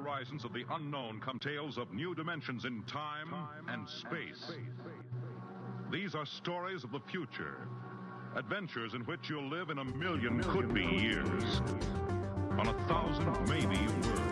horizons of the unknown come tales of new dimensions in time and space. These are stories of the future, adventures in which you'll live in a million could-be years, on 1,000 maybe worlds.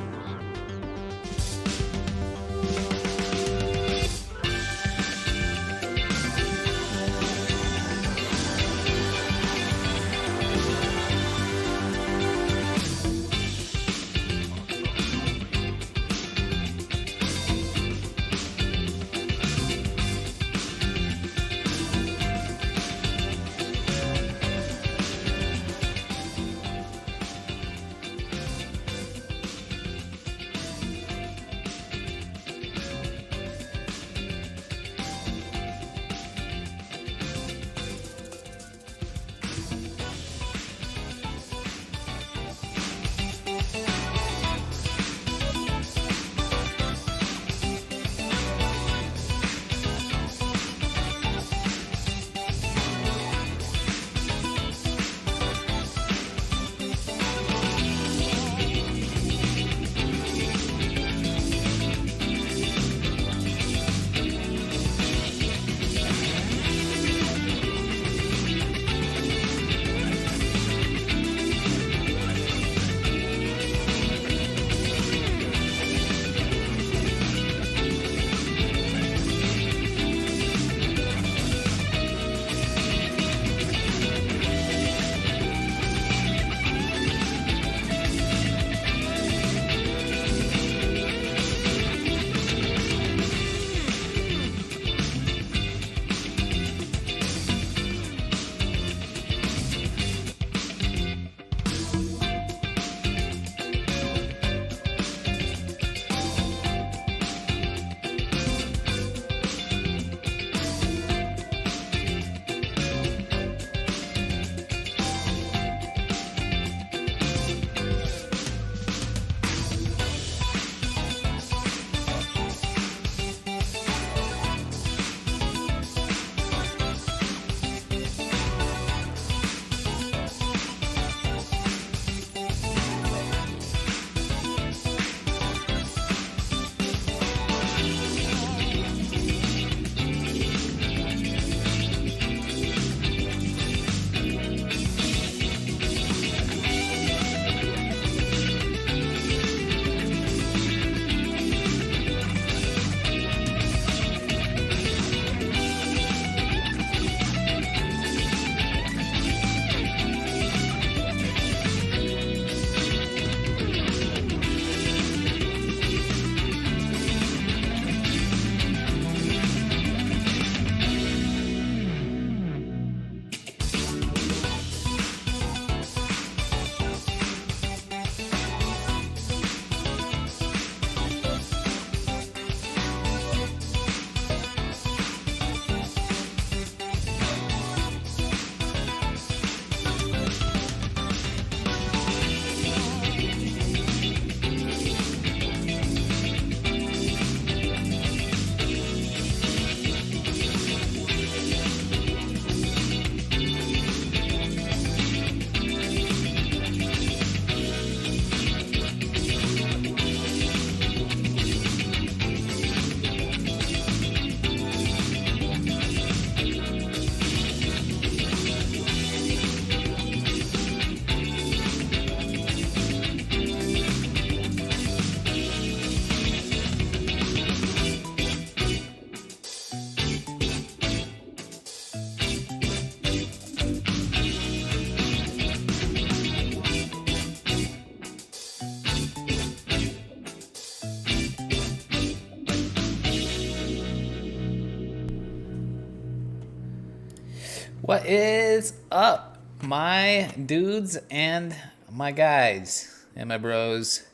What is up, my dudes and my guys and my bros,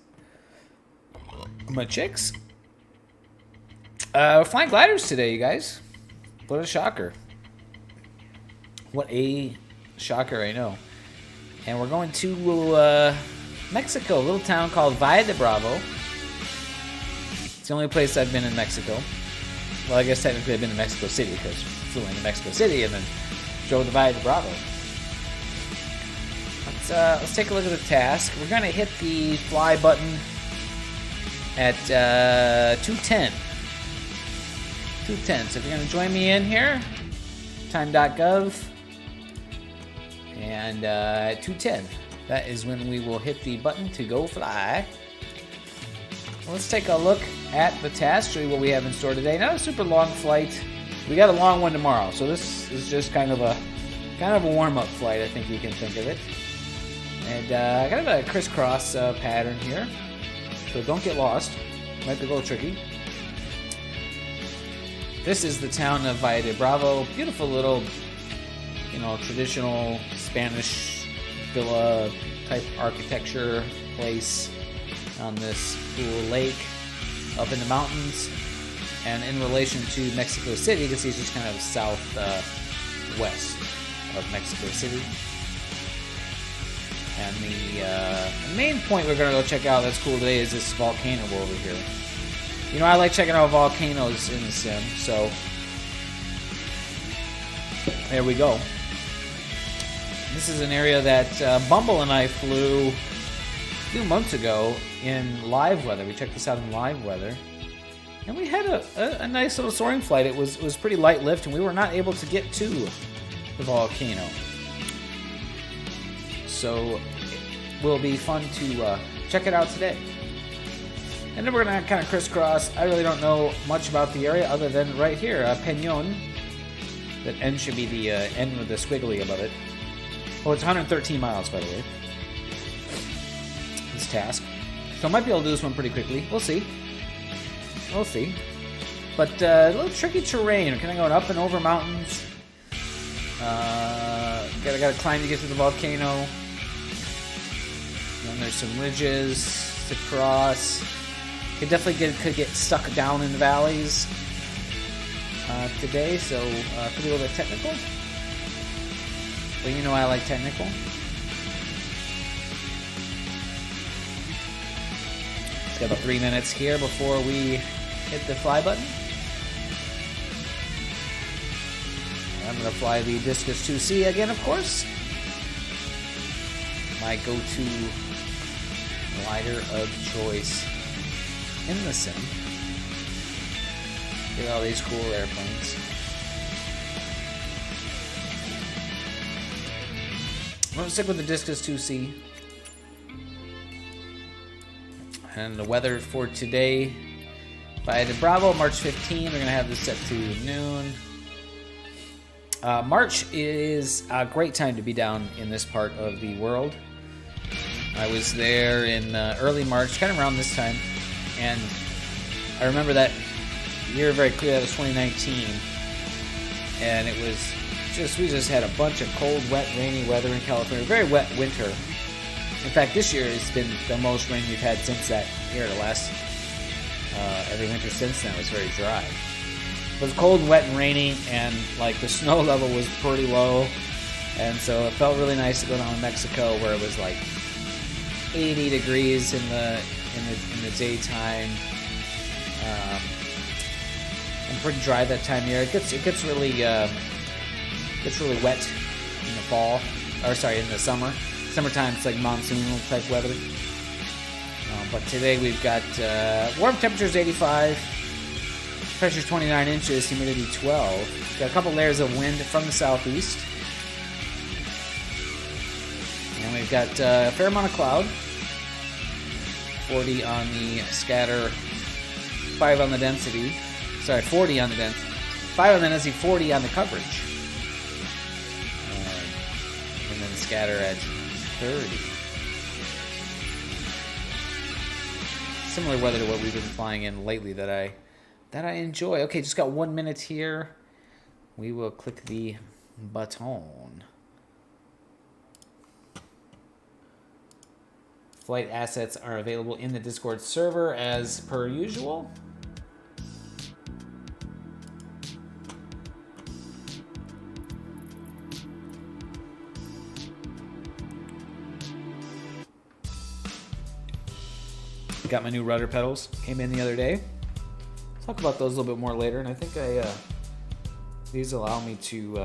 my chicks? We're flying gliders today, you guys. What a shocker. What a shocker, I know. And we're going to Mexico, a little town called Valle de Bravo. It's the only place I've been in Mexico. Well, I guess technically I've been in Mexico City because I flew into Mexico City and then drove to Valle de Bravo. Let's take a look at the task. We're going to hit the fly button at 2:10. 2:10. So if you're going to join me in here, time.gov, and at 2:10, that is when we will hit the button to go fly. Well, let's take a look at the task, show you what we have in store today. Not a super long flight. We got a long one tomorrow, so this is just kind of a warm-up flight, I think you can think of it. And kind of a crisscross pattern here, so don't get lost. Might be a little tricky. This is the town of Valle de Bravo. Beautiful little, traditional Spanish villa type architecture place on this cool lake up in the mountains. And in relation to Mexico City, you can see it's just kind of southwest of Mexico City. And the main point we're going to go check out that's cool today is this volcano over here. I like checking out volcanoes in the sim, so there we go. This is an area that Bumble and I flew a few months ago in live weather. We checked this out in live weather. And we had a nice little soaring flight. It was pretty light lift, and we were not able to get to the volcano. So it will be fun to check it out today. And then we're going to kind of crisscross. I really don't know much about the area other than right here, Peñon. That N should be the N with the squiggly above it. Oh, it's 113 miles, by the way. This task. So I might be able to do this one pretty quickly. We'll see. We'll see. But a little tricky terrain. We're kind of going up and over mountains. Gotta climb to get to the volcano. And then there's some ridges to cross. Could definitely get stuck down in the valleys today, so could be a little bit technical. But I like technical. It's got about 3 minutes here before we hit the fly button. I'm going to fly the Discus 2C again, of course. My go-to glider of choice in the sim. Look at all these cool airplanes. I'm going to stick with the Discus 2C. And the weather for today, Valle de Bravo, March 15. We're going to have this set to noon. March is a great time to be down in this part of the world. I was there in early March, kind of around this time. And I remember that year very clearly. That was 2019. And it was we just had a bunch of cold, wet, rainy weather in California. Very wet winter. In fact, this year has been the most rain we've had since that year. The last, every winter since then was very dry. It was cold, wet, and rainy, and the snow level was pretty low. And so it felt really nice to go down to Mexico where it was 80 degrees in the daytime. And pretty dry that time of year. It gets really wet in the fall, in the summer. Summertime it's monsoonal type weather. But today we've got warm temperatures 85, pressure's 29 inches, humidity 12. Got a couple layers of wind from the southeast, and we've got a fair amount of cloud. 40 on the scatter, 5 on the density. 40 on the density. 5 on the density, 40 on the coverage. And then scatter at 30. Similar weather to what we've been flying in lately that I enjoy. Okay, just got 1 minute here. We will click the button. Flight assets are available in the Discord server as per usual. Got my new rudder pedals. Came in the other day. Talk about those a little bit more later, and I think these allow me to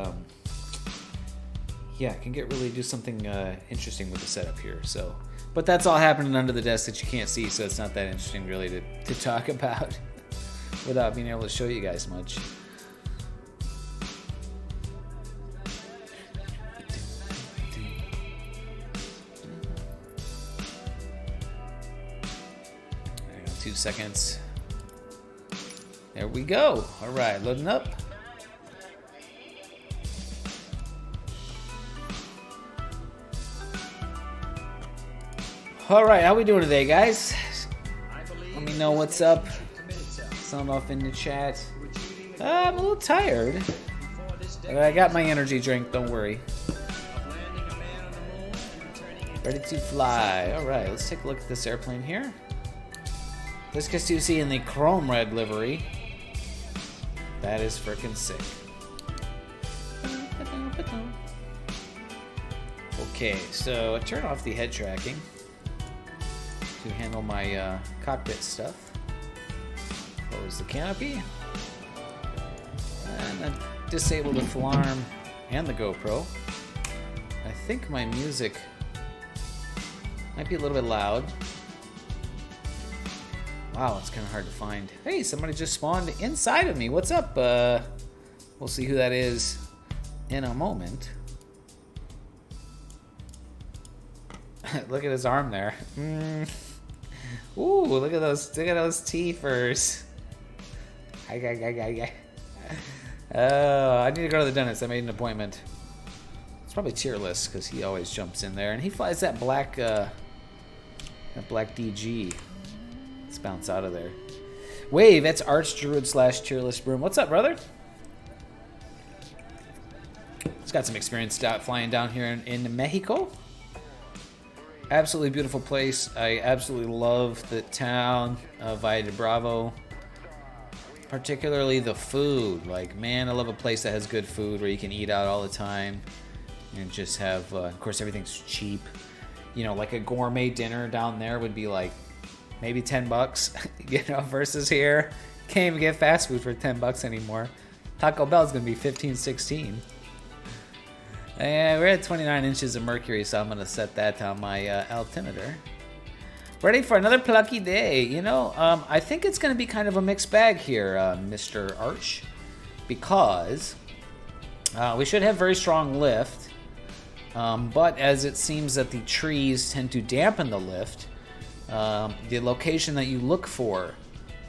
I can do something interesting with the setup here. So But that's all happening under the desk that you can't see, so it's not that interesting really to talk about without being able to show you guys much. There we go, 2 seconds. There we go. All right, loading up. All right, how we doing today, guys? Let me know what's up. Sound off in the chat. I'm a little tired, but I got my energy drink. Don't worry. Ready to fly. All right, let's take a look at this airplane here. This gets to see in the chrome red livery. That is freaking sick. Okay, so I turn off the head tracking to handle my cockpit stuff. Close the canopy. And then disable the Flarm and the GoPro. I think my music might be a little bit loud. Wow, it's kind of hard to find. Hey, somebody just spawned inside of me. What's up? We'll see who that is in a moment. Look at his arm there. Ooh, look at those teethers. Oh, I need to go to the dentist. I made an appointment. It's probably Tearless because he always jumps in there, and he flies that black DG. Let's bounce out of there. Wave, that's Archdruid / Tearless Broom. What's up, brother? He's got some experience flying down here in Mexico. Absolutely beautiful place. I absolutely love the town of Valle de Bravo. Particularly the food. Like, man, I love a place that has good food where you can eat out all the time and just have, of course, everything's cheap. You know, like a gourmet dinner down there would be like maybe $10, you know, versus here. Can't even get fast food for $10 anymore. Taco Bell's gonna be 15, 16. And we're at 29 inches of mercury, so I'm gonna set that on my altimeter. Ready for another plucky day. You know, I think it's gonna be kind of a mixed bag here, Mr. Arch, because we should have very strong lift, but as it seems that the trees tend to dampen the lift, the location that you look for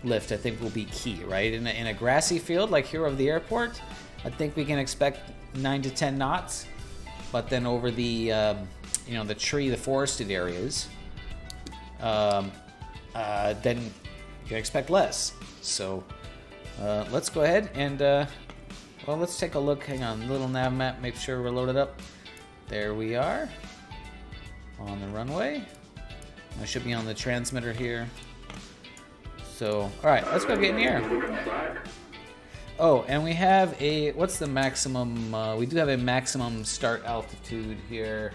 lift, I think, will be key, right? In a grassy field like here over the airport, I think we can expect 9 to 10 knots. But then over the, the forested areas, then you can expect less. So let's go ahead and, let's take a look. Hang on, little nav map, make sure we're loaded up. There we are on the runway. I should be on the transmitter here. So, all right, let's go get in the air. Oh, and we have what's the maximum, we do have a maximum start altitude here.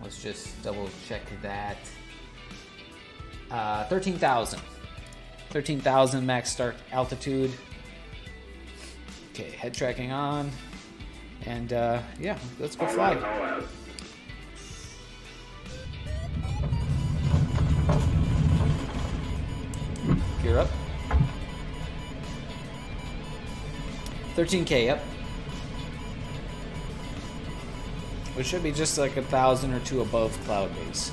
Let's just double check that. 13,000. 13,000 max start altitude. Okay, head tracking on. And yeah, let's go fly. Gear up. 13K, yep. Which should be just like 1,000 or 2 above cloud base.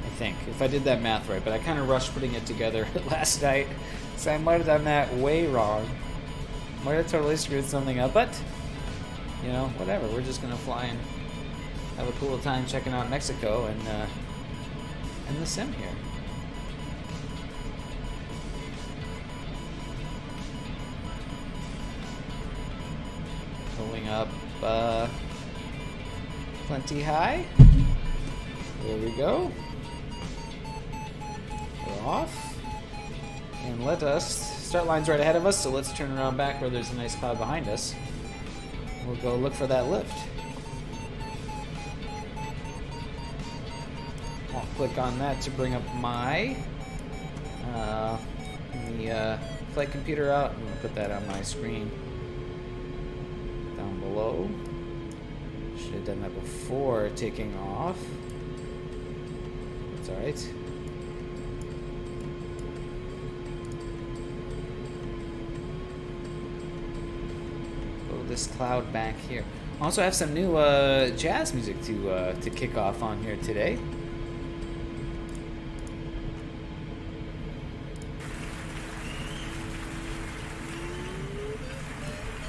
I think, if I did that math right, but I kind of rushed putting it together last night, so I might have done that way wrong. Might have totally screwed something up, but, you know, whatever. We're just gonna fly and have a cool time checking out Mexico and the sim here. Pulling up plenty high. There we go. We're off. And let us, start line's right ahead of us, so let's turn around back where there's a nice cloud behind us. We'll go look for that lift. I'll click on that to bring up my flight computer out and put that on my screen. Down below. Should have done that before taking off. It's alright. Oh, this cloud back here. Also have some new jazz music to kick off on here today.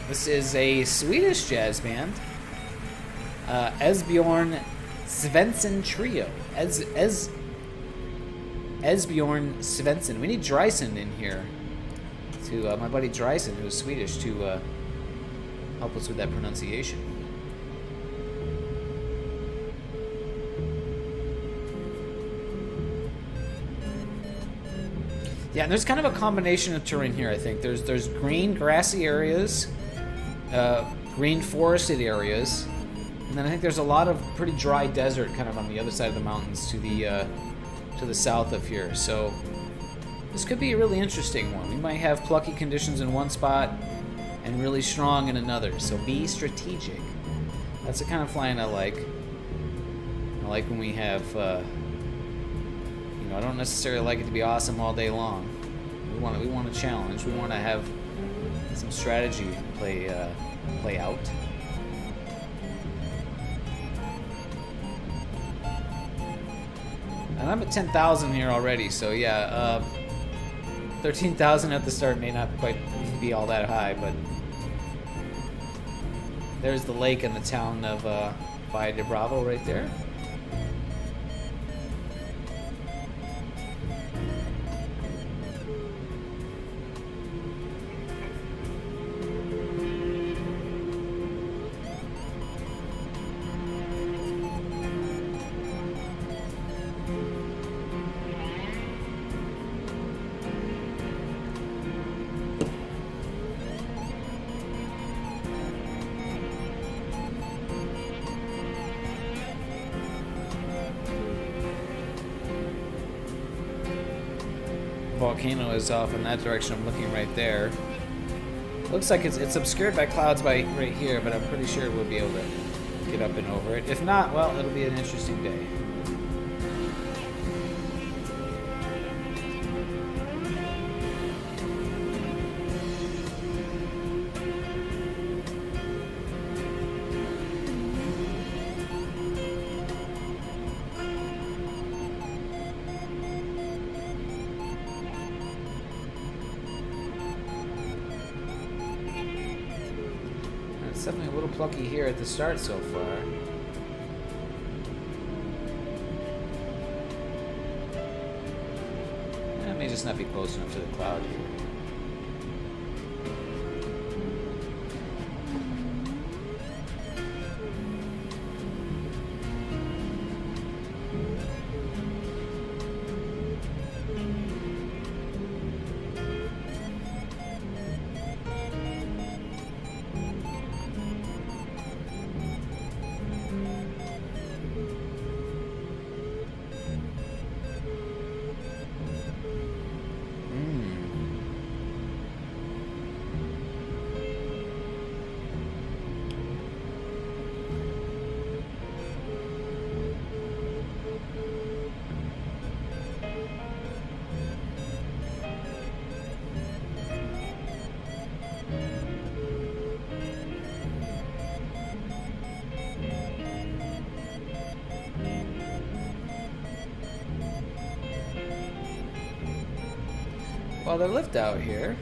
This is a Swedish jazz band, Esbjorn Svensson Trio. Esbjorn Svensson. We need Dreisen in here, to my buddy Dreisen, who's Swedish, to help us with that pronunciation. Yeah, and there's kind of a combination of terrain here, I think. There's green, grassy areas, green forested areas, and then I think there's a lot of pretty dry desert kind of on the other side of the mountains to the south of here. So this could be a really interesting one. We might have plucky conditions in one spot and really strong in another. So be strategic. That's the kind of flying I like. I like when we have, I don't necessarily like it to be awesome all day long. We want a challenge. We want to have some strategy play out. And I'm at 10,000 here already, so yeah, 13,000 at the start may not quite be all that high, but there's the lake and the town of Valle de Bravo right there. Volcano is off in that direction. I'm looking right there. Looks like it's obscured by clouds right here, but I'm pretty sure we'll be able to get up and over it. If not, well, it'll be an interesting day. It's definitely a little plucky here at the start so far. It may just not be close enough to the cloud here. Well, they're lift out here,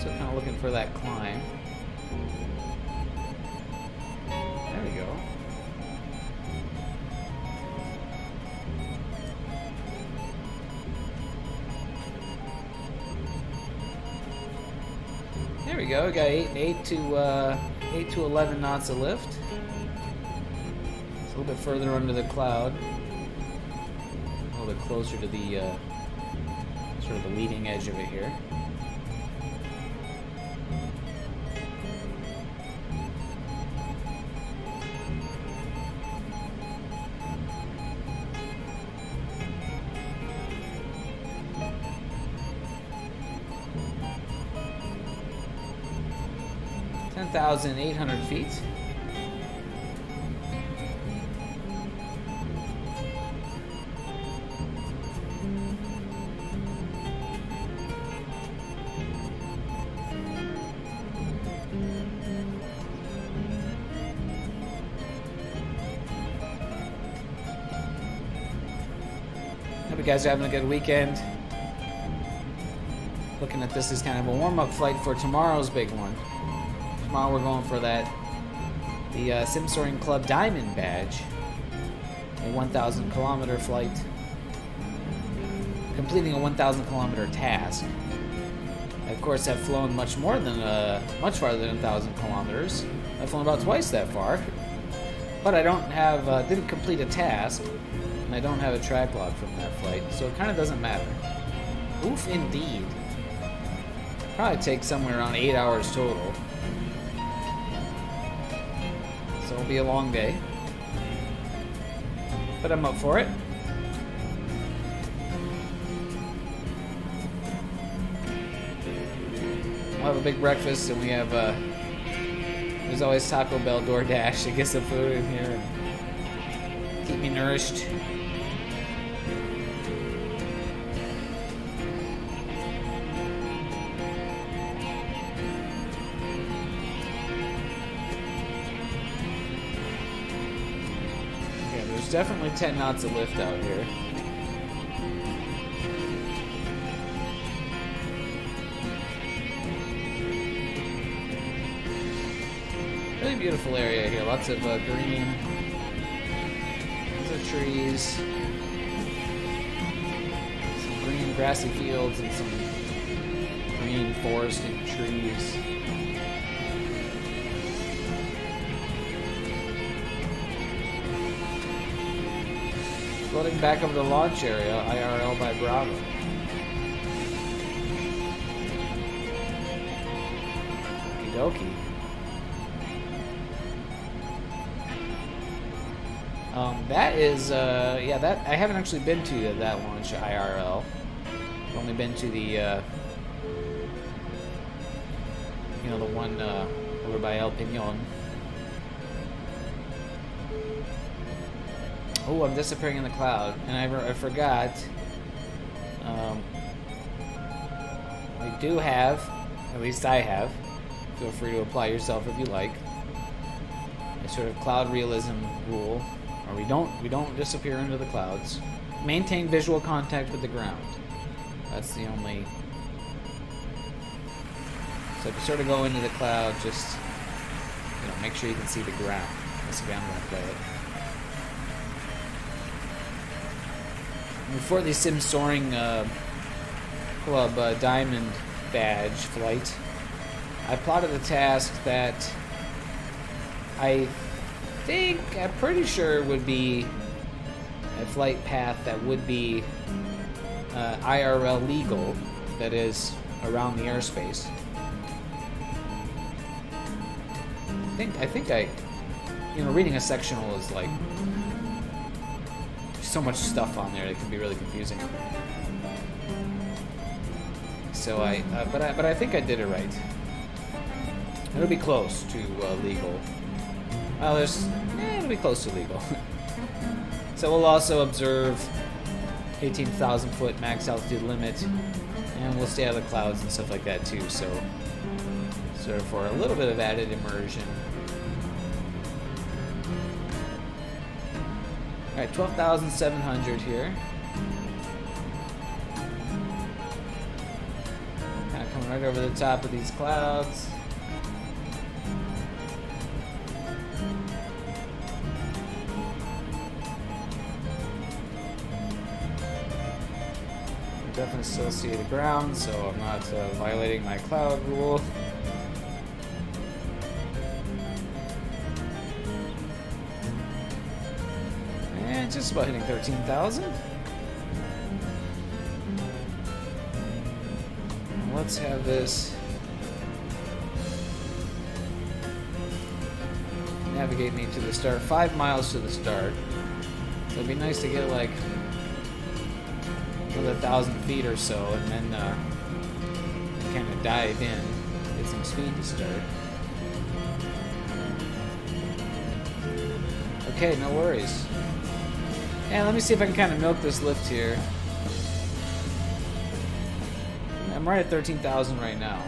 so kind of looking for that climb. There we go. There we go. We got 8 to 11 knots of lift. It's a little bit further under the cloud, a little bit closer to the sort of the leading edge of it here. $10,800 feet. you guys are having a good weekend. Looking at this as kind of a warm-up flight for tomorrow's big one. Tomorrow we're going for the Sim Soaring Club Diamond Badge. A 1,000 kilometer flight. Completing a 1,000 kilometer task. I, of course, have flown much farther than 1,000 kilometers. I've flown about twice that far. But I didn't complete a task. And I don't have a track log from that flight. So it kind of doesn't matter. Oof, indeed. Probably take somewhere around 8 hours total. So it'll be a long day. But I'm up for it. We'll have a big breakfast, and we have there's always Taco Bell DoorDash to get some food in here and keep me nourished. Definitely 10 knots of lift out here. Really beautiful area here. Lots of green. Lots of trees. Some green grassy fields and some green forest and trees. Floating back over the launch area, IRL by Bravo. Okie dokie. That is, that I haven't actually been to that launch IRL. I've only been to the, the one over by El Peñon. Oh, I'm disappearing in the cloud, and I forgot. We do have, at least I have. Feel free to apply yourself if you like. A sort of cloud realism rule, or we don't disappear into the clouds. Maintain visual contact with the ground. That's the only. So if you sort of go into the cloud, just make sure you can see the ground. That's the way I'm going to play it. Before the Sim Soaring Club Diamond Badge flight, I plotted a task that I'm pretty sure would be a flight path that would be IRL legal, that is, around the airspace. I think reading a sectional is like so much stuff on there, it can be really confusing. So but I think I did it right. It'll be close to legal. Well, it'll be close to legal. So we'll also observe 18,000 foot max altitude limit, and we'll stay out of the clouds and stuff like that too. So sort of for a little bit of added immersion. Alright, 12,700 here. Kind of coming right over the top of these clouds. Definitely still see the ground, so I'm not violating my cloud rule. And just about hitting 13,000. Let's have this navigate me to the start. 5 miles to the start. So it'd be nice to get like another 1,000 feet or so, and then kind of dive in, get some speed to start. Okay, no worries. And let me see if I can kind of milk this lift here. I'm right at 13,000 right now.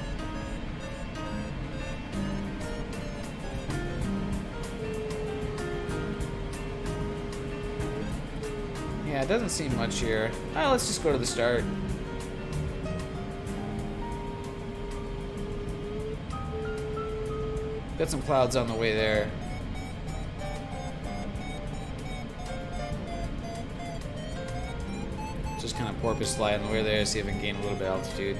Yeah, it doesn't seem much here. Oh, let's just go to the start. Got some clouds on the way there. Just kind of porpoise fly on the way there, see if I can gain a little bit of altitude.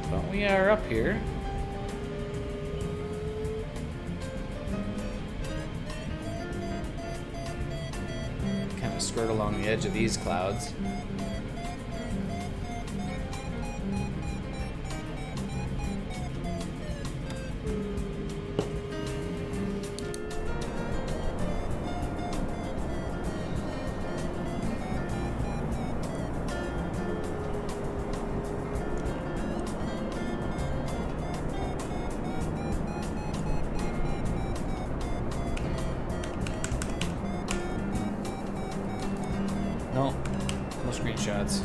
But we are up here. Kind of skirt along the edge of these clouds. No screenshots.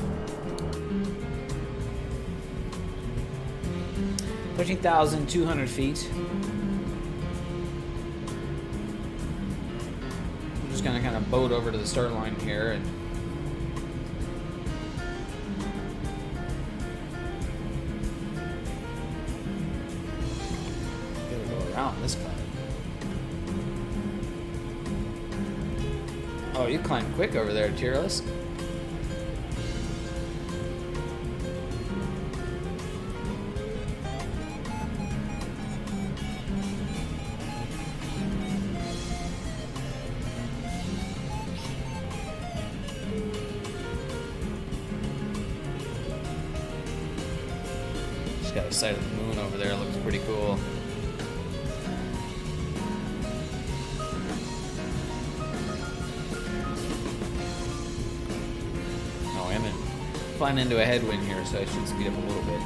13,200 feet. I'm just gonna kind of boat over to the start line here and gotta go around this cloud. Oh, you climbed quick over there, Tearless. Just got a sight of the moon over there, looks pretty cool. Flying into a headwind here, so I should speed up a little bit.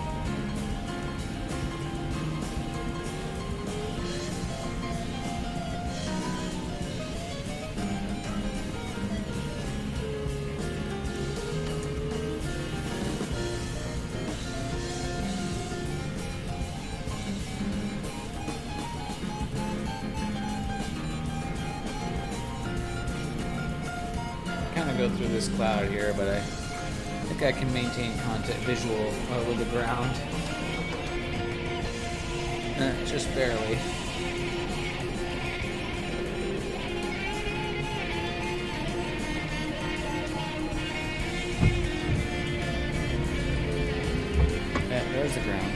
Kind of go through this cloud here, but I think I can maintain contact visual with the ground. Just barely. Yeah, there's the ground.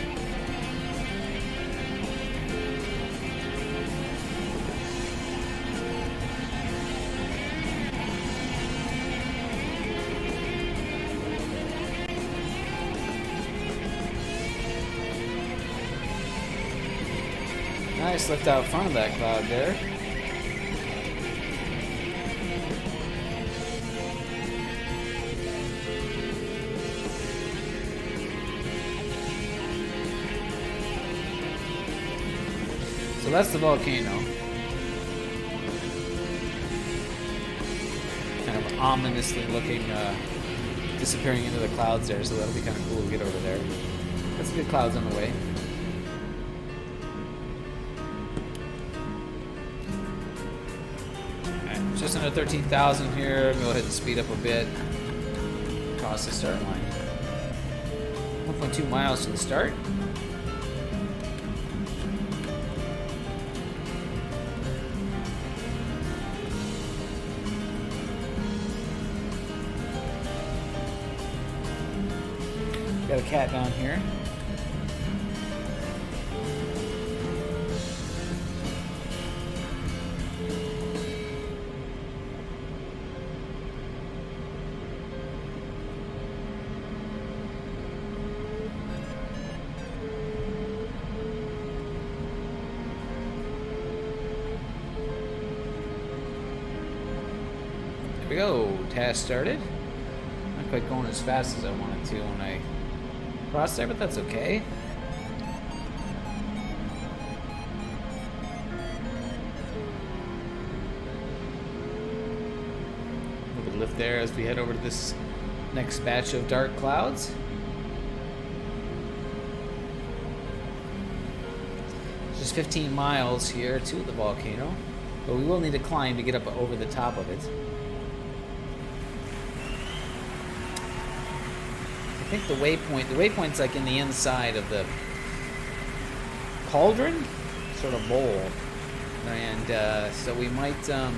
Nice lift out front of that cloud there. So that's the volcano. Kind of ominously looking, disappearing into the clouds there, so that'll be kind of cool to get over there. Got some good clouds on the way. Just under 13,000 here. Go ahead and speed up a bit. Across the start line. 1.2 miles to the start. Got a cat down here. There we go. Task started. Not quite going as fast as I wanted to when I crossed there, but that's okay. A little bit lift there as we head over to this next batch of dark clouds. Just 15 miles here to the volcano, but we will need to climb to get up over the top of it. I think the waypoint's like in the inside of the cauldron, sort of bowl, and so we might, the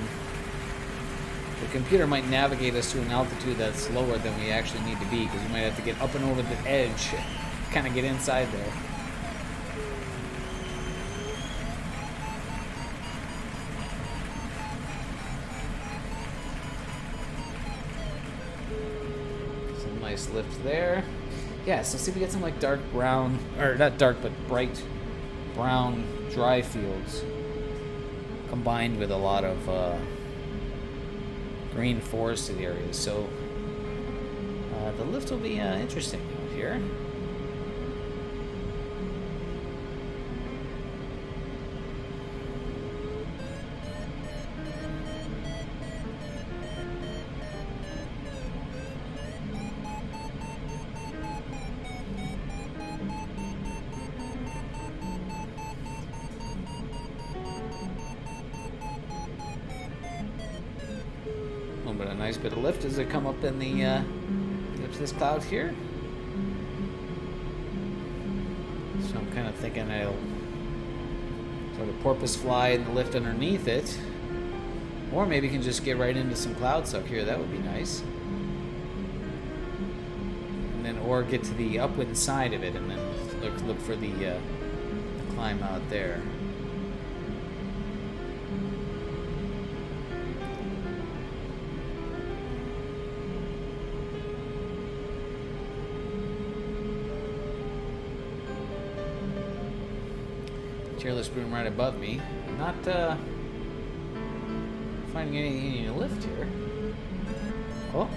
computer might navigate us to an altitude that's lower than we actually need to be, because we might have to get up and over the edge, kind of get inside there. Some nice lift there. Yeah, so see if we get some like dark brown, or not dark, but bright brown dry fields combined with a lot of green forested areas. So the lift will be interesting out here. But a nice bit of lift as they come up in the up to this cloud here. So I'm kind of thinking I'll sort of porpoise fly and the lift underneath it, or maybe you can just get right into some cloud suck here. That would be nice. And then, or get to the upwind side of it, and then look for the climb out there. Chairless broom right above me. I'm not finding any lift here. Oh.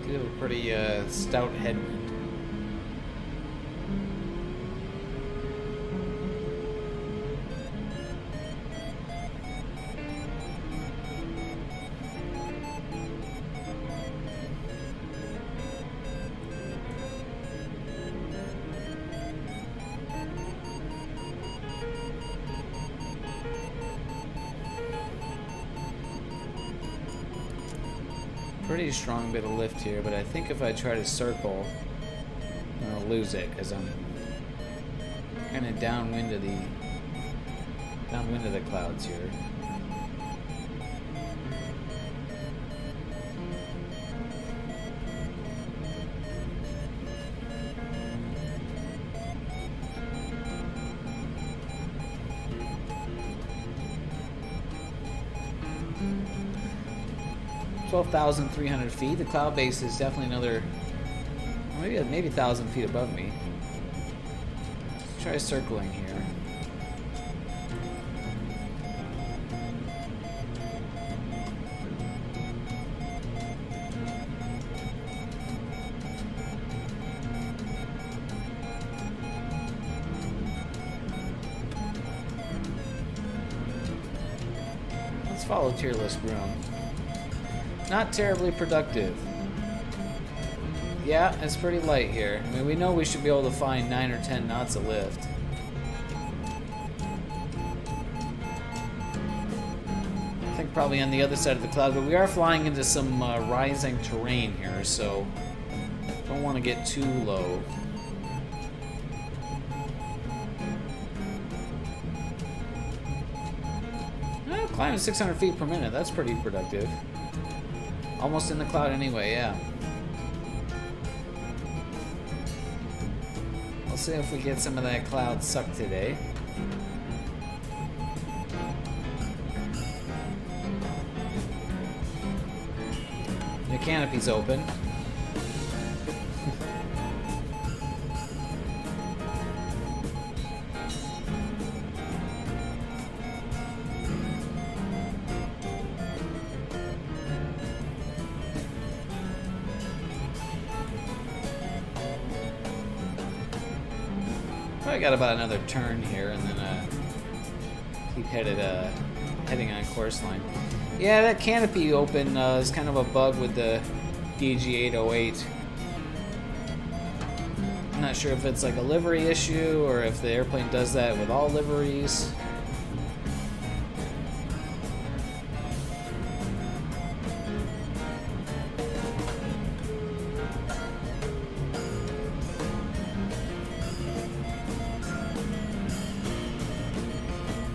Do have a pretty stout headwind. Pretty strong bit of lift here, but I think if I try to circle, I'm gonna lose it because I'm kind of downwind of the clouds here. (12,300 feet). The cloud base is definitely another, maybe 1,000 feet above me. Let's try circling here. Let's follow Tearless Broom. Not terribly productive. Yeah, it's pretty light here. I mean, we know we should be able to find 9 or 10 knots of lift. I think probably on the other side of the cloud, but we are flying into some rising terrain here, so don't want to get too low. Climbing 600 feet per minute, that's pretty productive. Almost in the cloud anyway, yeah. We'll see if we get some of that cloud suck today. Your canopy's open. I got about another turn here, and then keep heading on course line. Yeah, that canopy open is kind of a bug with the DG808. I'm not sure if it's like a livery issue or if the airplane does that with all liveries.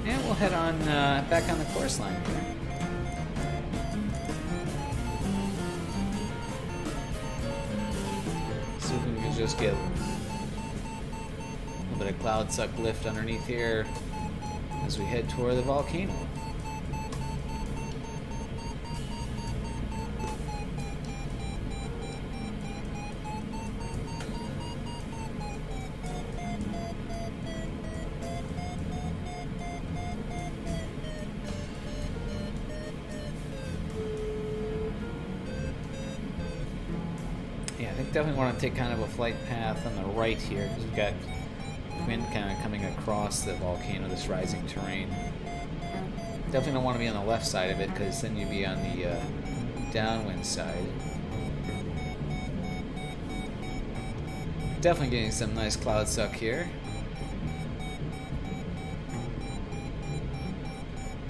And we'll head on back on the course line here. See if we can just get a little bit of cloud suck lift underneath here as we head toward the volcano. Yeah, I think definitely want to take kind of a flight path on the right here because we've got wind kind of coming across the volcano, this rising terrain. Definitely don't want to be on the left side of it because then you'd be on the downwind side. Definitely getting some nice cloud suck here.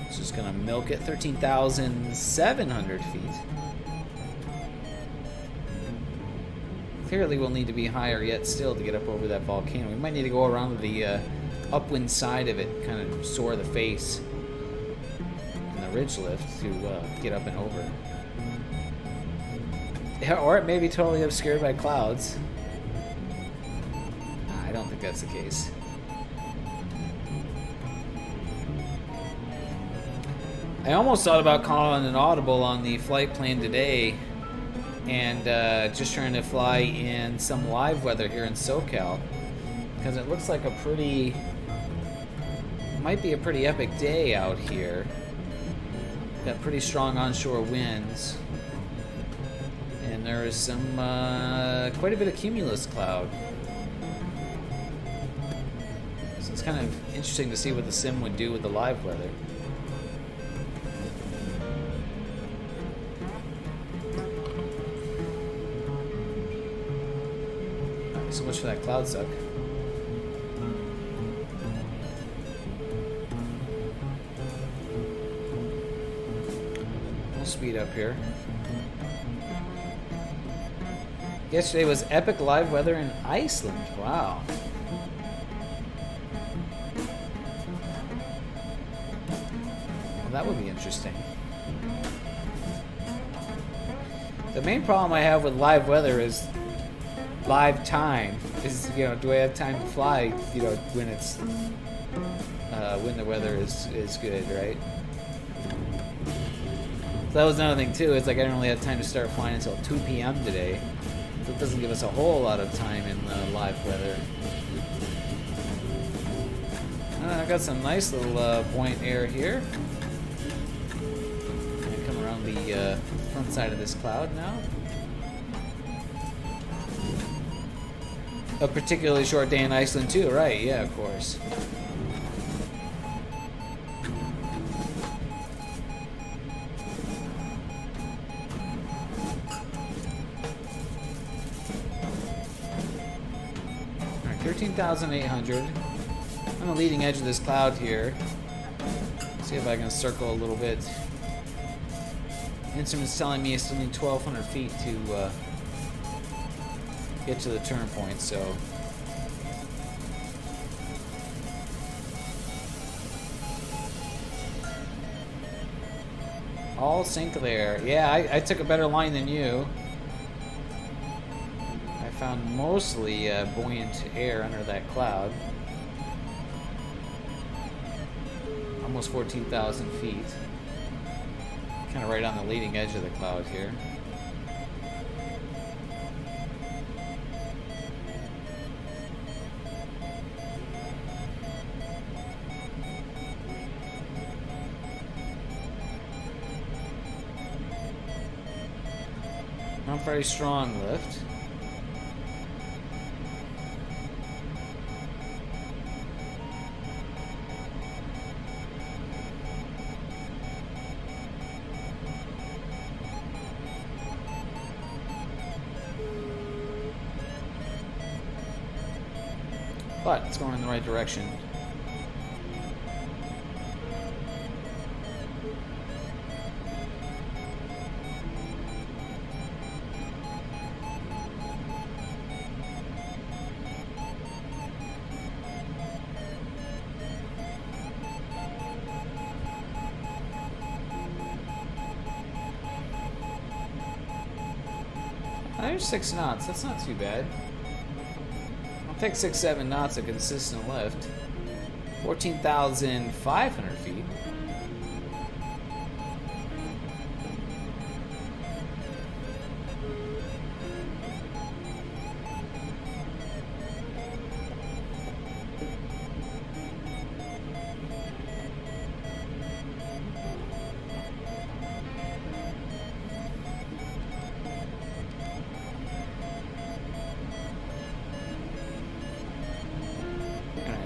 Just gonna milk it, 13,700 feet. Clearly we'll need to be higher yet still to get up over that volcano. We might need to go around to the upwind side of it, kind of soar the face and the ridge lift to get up and over. Yeah, or it may be totally obscured by clouds. I don't think that's the case. I almost thought about calling an audible on the flight plan today and just trying to fly in some live weather here in SoCal because it looks like might be a pretty epic day out here. Got pretty strong onshore winds and there is some quite a bit of cumulus cloud. So it's kind of interesting to see what the sim would do with the live weather. So much for that cloud suck. We'll speed up here. Yesterday was epic live weather in Iceland. Wow. Well, that would be interesting. The main problem I have with live weather is live time. Is, do I have time to fly, when it's when the weather is good, right? So that was another thing too. It's like I didn't really have time to start flying until 2 p.m. today. So it doesn't give us a whole lot of time in live weather. I've got some nice little buoyant air here. Gonna come around the front side of this cloud now. A particularly short day in Iceland too, right? Yeah, of course. All right, 13,800. On the leading edge of this cloud here. See if I can circle a little bit. Instrument's telling me I still need 1,200 feet to get to the turn point, so all sync there. Yeah, I took a better line than you. I found mostly buoyant air under that cloud. Almost 14,000 feet. Kind of right on the leading edge of the cloud here. Not very strong lift. but it's going in the right direction. There's 6 knots. That's not too bad. I'll take 6-7 knots of consistent lift. 14,500 feet.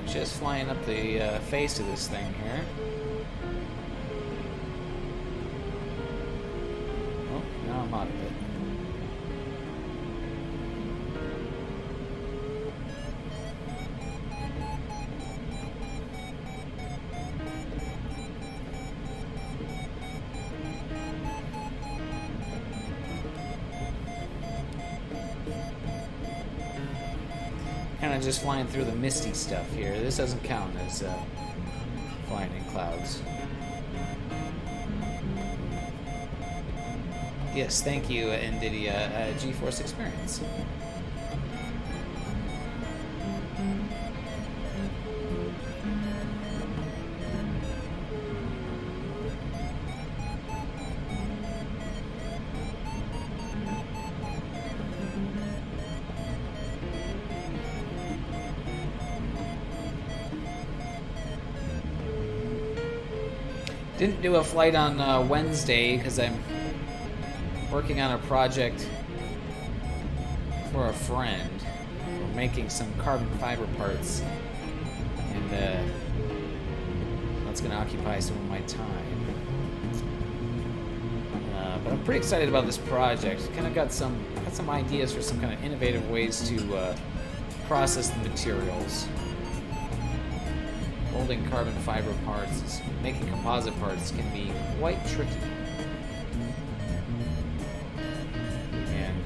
Just flying up the face of this thing here. Oh, now I'm out of it. Kind of just flying through the misty stuff here. This doesn't count as flying in clouds. Yes, thank you, NVIDIA GeForce Experience. Didn't do a flight on Wednesday because I'm working on a project for a friend. We're making some carbon fiber parts, and that's going to occupy some of my time. But I'm pretty excited about this project. Kind of got some ideas for some kind of innovative ways to process the materials. Molding carbon fiber parts, making composite parts can be quite tricky. And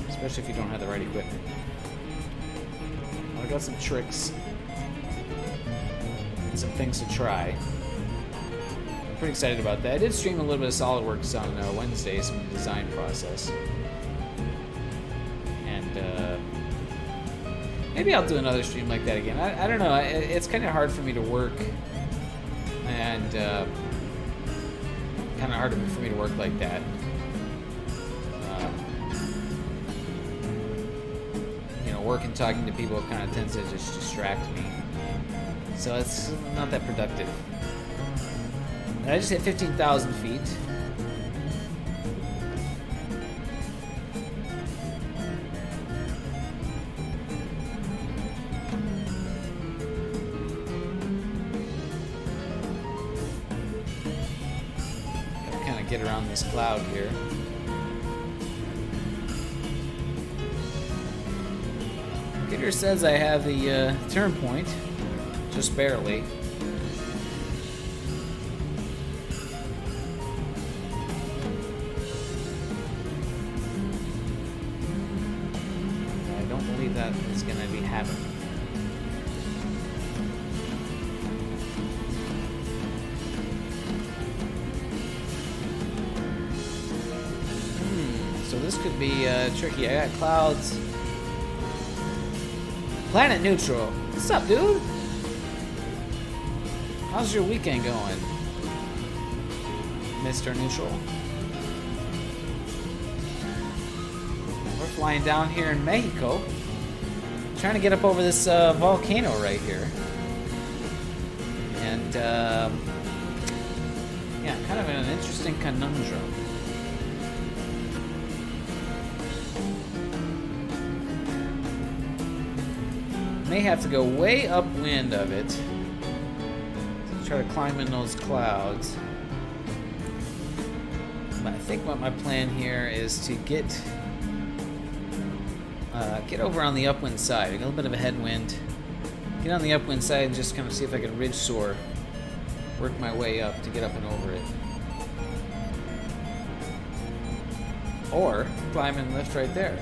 especially if you don't have the right equipment. I've got some tricks and some things to try. I'm pretty excited about that. I did stream a little bit of SolidWorks on Wednesday, some design process. Maybe I'll do another stream like that again. I don't know. It's kind of hard for me to work, and kind of hard for me to work like that. Work and talking to people kind of tends to just distract me. So it's not that productive. And I just hit 15,000 feet. Get around this cloud here. Computer says I have the turn point, just barely. I don't believe that is going to be happening. So this could be tricky. I got clouds. Planet neutral. What's up, dude? How's your weekend going, Mr. Neutral? We're flying down here in Mexico. Trying to get up over this volcano right here. And, yeah, kind of an interesting conundrum. May have to go way upwind of it to try to climb in those clouds. But I think what my plan here is to get get over on the upwind side. I got a little bit of a headwind. Get on the upwind side and just kind of see if I can ridge soar. Work my way up to get up and over it. Or climb and lift right there.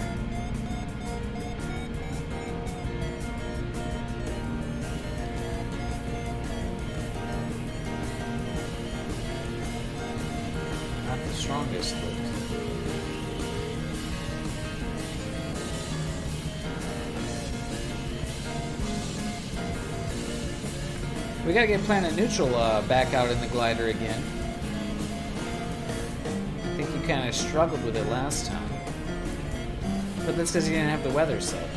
Not the strongest lift. We gotta get planet neutral back out in the glider again. I think you kind of struggled with it last time. But that's because you didn't have the weather set.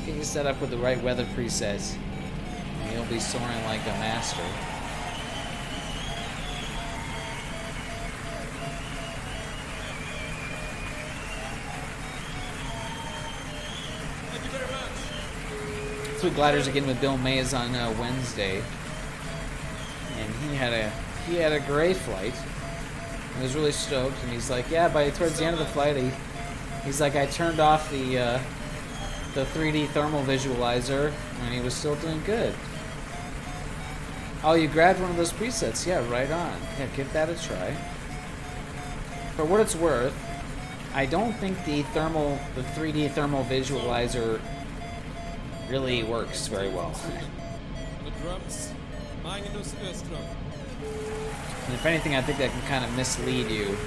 Get you set up with the right weather presets, and you'll be soaring like a master. Flew gliders again with Bill Mays on Wednesday, and he had a great flight. He was really stoked, and he's like, yeah. By towards the end of the flight, he's like, I turned off the 3D thermal visualizer, and he was still doing good. Oh, you grabbed one of those presets? Yeah, right on. Yeah, give that a try. For what it's worth, I don't think the 3D thermal visualizer really works very well. The drums, Magnus Öström. And if anything, I think that can kind of mislead you.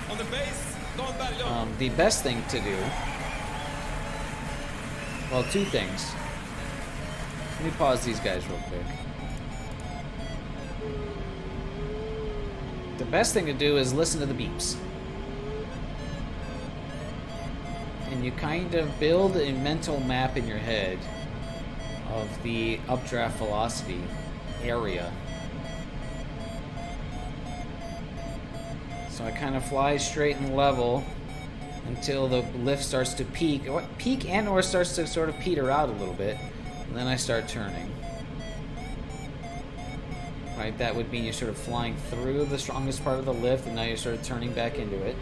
On the bass, Don Berglund. The best thing to do, well, two things. Let me pause these guys real quick. The best thing to do is listen to the beeps. And you kind of build a mental map in your head of the updraft velocity area. So I kind of fly straight and level until the lift starts to peak and or starts to sort of peter out a little bit, and then I start turning. Right, that would mean you're sort of flying through the strongest part of the lift, and now you're sort of turning back into it.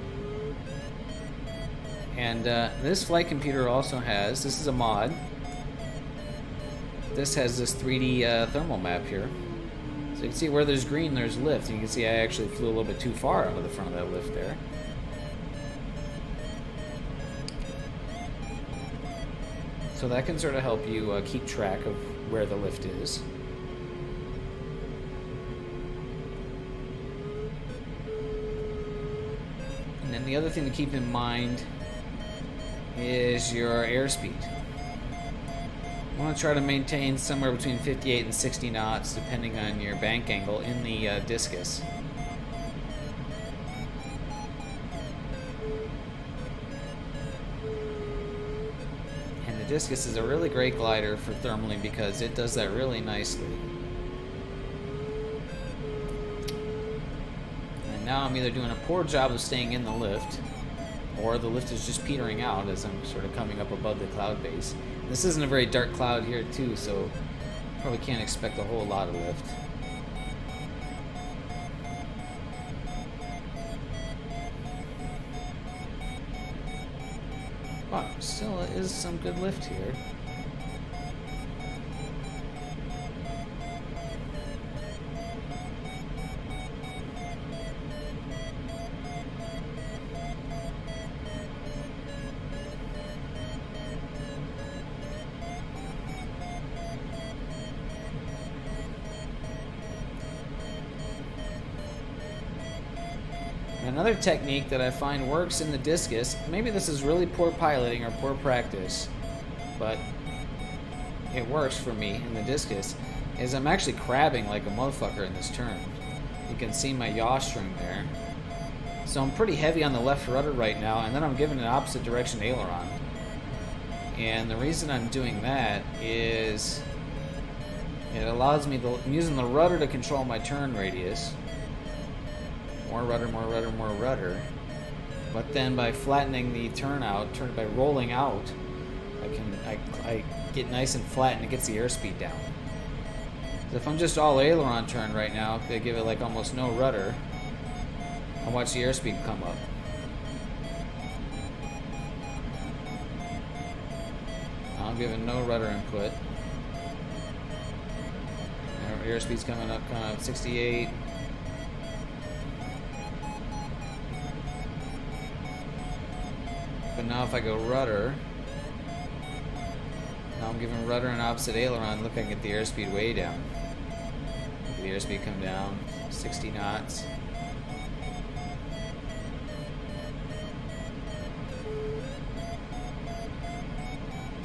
And this flight computer also has, this is a mod, this has this 3D thermal map here. So you can see where there's green, there's lift. And you can see I actually flew a little bit too far out of the front of that lift there. So that can sort of help you keep track of where the lift is. And then the other thing to keep in mind is your airspeed. You want to try to maintain somewhere between 58 and 60 knots depending on your bank angle in the discus. And the discus is a really great glider for thermaling because it does that really nicely. And now I'm either doing a poor job of staying in the lift, or the lift is just petering out as I'm sort of coming up above the cloud base. This isn't a very dark cloud here too, so probably can't expect a whole lot of lift. But still is some good lift here. Another technique that I find works in the discus, maybe this is really poor piloting or poor practice, but it works for me in the discus, is I'm actually crabbing like a motherfucker in this turn. You can see my yaw string there. So I'm pretty heavy on the left rudder right now, and then I'm giving an opposite direction aileron. And the reason I'm doing that is it allows me to, I'm using the rudder to control my turn radius. More rudder, more rudder, more rudder. But then by flattening the by rolling out, I get nice and flat and it gets the airspeed down. So if I'm just all aileron turn right now, I give it like almost no rudder, I watch the airspeed come up. Now I'm giving no rudder input. Airspeed's coming up, kind of 68. But now if I go rudder, now I'm giving rudder an opposite aileron. Look, I can get the airspeed way down. Look at the airspeed come down, 60 knots.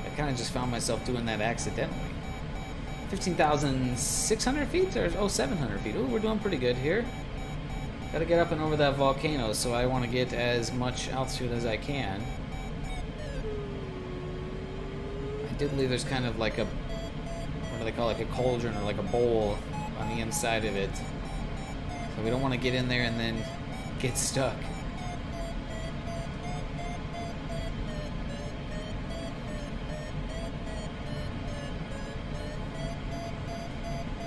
I kind of just found myself doing that accidentally. 15,600 feet or 700 feet. Oh, we're doing pretty good here. Got to get up and over that volcano, so I want to get as much altitude as I can. I do believe there's kind of like a, what do they call it, like a cauldron or like a bowl on the inside of it. So we don't want to get in there and then get stuck.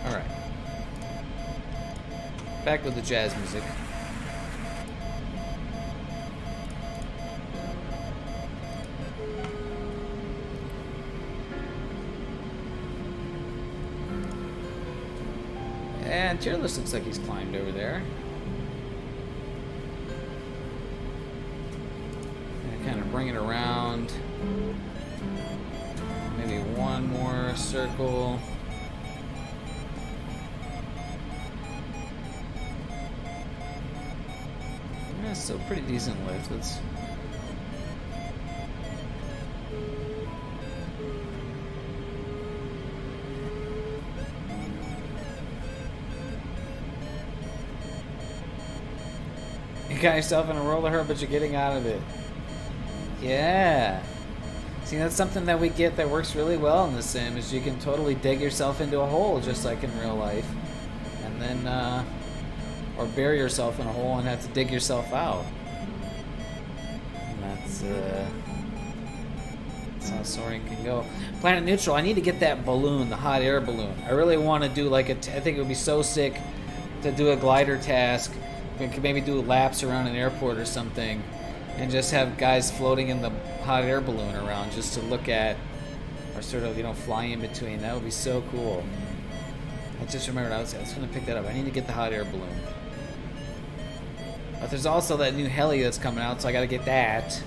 Alright. Back with the jazz music. And Tearless looks like he's climbed over there. And kind of bring it around. Maybe one more circle. Yeah, still pretty decent lift. Let's. You got yourself in a roller hurt, but you're getting out of it. Yeah. See, that's something that we get that works really well in the sim, is you can totally dig yourself into a hole just like in real life. And then, or bury yourself in a hole and have to dig yourself out. And that's how soaring can go. Planet Neutral, I need to get that balloon, the hot air balloon. I really want to do like I think it would be so sick to do a glider task. We could maybe do laps around an airport or something and just have guys floating in the hot air balloon around just to look at, or sort of, you know, fly in between. That would be so cool. I just remembered I was going to pick that up. I need to get the hot air balloon. But there's also that new heli that's coming out, so I got to get that.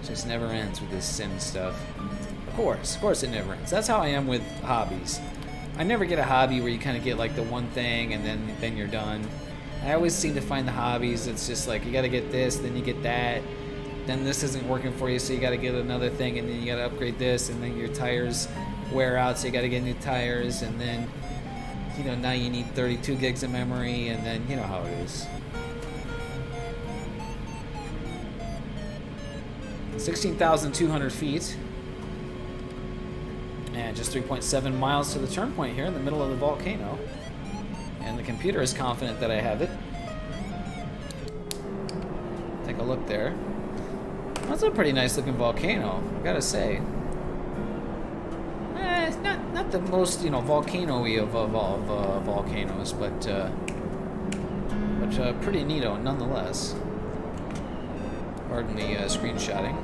It just never ends with this sim stuff. Of course it never ends. That's how I am with hobbies. I never get a hobby where you kind of get like the one thing and then you're done. I always seem to find the hobbies, it's just like you got to get this, then you get that, then this isn't working for you, so you got to get another thing, and then you got to upgrade this, and then your tires wear out, so you got to get new tires, and then, you know, now you need 32 gigs of memory, and then you know how it is. 16,200 feet. And just 3.7 miles to the turn point here in the middle of the volcano. And the computer is confident that I have it. Take a look there. That's a pretty nice looking volcano, I gotta say. It's not the most, you know, volcano-y of volcanoes, but pretty neato nonetheless. Pardon the screenshotting.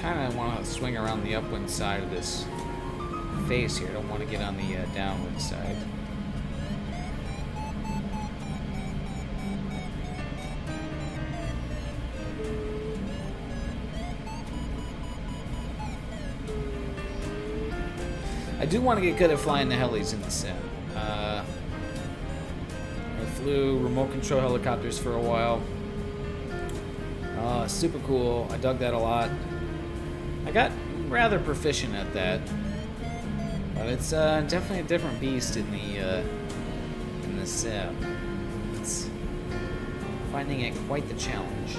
Kind of want to swing around the upwind side of this face here. I don't want to get on the downwind side. I do want to get good at flying the helis in the sim. I flew remote control helicopters for a while. Super cool. I dug that a lot. I got rather proficient at that, but it's definitely a different beast in the sim. It's finding it quite the challenge.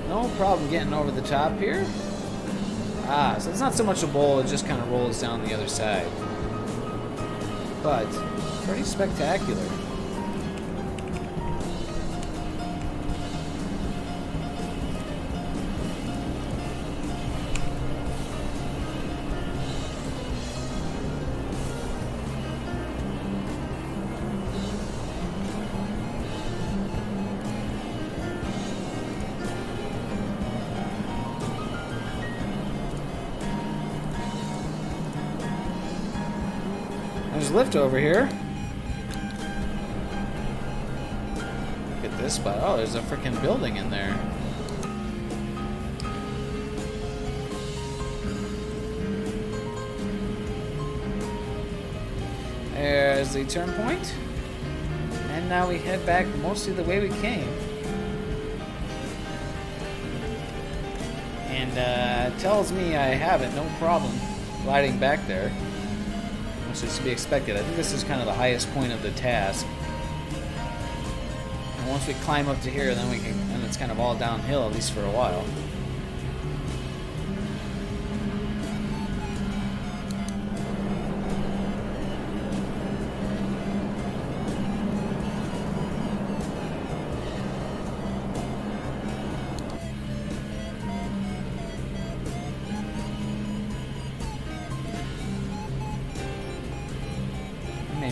No problem getting over the top here. Ah, so it's not so much a bowl, it just kind of rolls down the other side. But, pretty spectacular. There's a lift over here. Look at this spot. Oh, there's a freaking building in there. There's the turn point. And now we head back mostly the way we came. And tells me I have it, no problem gliding back there. Which is to be expected. I think this is kind of the highest point of the task. And once we climb up to here, then it's kind of all downhill, at least for a while.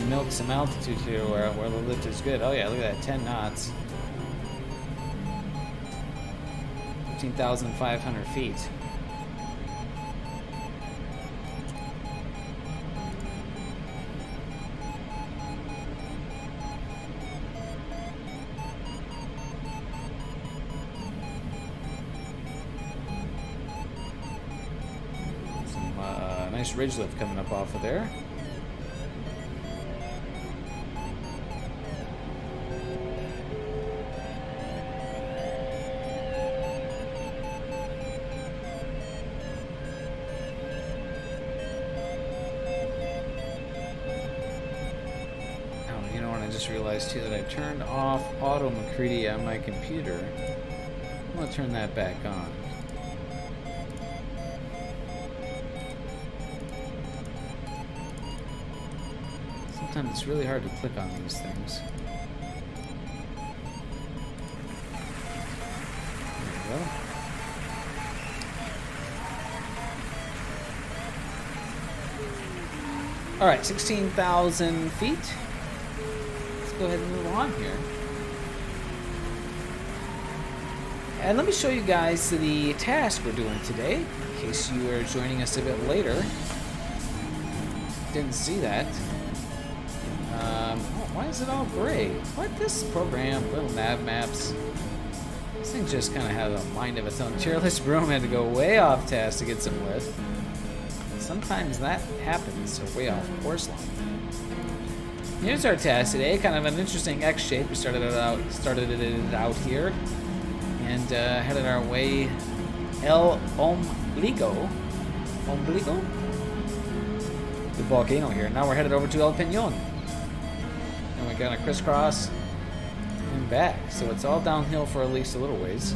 Milk some altitude here where the lift is good. Oh yeah, look at that, 10 knots. 15,500 feet. Some nice ridge lift coming up off of there. Realized too that I turned off auto McCready on my computer. I'm gonna turn that back on. Sometimes it's really hard to click on these things. There we go. All right, 16,000 feet. Go ahead and move on here. And let me show you guys the task we're doing today, in case you are joining us a bit later. Didn't see that. Oh, why is it all gray? What? This program, little nav maps. This thing just kind of has a mind of its own. Chairless Broom had to go way off task to get some lift. Sometimes that happens, so way off course line. Here's our task today, kind of an interesting X shape. We started it out here, and headed our way El Ombligo, the volcano here. Now we're headed over to El Peñón, and we're gonna crisscross and back. So it's all downhill for at least a little ways.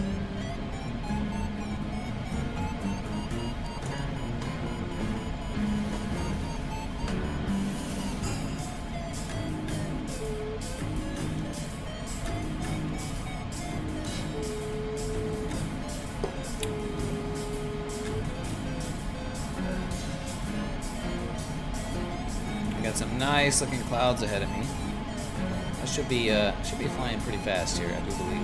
Got some nice looking clouds ahead of me. I should be flying pretty fast here, I do believe.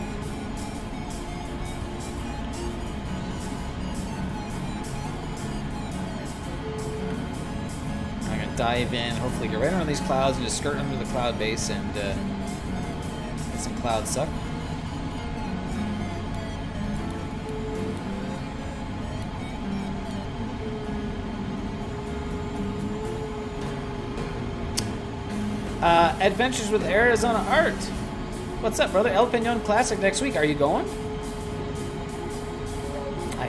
I'm gonna dive in, hopefully get right under these clouds and just skirt under the cloud base and get some cloud suck. Adventures with Arizona Art. What's up, brother? El Peñón Classic next week. Are you going?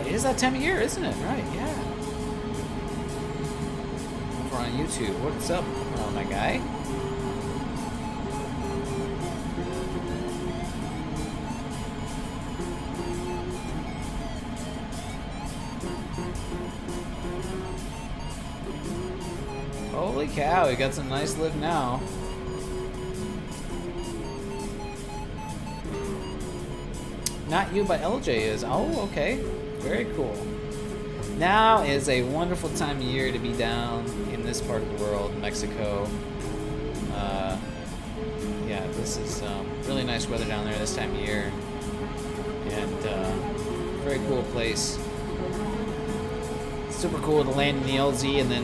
It is that time of year, isn't it? Right, yeah. Over on YouTube. What's up, my guy? Holy cow, we got some nice lift now. Not You by LJ is. Oh, okay. Very cool. Now is a wonderful time of year to be down in this part of the world, Mexico. Yeah, this is really nice weather down there this time of year. And very cool place. Super cool to land in the LZ and then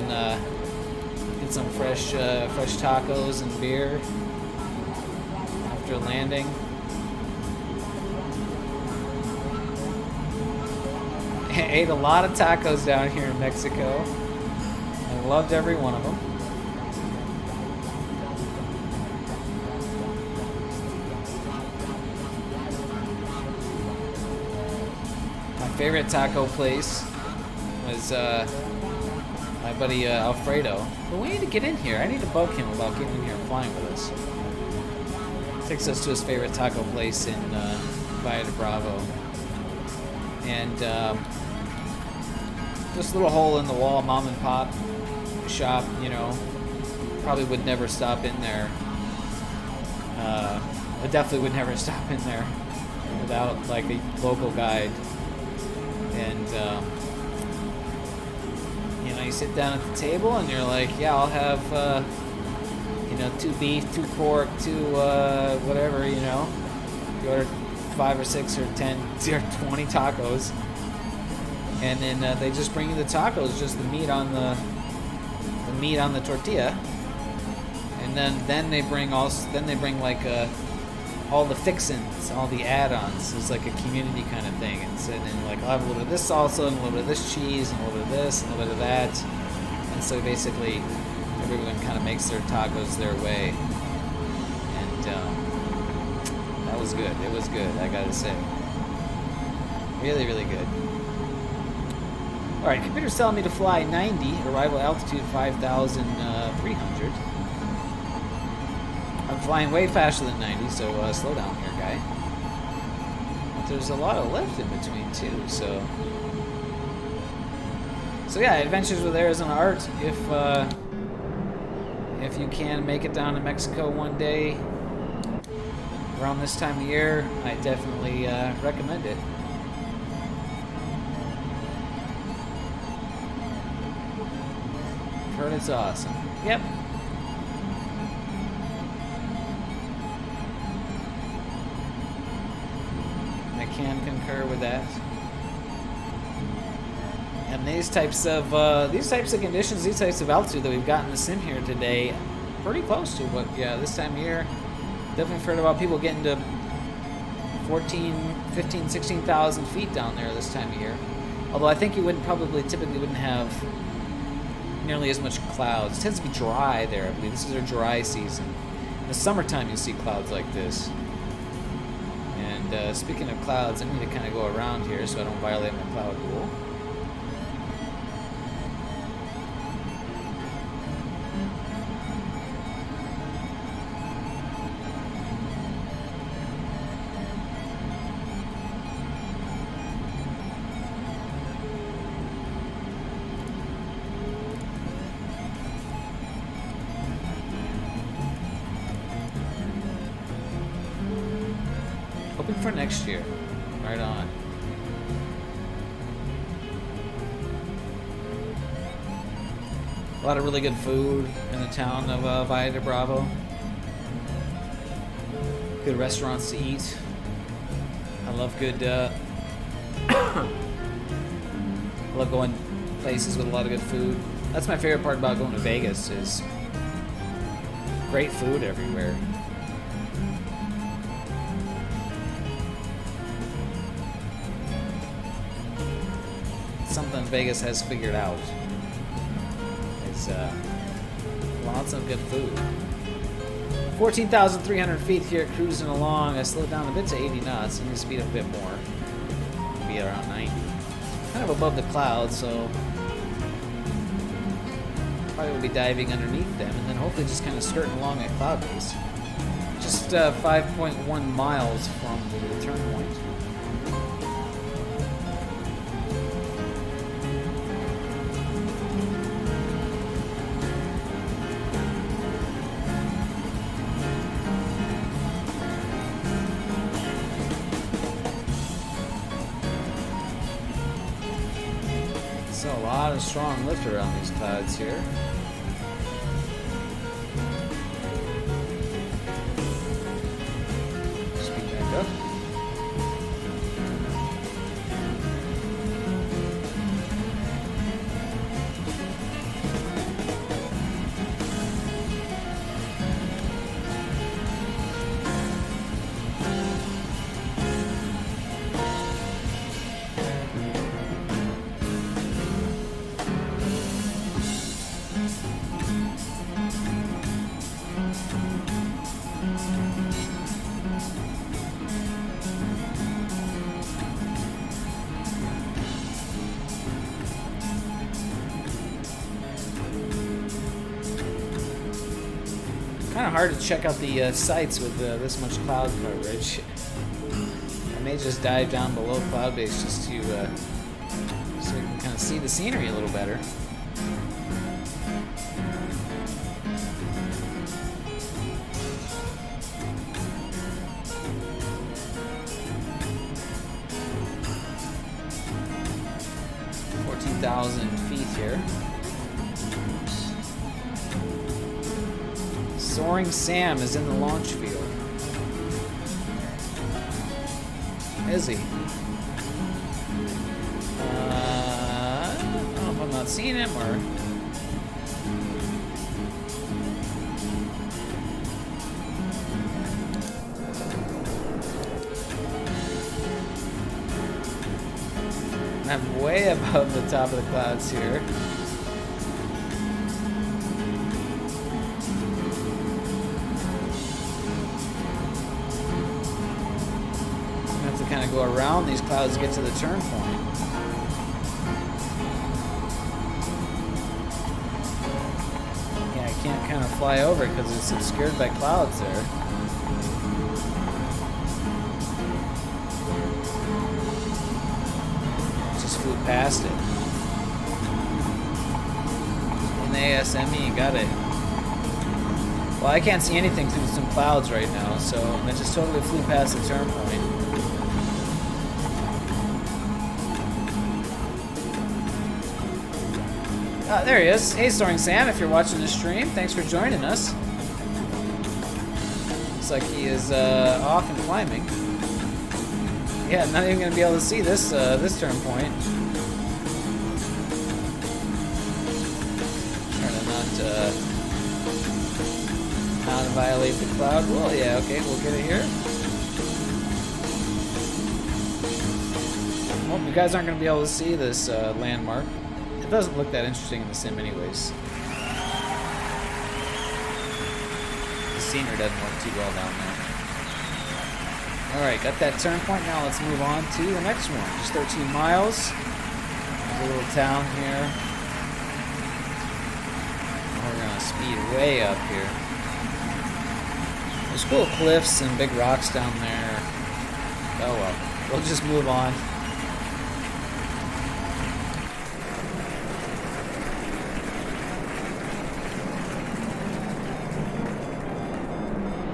get some fresh tacos and beer after landing. I ate a lot of tacos down here in Mexico. I loved every one of them. My favorite taco place was my buddy Alfredo. But we need to get in here. I need to bug him about getting in here and flying with us. Takes us to his favorite taco place in Valle de Bravo. And just a little hole in the wall, mom and pop shop, you know. Probably would never stop in there. I definitely would never stop in there without like a local guide. And you know, you sit down at the table and you're like, yeah, I'll have you know, 2 beef, 2 pork, 2 whatever, you know. You order 5 or 6 or 10 or 20 tacos, and then they just bring you the tacos, just the meat on the tortilla, and then they bring like all the fixins, all the add-ons. It's like a community kind of thing, and so then like I'll have a little bit of this salsa and a little bit of this cheese and a little bit of this and a little bit of that, and so basically everyone kind of makes their tacos their way, and that was good. It was good, I gotta say. Really, really good. Alright, computer's telling me to fly 90, arrival altitude 5,300. I'm flying way faster than 90, so slow down here, guy. But there's a lot of lift in between, too, so yeah, Adventures with Arizona Art. If you can make it down to Mexico one day around this time of year, I definitely recommend it. I've heard it's awesome. Yep. I can concur with that. And these types of conditions, these types of altitude that we've got in the sim here today, pretty close to what, yeah, this time of year. Definitely heard about people getting to 14, 15, 16,000 feet down there this time of year. Although I think you typically wouldn't have nearly as much clouds. It tends to be dry there, I believe. This is their dry season. In the summertime, you see clouds like this. And speaking of clouds, I need to kind of go around here so I don't violate my cloud rule. Hoping for next year. Right on. A lot of really good food in the town of Valle de Bravo. Good restaurants to eat. I love good... I love going places with a lot of good food. That's my favorite part about going to Vegas is great food everywhere. Something Vegas has figured out. It's lots of good food. 14,300 feet here, cruising along. I slowed down a bit to 80 knots. I need to speed up a bit more. Maybe around 90. Kind of above the clouds, so probably will be diving underneath them, and then hopefully just kind of skirting along at cloud base. Just 5.1 miles from the return point. So a lot of strong lift around these clouds here. Speed back up. Kind of hard to check out the sights with this much cloud coverage. I may just dive down below cloud base just to so we can kind of see the scenery a little better. .000 feet here. Soaring Sam is in the launch field. Is he? I don't know if I'm not seeing him or... I'm way above the top of the clouds here. Kind of go around these clouds to get to the turn point. Yeah, I can't kind of fly over it because it's obscured by clouds there. Just flew past it. In the ASME, got it. Well, I can't see anything through some clouds right now, so I just totally flew past the turn point. There he is. Hey, Soaring Sam, if you're watching the stream, thanks for joining us. Looks like he is off and climbing. Yeah, not even going to be able to see this this turn point. Trying to not violate the cloud. Well, yeah, okay, we'll get it here. Well, you guys aren't going to be able to see this landmark. It doesn't look that interesting in the sim anyways. The scenery doesn't work too well down there. Alright, got that turn point. Now let's move on to the next one. Just 13 miles. There's a little town here. We're going to speed way up here. There's cool cliffs and big rocks down there. Oh well. We'll just move on.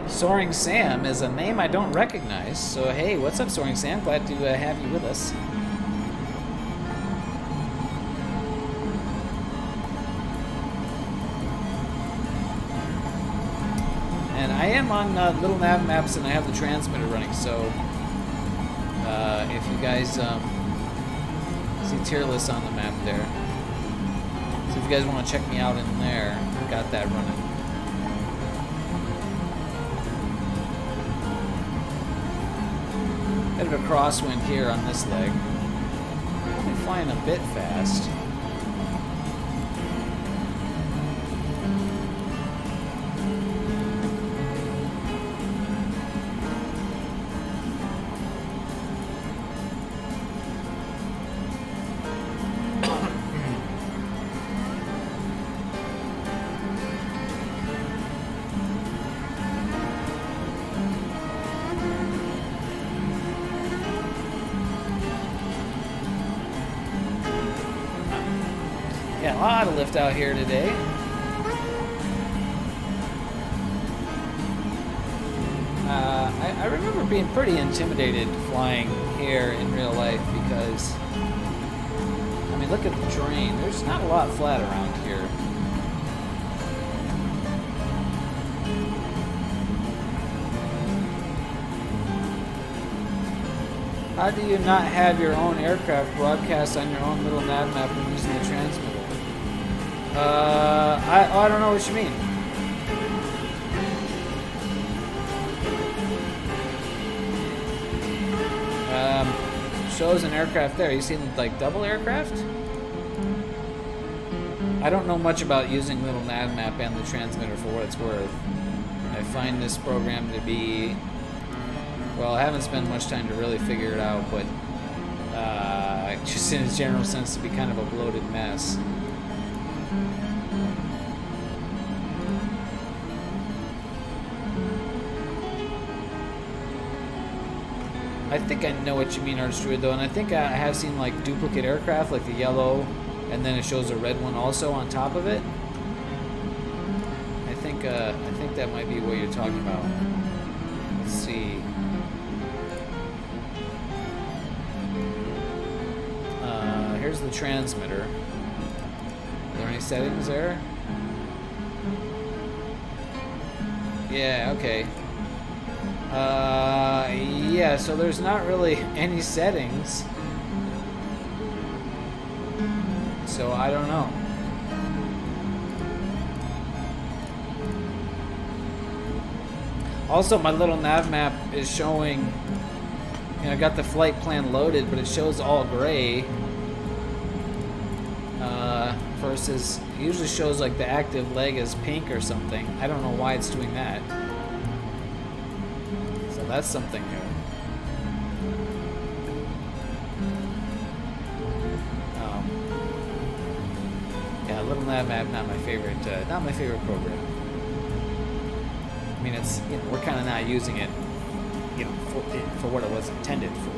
Soaring Sam is a name I don't recognize, so hey, what's up, Soaring Sam? Glad to have you with us. And I am on Little Nav Maps, and I have the transmitter running, so if you guys see tier lists on the map there, so if you guys want to check me out in there, I've got that running. Bit of a crosswind here on this leg. Probably flying a bit fast. Yeah, a lot of lift out here today. I remember being pretty intimidated flying here in real life because, I mean, look at the terrain. There's not a lot flat around here. How do you not have your own aircraft broadcast on your own little nav map when using the transmitter? I don't know what you mean. Shows an aircraft there. You seen like double aircraft? I don't know much about using little nav map and the transmitter for what it's worth. I find this program to be, well, I haven't spent much time to really figure it out, but just in its general sense to be kind of a bloated mess. I think I know what you mean, Arch Druid, though, and I think I have seen like duplicate aircraft, like the yellow, and then it shows a red one also on top of it. I think that might be what you're talking about. Let's see. Here's the transmitter. Are there any settings there? Yeah, okay. Yeah, so there's not really any settings. So I don't know. Also, my little nav map is showing, you know, I got the flight plan loaded, but it shows all gray. Versus, it usually shows like the active leg as pink or something. I don't know why it's doing that. So that's something new. Yeah, little nav map, not my favorite program. I mean, it's, you know, we're kind of not using it, you know, for what it was intended for.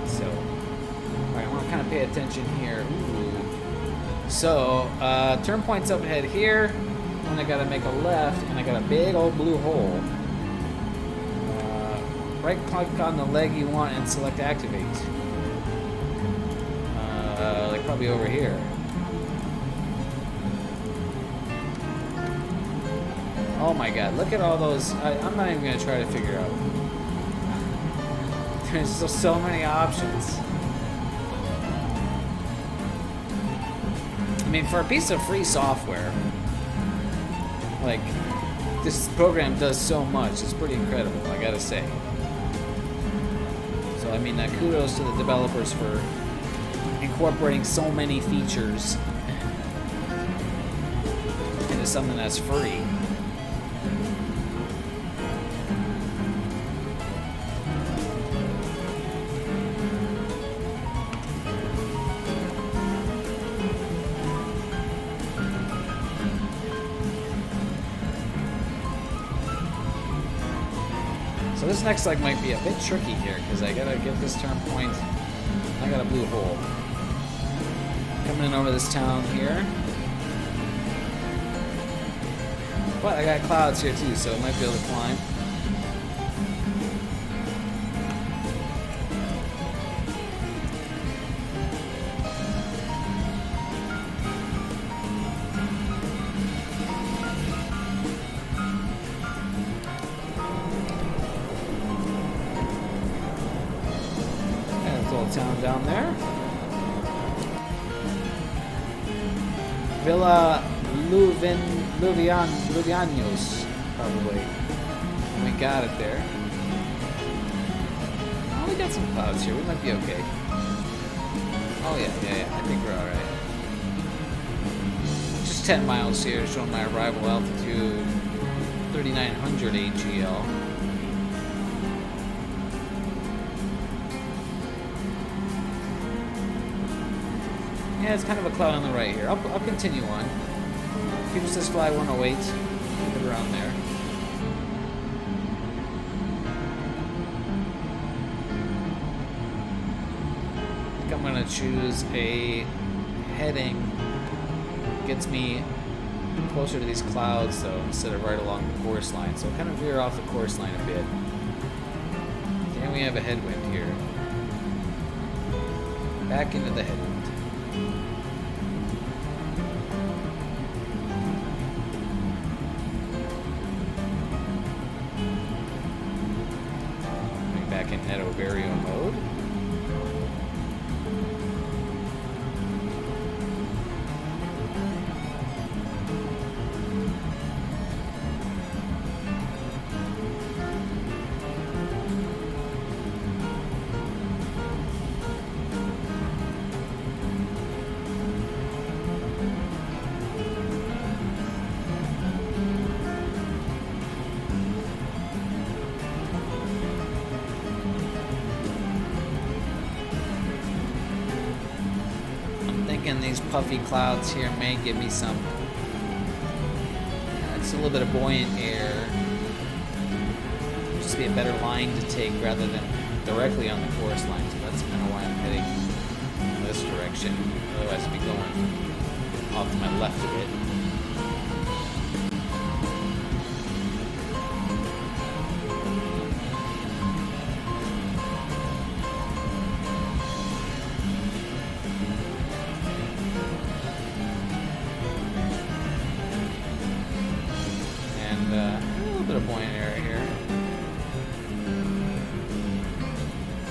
So, all right, I want to kind of pay attention here. Ooh. So, turn point's up ahead here, and I gotta make a left, and I got a big old blue hole. Right click on the leg you want and select activate. Like probably over here. Oh my god, look at all those. I'm not even gonna try to figure out. There's just so many options. I mean, for a piece of free software, like, this program does so much. It's pretty incredible, I gotta say. So, I mean, kudos to the developers for incorporating so many features into something that's free. So this next leg might be a bit tricky here, because I gotta get this turn point. I got a blue hole. Coming in over this town here. But I got clouds here too, so I might be able to climb. Town down there. Villa Luvianos, probably. We got it there. Oh, we got some clouds here. We might be okay. Oh yeah. I think we're alright. Just 10 miles here, showing my arrival altitude 3,900 AGL. Yeah, it's kind of a cloud on the right here. I'll continue on. People says fly 108. Keep it around there. I think I'm going to choose a heading. Gets me closer to these clouds, though, instead of right along the course line. So I'll kind of veer off the course line a bit. And we have a headwind here. Back into the headwind. Again, these puffy clouds here may give me some. It's a little bit of buoyant air. Just be a better line to take rather than directly on the course line. So that's kind of why I'm heading in this direction. Otherwise, I'd be going off to my left a bit. A little bit of buoyant air here.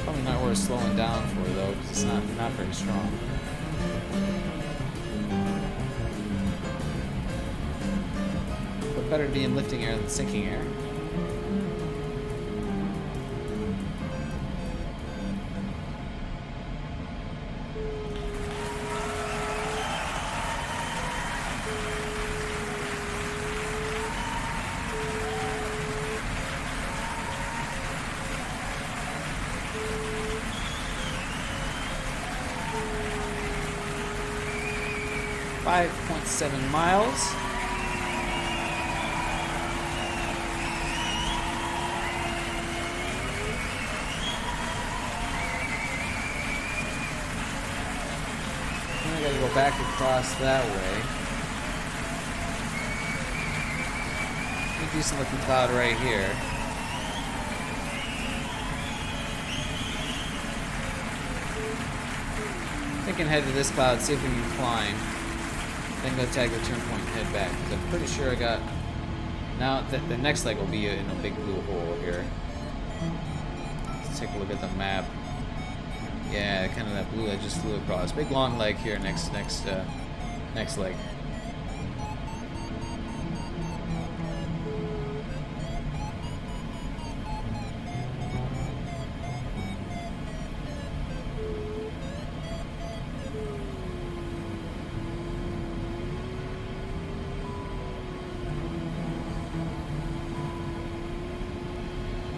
Probably not worth slowing down for though, because it's not very strong. But better to be in lifting air than sinking air. 5.7 miles. Then I gotta go back across that way. A decent looking cloud right here. I can head to this cloud, see if we can climb. Then go tag the turn point and head back. Because I'm pretty sure I got... Now, the next leg will be in a big blue hole here. Let's take a look at the map. Yeah, kind of that blue I just flew across. Big long leg here, next leg.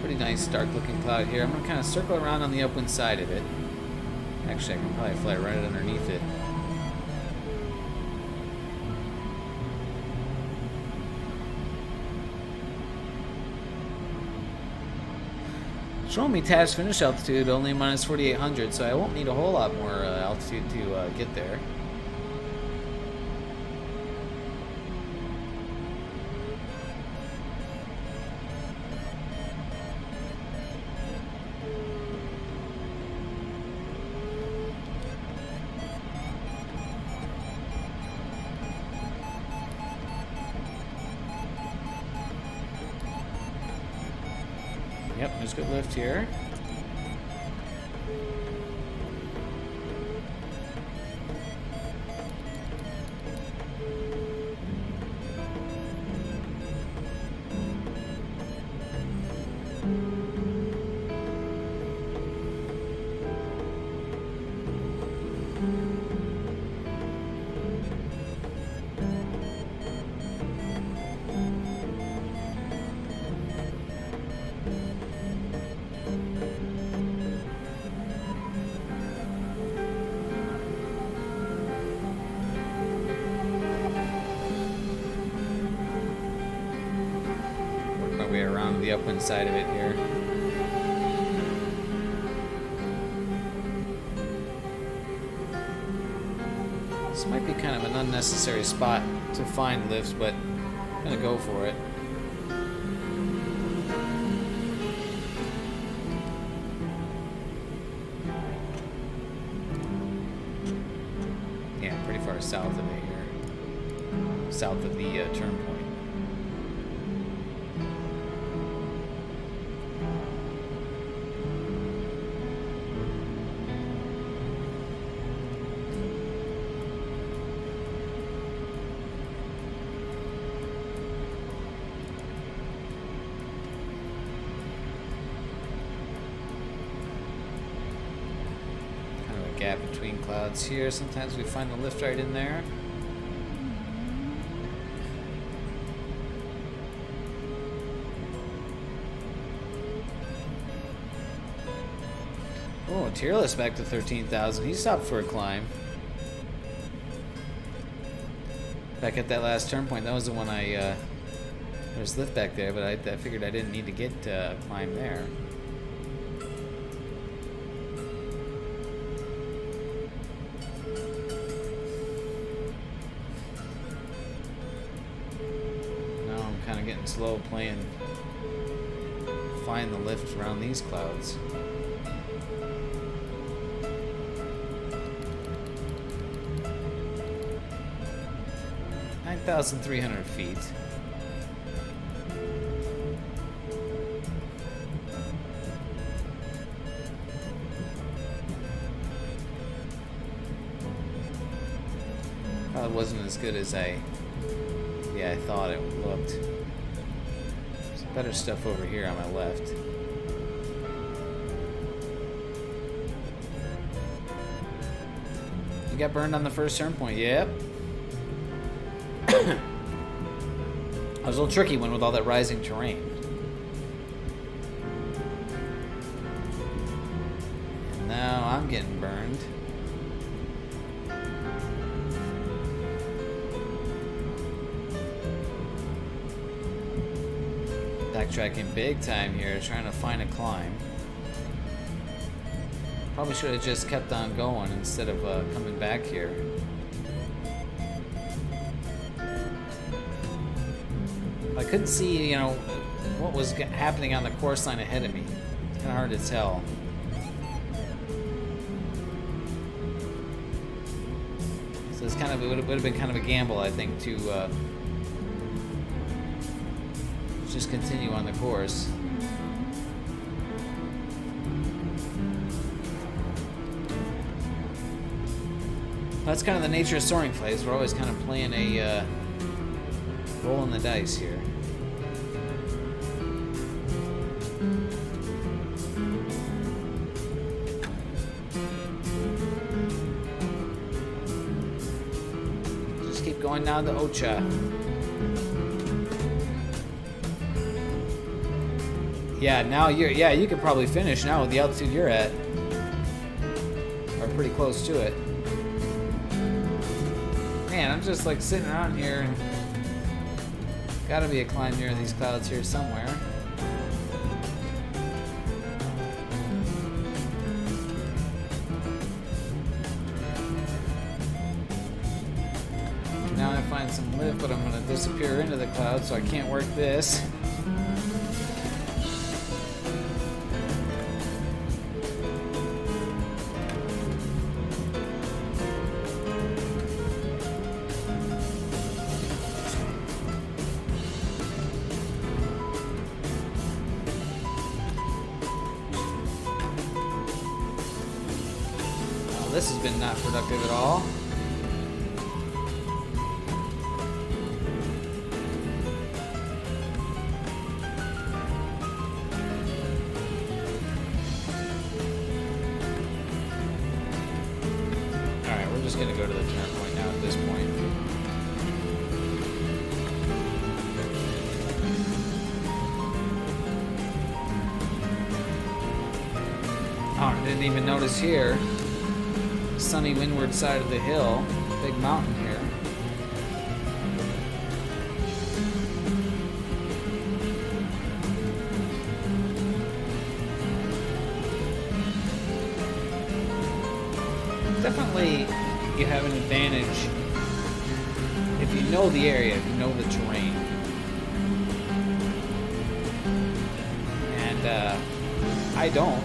Pretty nice dark looking cloud here. I'm going to kind of circle around on the upwind side of it. Actually, I can probably fly right underneath it. Showing me task finish altitude only minus 4,800, so I won't need a whole lot more altitude to get there. Yep, there's good lift here. Way around the upwind side of it here. This might be kind of an unnecessary spot to find lifts, but I'm gonna go for it. Yeah, pretty far south of it here. South of the turn point. Gap between clouds here. Sometimes we find the lift right in there. Oh, Tearless back to 13,000. He stopped for a climb. back at that last turn point. That was the one there's lift back there, but I figured I didn't need to get climb there. Now I'm kind of getting slow playing find the lift around these clouds. $9,300 feet. Probably wasn't as good as I thought it looked. There's better stuff over here on my left. You got burned on the first turn point. Yep. I was a little tricky one with all that rising terrain. And now I'm getting burned. Backtracking big time here, trying to find a climb. Probably should have just kept on going instead of coming back here. I couldn't see, what was happening on the course line ahead of me. It's kind of hard to tell. So it's it would have been kind of a gamble, I think, to just continue on the course. That's kind of the nature of soaring plays. We're always kind of playing a rolling the dice here. Just keep going down to Ocha. Yeah, now you could probably finish now with the altitude you're at. Or pretty close to it. Man, I'm just like sitting around here and gotta be a climb near these clouds here somewhere. Now I find some lift, but I'm gonna disappear into the clouds, so I can't work this. This has been not productive at all. Alright, we're just going to go to the turn point now at this point. Oh, I didn't even notice here. Sunny windward side of the hill, big mountain here. Definitely you have an advantage if you know the area, if you know the terrain. And I don't.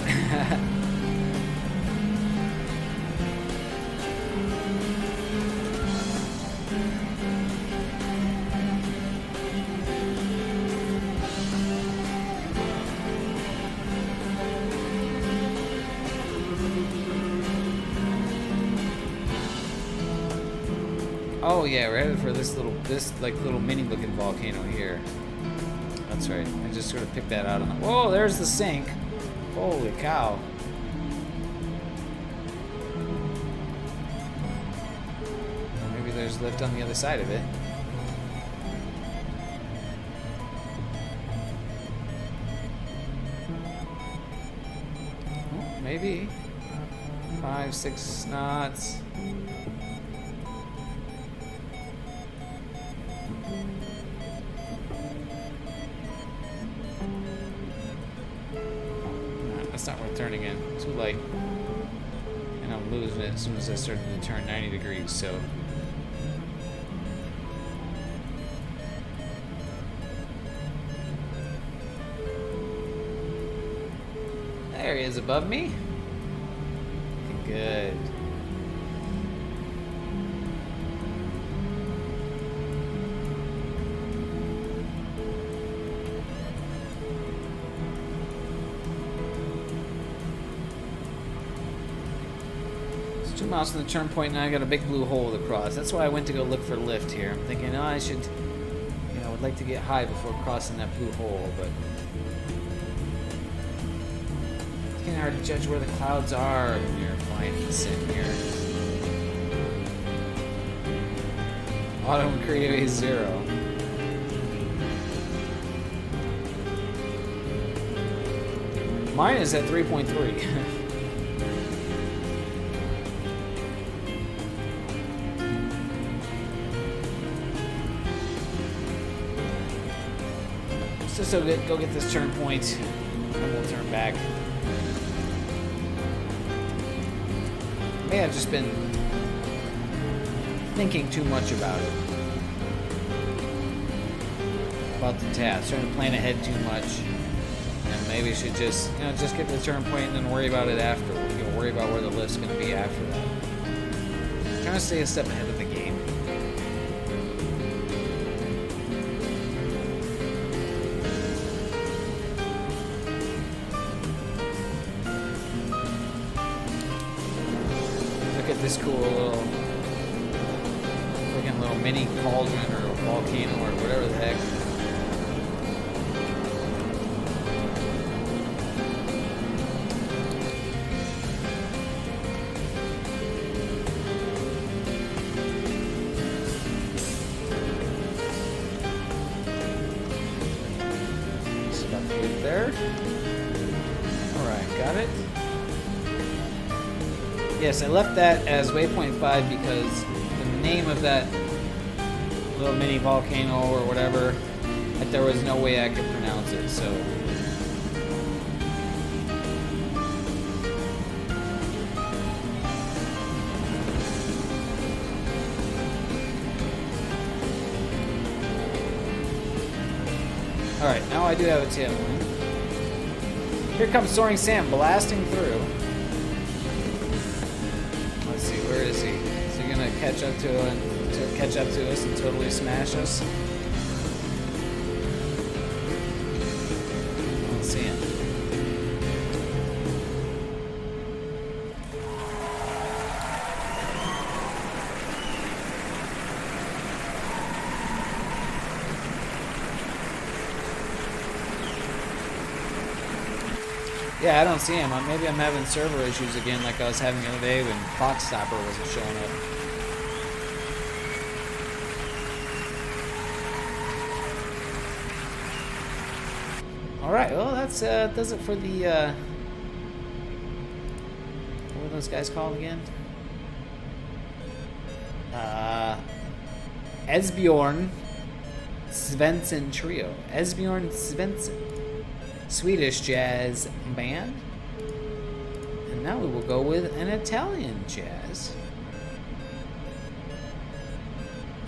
Oh yeah, we're headed for this little mini looking volcano here. That's right. I just sort of picked that out on the. Whoa, there's the sink. Holy cow. Maybe there's lift on the other side of it. Oh, maybe 5-6 knots. turn again. Too light. And I'm losing it as soon as I started to turn 90 degrees, so. There he is above me. Good. It's 2 miles from the turn point, now I got a big blue hole to cross. That's why I went to go look for lift here. I'm thinking, oh, I should, you know, would like to get high before crossing that blue hole, but it's getting hard to judge where the clouds are when you're flying in the sim here. Auto and create a 0. Mine is at 3.3. So go get this turn point, and we'll turn back. May have just been thinking too much about it. About the task, trying to plan ahead too much. And maybe should just, you know, just get to the turn point and then worry about it after. You know, worry about where the lift's going to be after that. I'm trying to stay a step ahead of the game. This cool little freaking little mini cauldron or volcano or whatever the heck. Just about to get there. Alright, got it. Yes, I left that as waypoint 5 because the name of that little mini volcano or whatever, that there was no way I could pronounce it, so. Alright, now I do have a tailwind. Here comes Soaring Sam blasting through. Where is he? Is he gonna catch up to us and totally smash us? I don't see him. Yeah, I don't see him. Maybe I'm having server issues again like I was having the other day when Clock Stopper wasn't showing up. Alright, well that's does it for the what were those guys called again? Esbjorn Svensson Trio. Esbjorn Svensson. Swedish jazz band. And now we will go with an Italian jazz.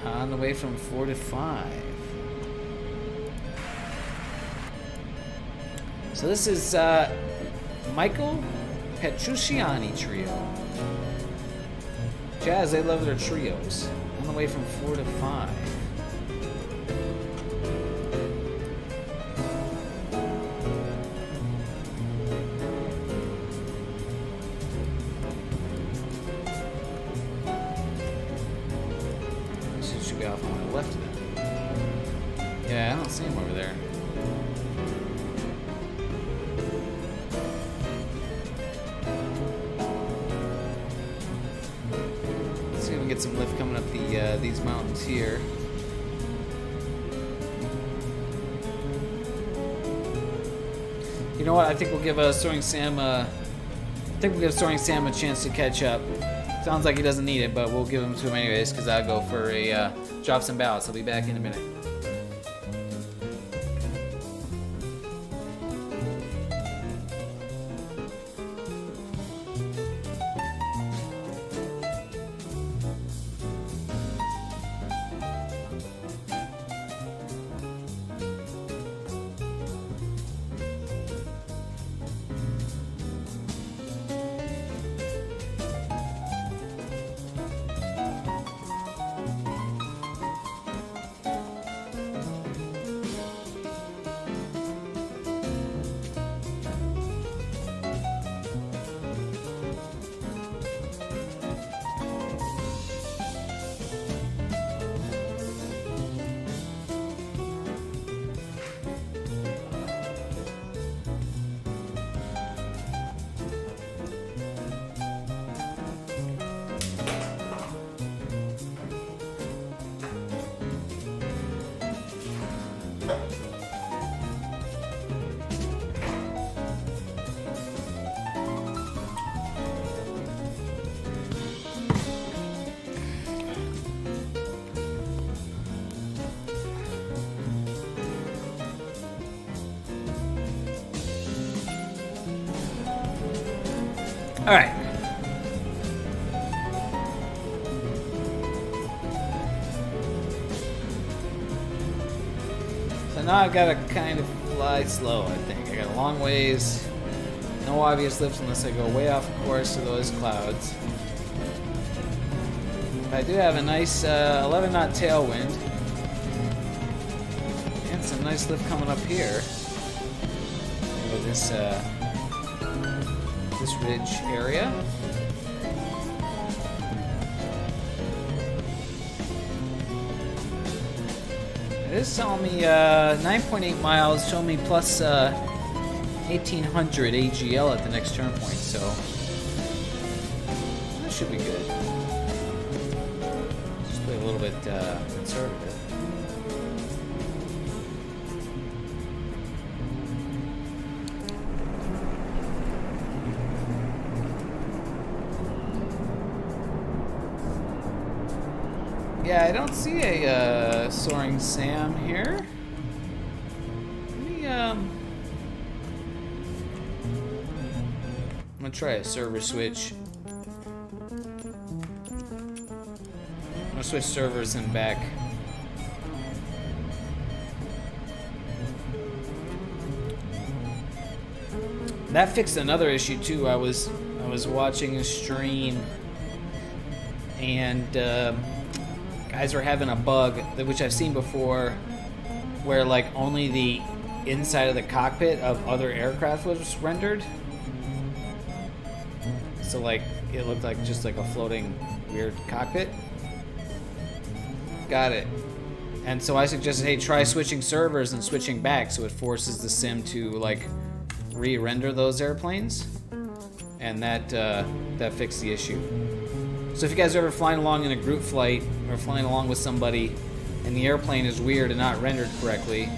On the way from 4 to 5. So this is Michael Petrucciani Trio. Jazz, they love their trios. On the way from 4 to 5. Off on my left then. Yeah, I don't see him over there. Let's see if we can get some lift coming up these mountains here. You know what? I think we'll give Soaring Sam a chance to catch up. Sounds like he doesn't need it, but we'll give him to him anyways, because I'll go for a drops and ballots. I'll be back in a minute. All right. So now I've got to kind of fly slow, I think. I got a long ways. No obvious lifts unless I go way off course to those clouds. I do have a nice 11 knot tailwind. And some nice lift coming up here. Over this ridge area. It is telling me 9.8 miles, showing me plus 1800 AGL at the next turn point, so that should be good. Just play a little bit conservative. Yeah, I don't see a Soaring Sam here. Let me, I'm gonna try a server switch. I'm gonna switch servers and back. That fixed another issue too. I was watching a stream and guys were having a bug, which I've seen before, where like only the inside of the cockpit of other aircraft was rendered. So like it looked like just like a floating weird cockpit. Got it. And so I suggested, hey, try switching servers and switching back, so it forces the sim to like re-render those airplanes, and that fixed the issue. So if you guys are ever flying along in a group flight or flying along with somebody and the airplane is weird and not rendered correctly,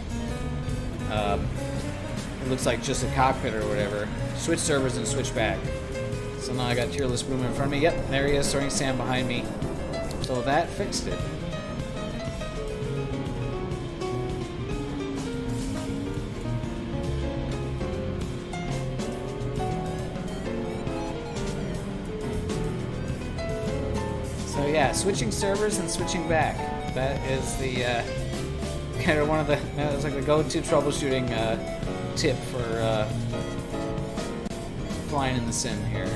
it looks like just a cockpit or whatever, switch servers and switch back. So now I got Tearless Boomer in front of me. Yep, there he is, Soaring Sam behind me. So that fixed it. So yeah, switching servers and switching back. That is the kind of one of the, it's like the go-to troubleshooting tip for flying in the sim here.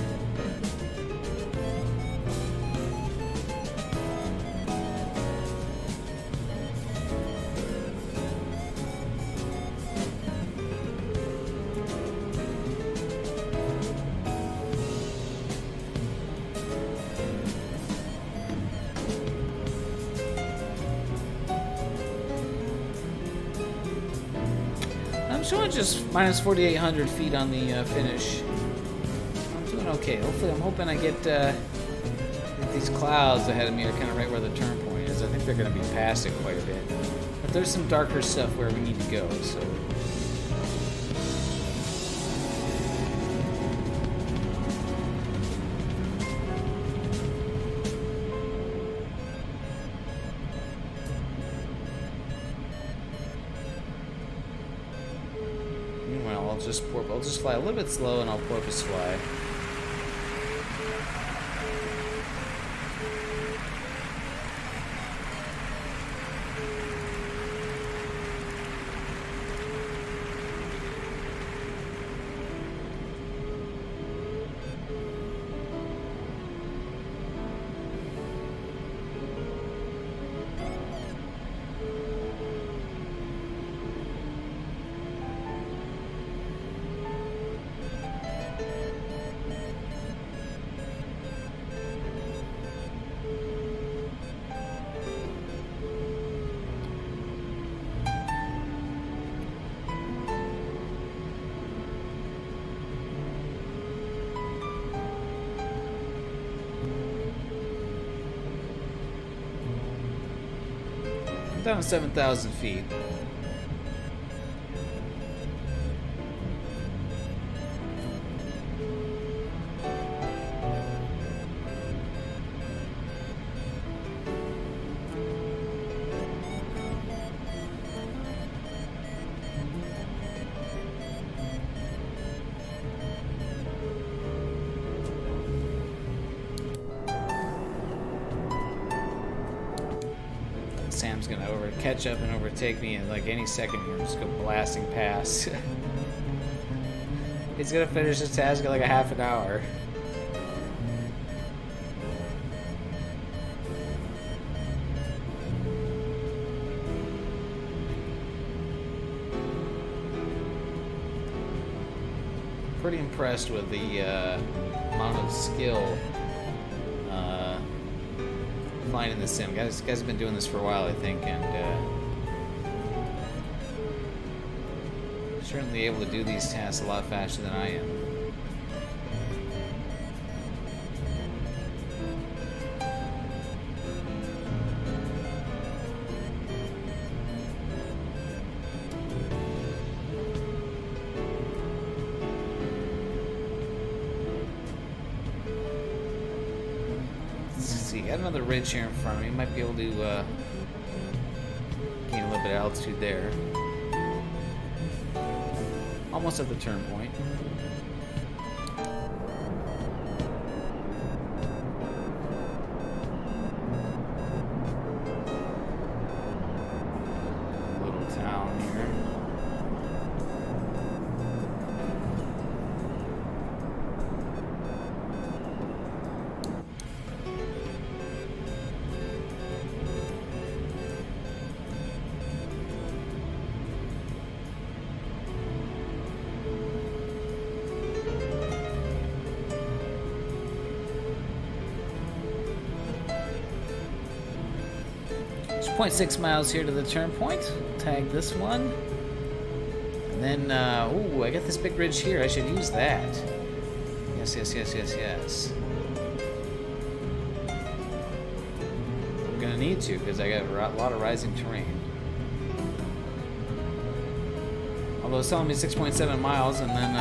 I'm showing just minus 4,800 feet on the finish. I'm doing okay. Hopefully, I'm hoping I get these clouds ahead of me are kind of right where the turn point is. I think they're going to be past it quite a bit. But there's some darker stuff where we need to go, so. I'll just fly a little bit slow and I'll porpoise fly. Down to 7,000 feet. Sam's gonna catch up and overtake me in like any second here. Just go blasting past. He's gonna finish this task in like a half an hour. Pretty impressed with the amount of skill flying in the sim. Guys have been doing this for a while, I think, and certainly able to do these tasks a lot faster than I am. Got another ridge here in front of me. Might be able to gain a little bit of altitude there. Almost at the turn point. Little town here. There's 0.6 miles here to the turn point. Tag this one. And then, ooh, I got this big ridge here. I should use that. Yes. I'm gonna need to, because I got a lot of rising terrain. Although it's telling me 6.7 miles, and then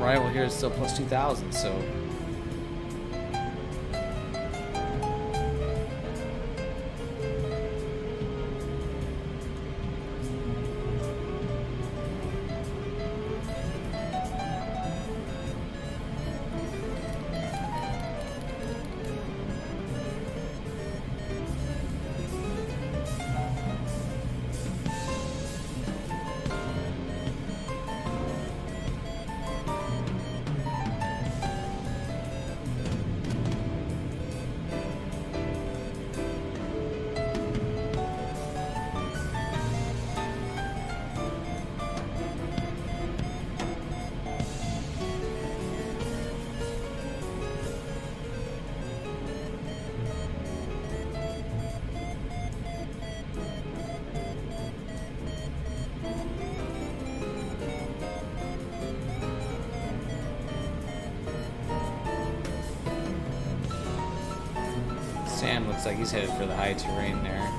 arrival here is still plus 2,000, so... Sam looks like he's headed for the high terrain there.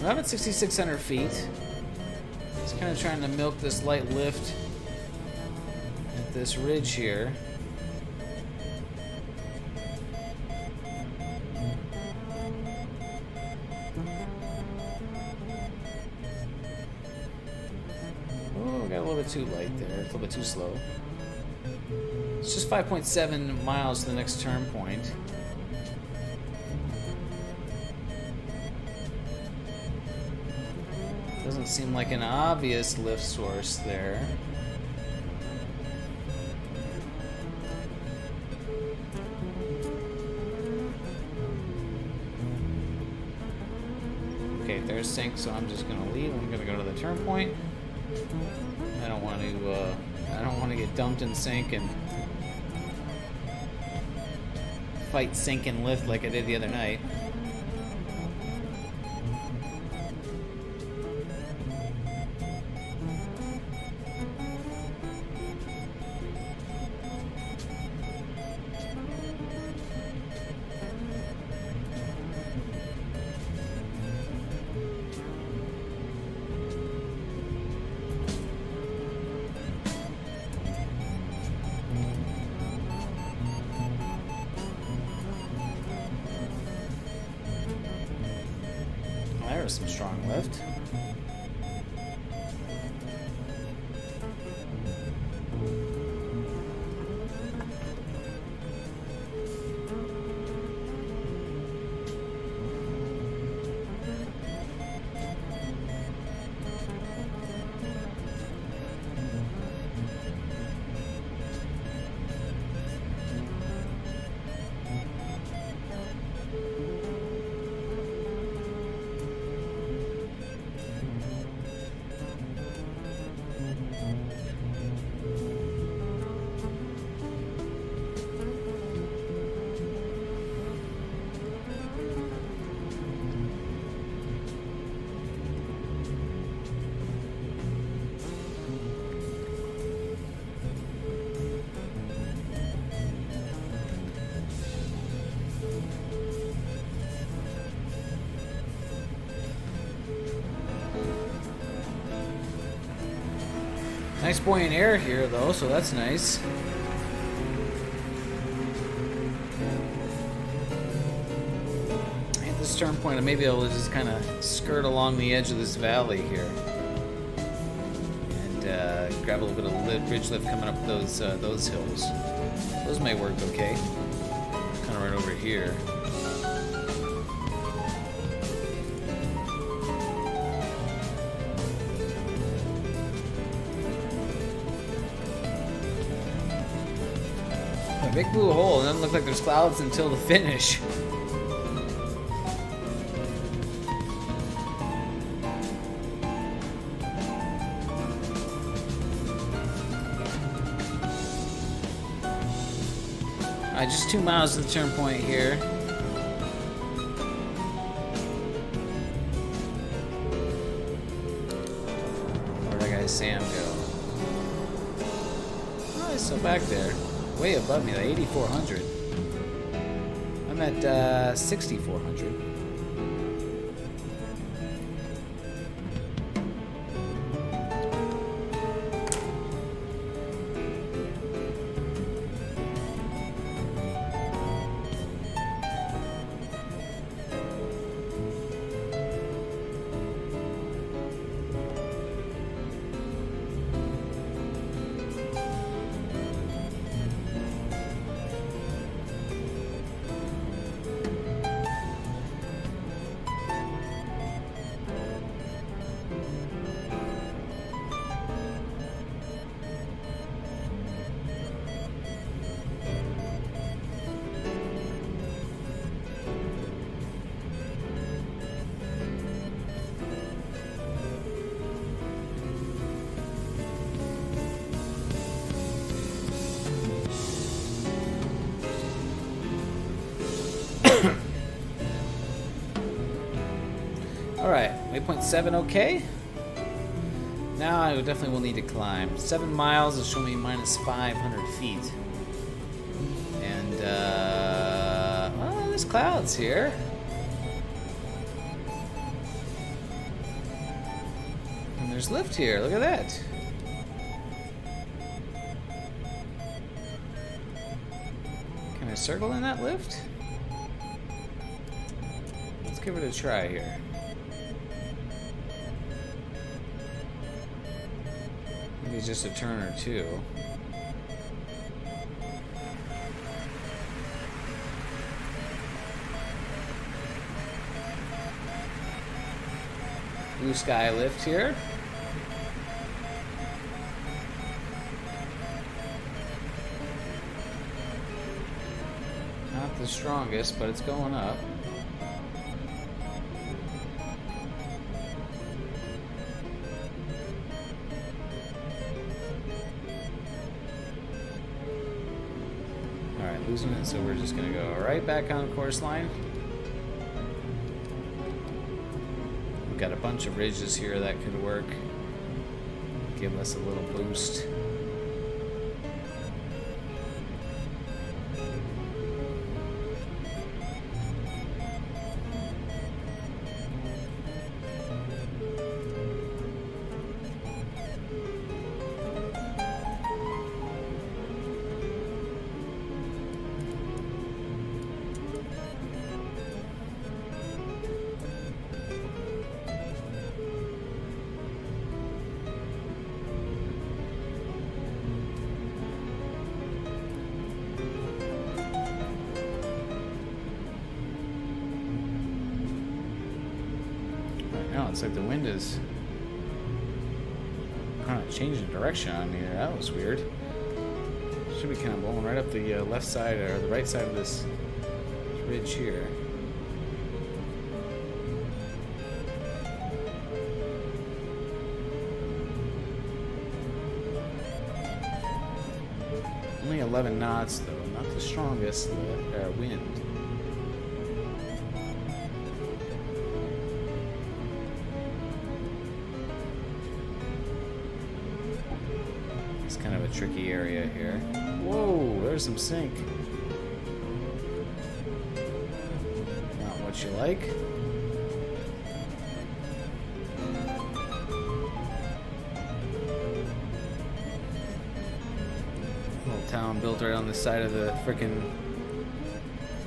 I'm at 6,600 feet. Kind of trying to milk this light lift at this ridge here. Oh, got a little bit too light there, a little bit too slow. It's just 5.7 miles to the next turn point. Doesn't seem like an obvious lift source there. Okay, there's sync, so I'm just gonna leave. I'm gonna go to the turn point. I don't want to get dumped in sync and fight sync and lift like I did the other night. There's some strong lift. Nice buoyant air here, though, so that's nice. At this turn point, I may be able to just kind of skirt along the edge of this valley here. And grab a little bit of ridge lift coming up those hills. Those may work okay. Kind of right over here. A big blue hole. It doesn't look like there's clouds until the finish. Alright, just 2 miles to the turn point here. Where'd that guy Sam go? Oh, he's still back there. Way above me, like 8,400. I'm at 6,400. Alright, waypoint 7 okay. Now I definitely will need to climb. 7 miles is showing me minus 500 feet. And, well, there's clouds here. And there's lift here, look at that. Can I circle in that lift? Let's give it a try here. Maybe just a turn or two. Blue sky lift here. Not the strongest, but it's going up. Losing it, so we're just gonna go right back on the course line. We've got a bunch of ridges here that could work. Give us a little boost. Wow, it's like the wind is kind of changing direction on me there. That was weird. Should be kind of blowing right up the left side or the right side of this ridge here. Only 11 knots though, not the strongest wind. It's kind of a tricky area here. Whoa, there's some sink. Not what you like. Little town built right on the side of the frickin'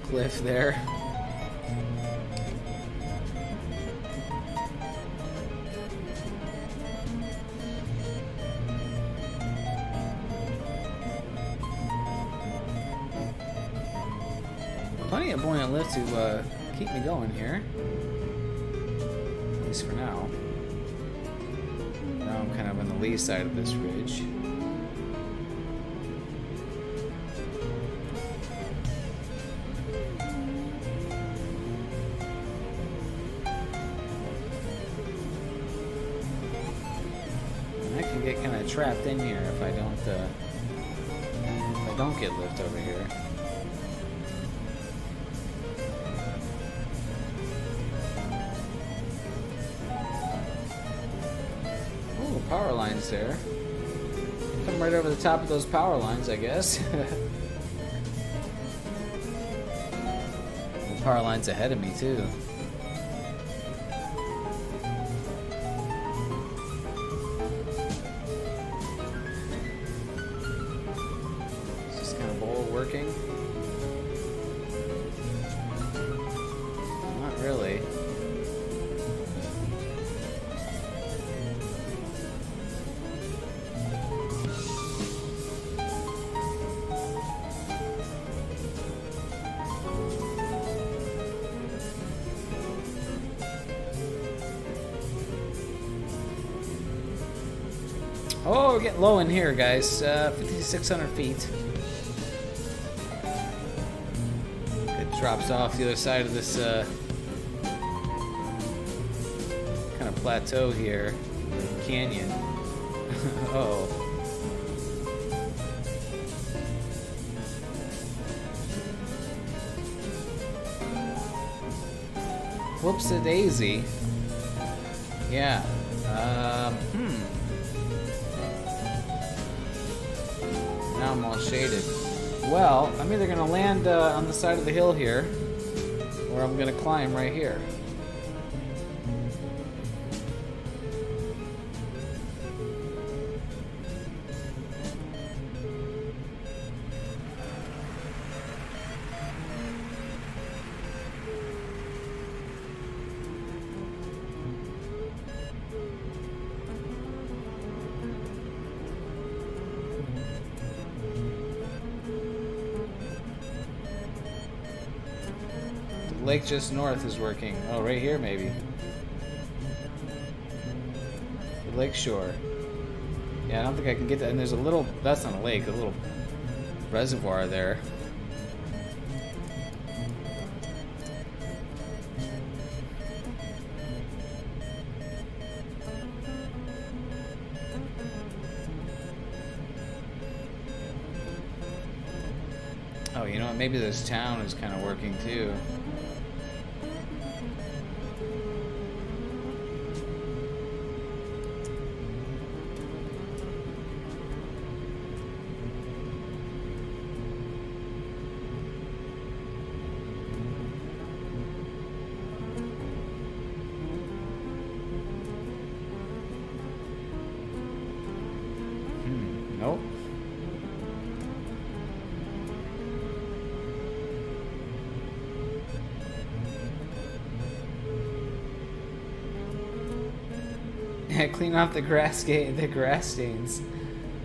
cliff there. Plenty of buoyant lift to keep me going here. At least for now. Now I'm kind of on the lee side of this ridge. And I can get kind of trapped in here if I don't get lift over here. Power lines there. Come right over the top of those power lines, I guess. The power lines ahead of me, too. Is this kind of bowl working? Not really. Oh, we're getting low in here, guys. 5,600 feet. It drops off the other side of this kind of plateau here, canyon. Oh. Whoops-a-daisy. Yeah. Now I'm all shaded. Well, I'm either going to land on the side of the hill here, or I'm going to climb right here. Lake just north is working. Oh, right here maybe. The lake shore. Yeah, I don't think I can get that. And there's a little, that's not a lake, a little reservoir there. Oh, you know what? Maybe this town is kind of working too. Nope. Clean off the grass stains.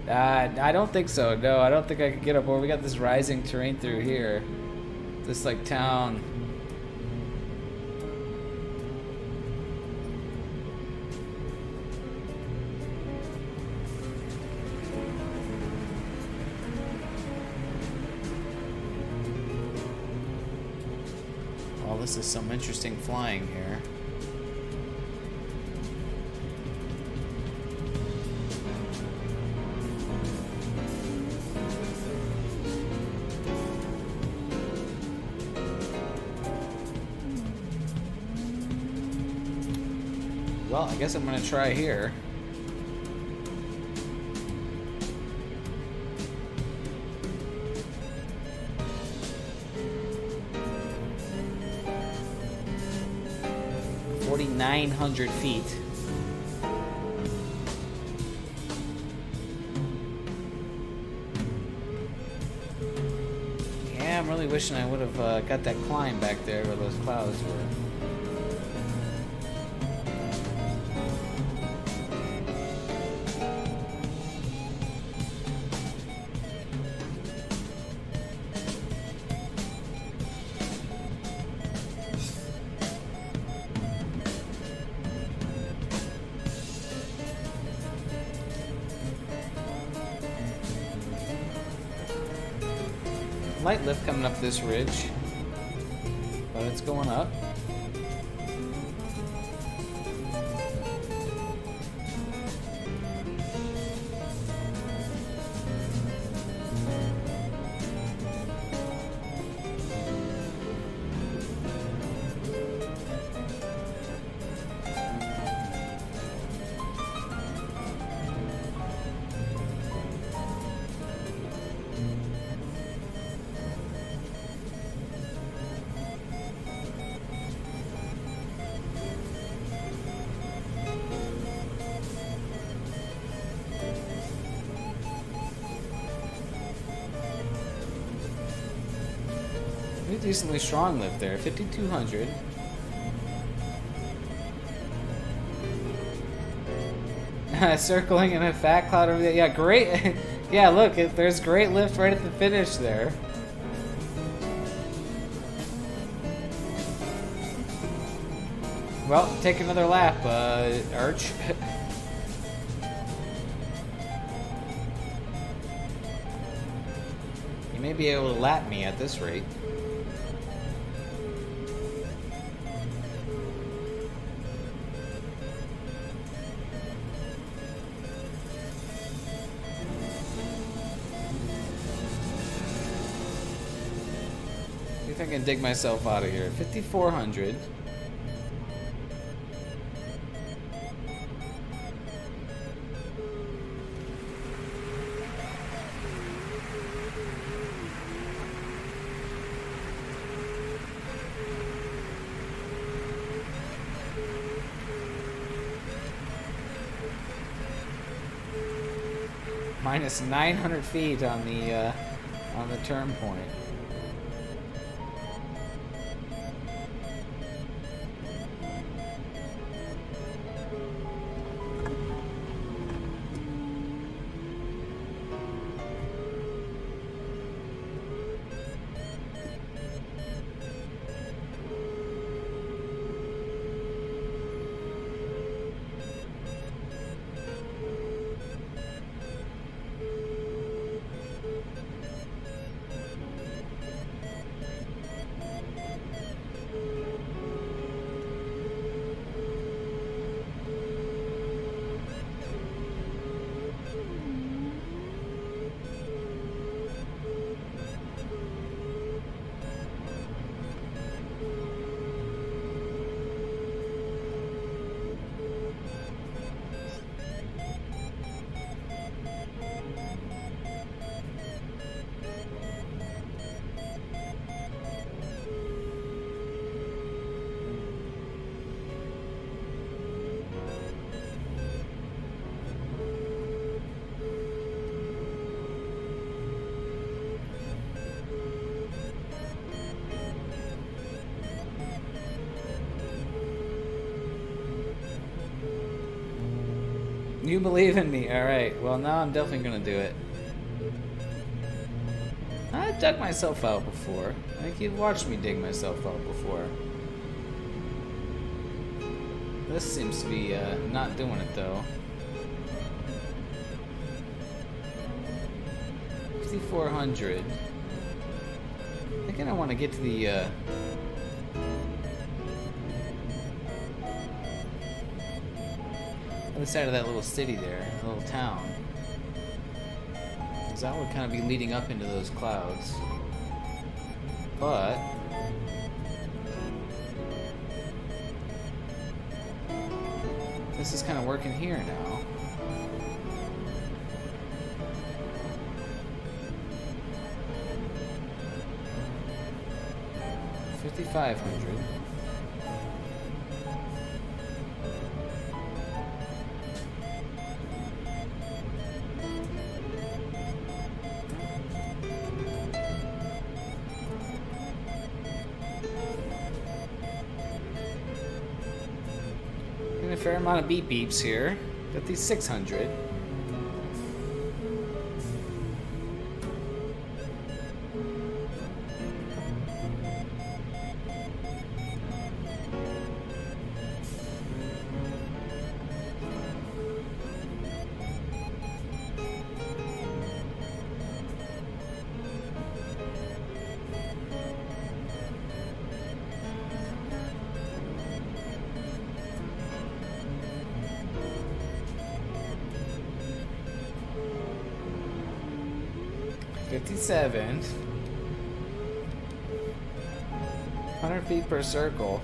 I don't think so. No, I don't think I could get up. Well, we got this rising terrain through here. This like town. this is some interesting flying here. Well, I guess I'm gonna try here. $4,900 feet. Yeah, I'm really wishing I would have got that climb back there where those clouds were. Light lift coming up this ridge, but it's going up. Pretty decently strong lift there, 5,200. Circling in a fat cloud over there. Yeah, great. Yeah, look, there's great lift right at the finish there. Well, take another lap, Arch. You may be able to lap me at this rate. See if I can dig myself out of here. 5,400. Minus 900 feet on the turn point. You believe in me. Alright, well now I'm definitely gonna do it. I dug myself out before. Like, you've watched me dig myself out before. This seems to be not doing it though. 5,400. I think I want to get to the other side of that little city there, a little town. Because that would kind of be leading up into those clouds. But this is kind of working here now. $5,500. And a fair amount of beep beeps here. Got these 600. $57. 100 feet per circle.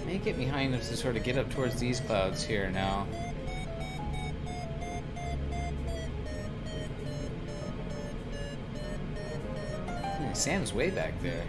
May get behind us to sort of get up towards these clouds here now. Yeah, Sam's way back there.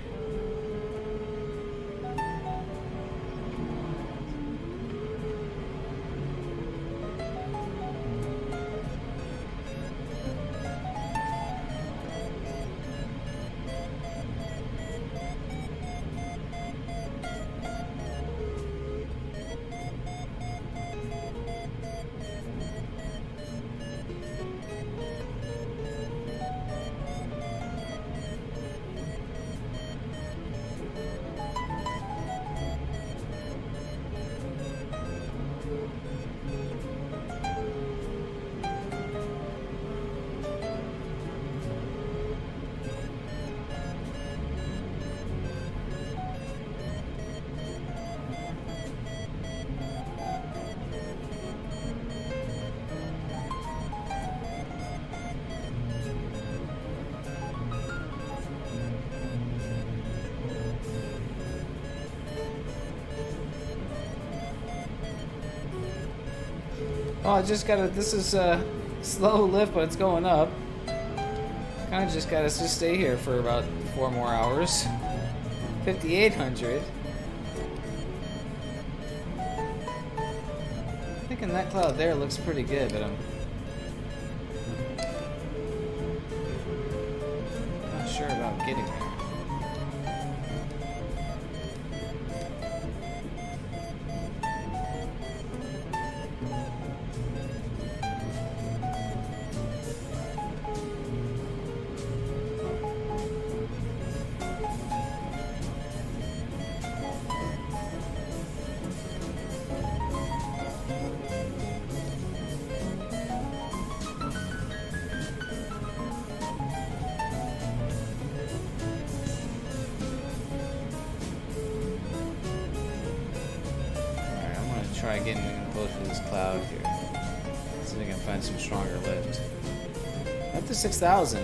Oh, I just gotta, this is a slow lift, but it's going up. Kinda just gotta just stay here for about 4 more hours. 5,800. Thinking that cloud there looks pretty good, but I'm not sure about getting there. Try getting close to this cloud here. See if I can find some stronger lift. Up to 6,000.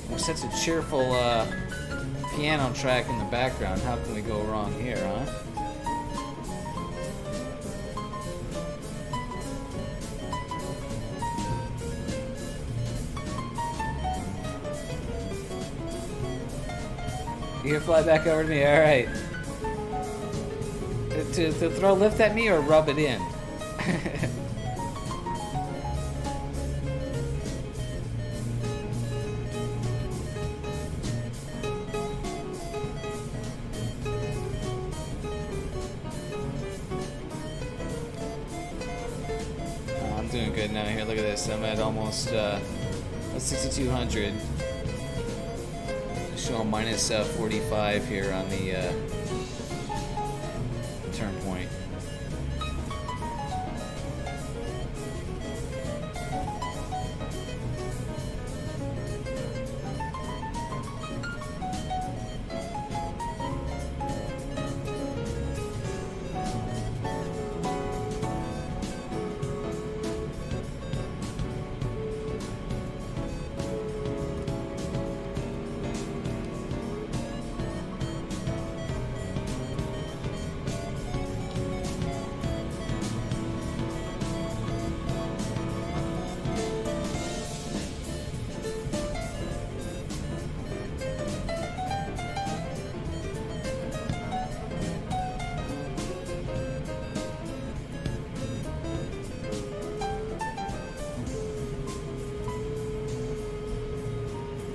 With such a cheerful piano track in the background, how can we go wrong here, huh? You can fly back over to me, alright. To throw lift at me or rub it in? Oh, I'm doing good now here, look at this. I'm at almost 6,200. showing minus 45 here on the turn point.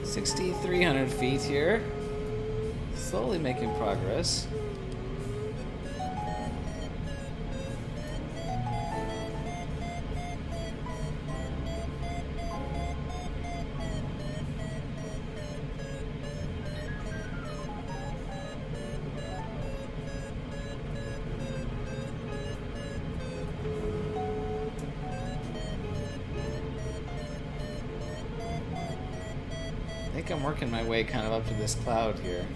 $6,300 feet here. Slowly making progress. I think I'm working my way kind of up to this cloud here.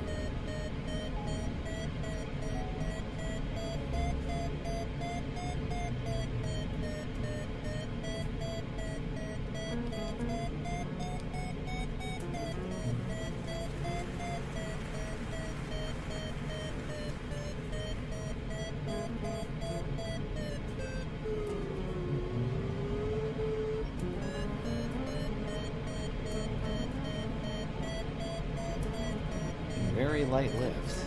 Very light lift.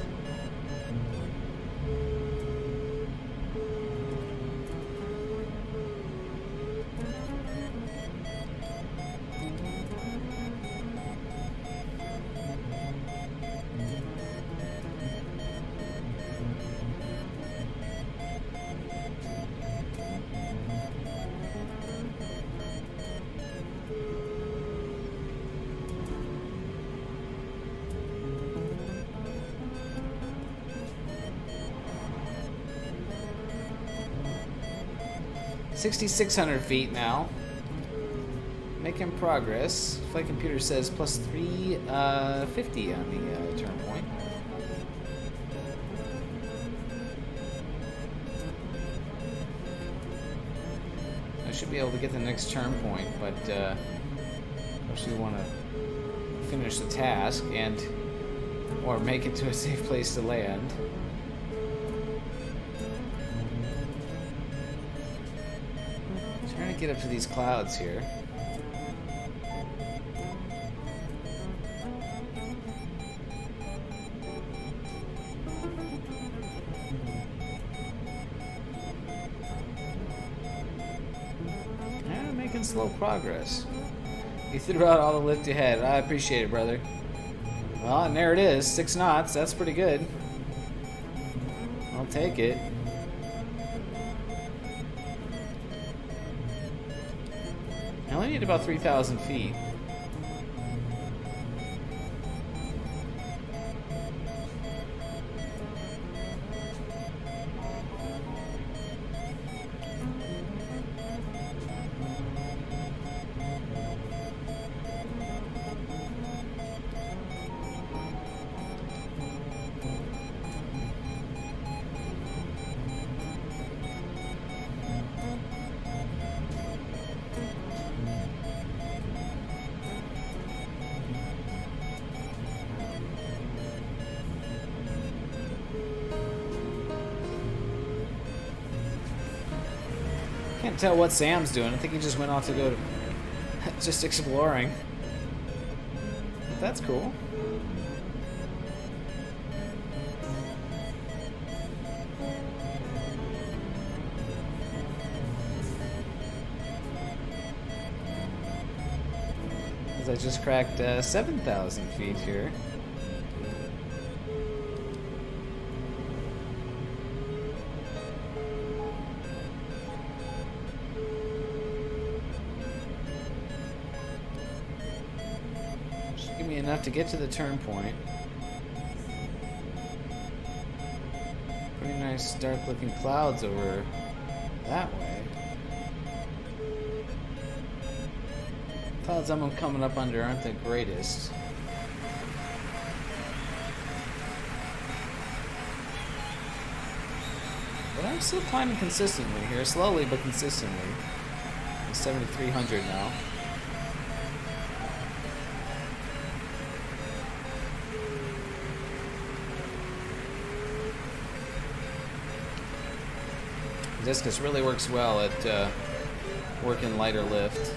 $6,600 feet now. Making progress. Flight computer says plus 350 on the turn point. I should be able to get the next turn point, but first we want to finish the task and or make it to a safe place to land. Trying to get up to these clouds here. Yeah, making slow progress. You threw out all the lift you had. I appreciate it, brother. Well, and there it is, 6 knots. That's pretty good. I'll take it. I only need about 3,000 feet. Can't tell what Sam's doing. I think he just went off to go to just exploring. But that's cool. Because I just cracked 7,000 feet here. A enough to get to the turn point. Pretty nice dark looking clouds over that way. Clouds I'm coming up under aren't the greatest. But I'm still climbing consistently here, slowly but consistently. I'm 7,300 now. Discus really works well at working lighter lift.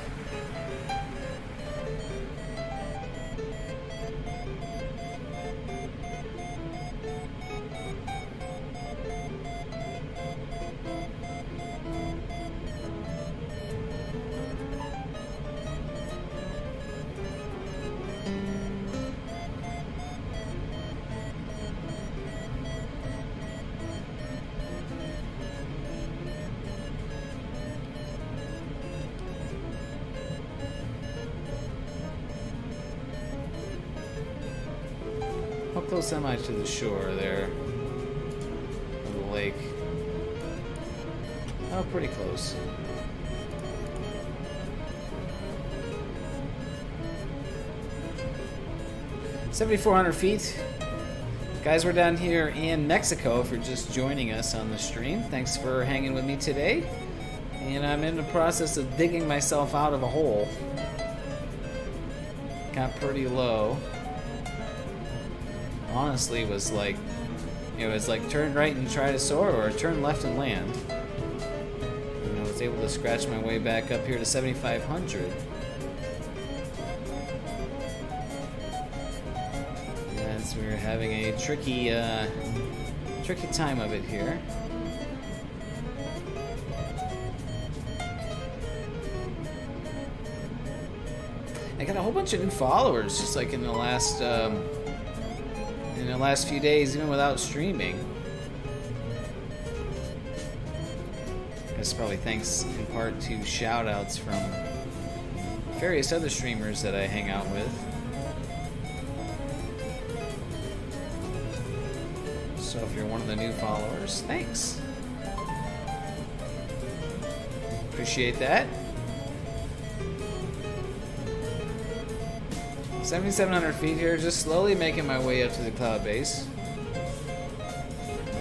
How close am I to the shore there? Of the lake. Oh, pretty close. $7,400 feet. Guys, we're down here in Mexico. If you're just joining us on the stream, thanks for hanging with me today. And I'm in the process of digging myself out of a hole. Got pretty low. Honestly, it was like turn right and try to soar, or turn left and land. And I was able to scratch my way back up here to 7,500. And so we're having a tricky time of it here. I got a whole bunch of new followers just like in the last few days, even without streaming. I guess probably thanks in part to shout outs from various other streamers that I hang out with. So if you're one of the new followers, thanks. Appreciate that. 7,700 feet here, just slowly making my way up to the cloud base.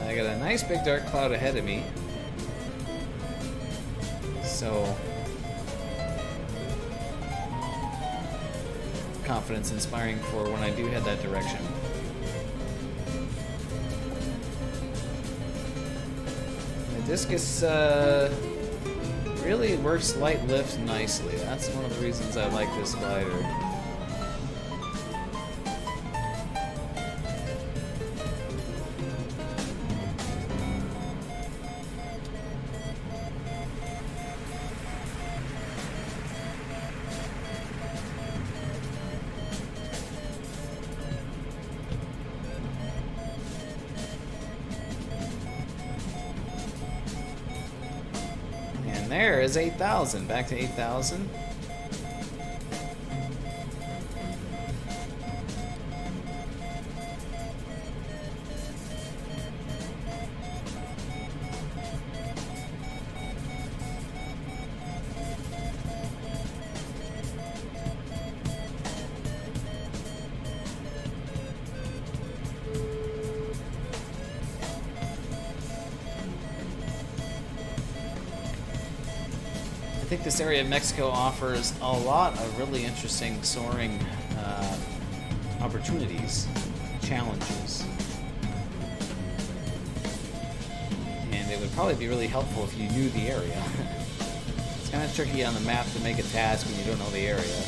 I got a nice big dark cloud ahead of me. So, confidence inspiring for when I do head that direction. The discus really works light lift nicely. That's one of the reasons I like this glider. There is 8,000. Back to 8,000. I think this area of Mexico offers a lot of really interesting soaring opportunities, challenges. And it would probably be really helpful if you knew the area. It's kind of tricky on the map to make a task when you don't know the area.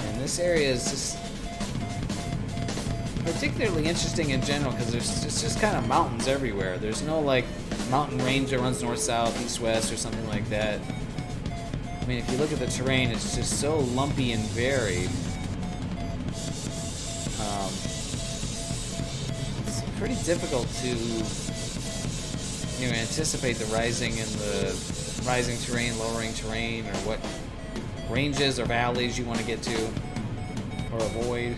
And this area is just particularly interesting in general because there's just kind of mountains everywhere. There's no like mountain range that runs north, south, east, west, or something like that. I mean, if you look at the terrain, it's just so lumpy and varied. It's pretty difficult to anticipate the rising terrain, lowering terrain, or what ranges or valleys you want to get to, or avoid.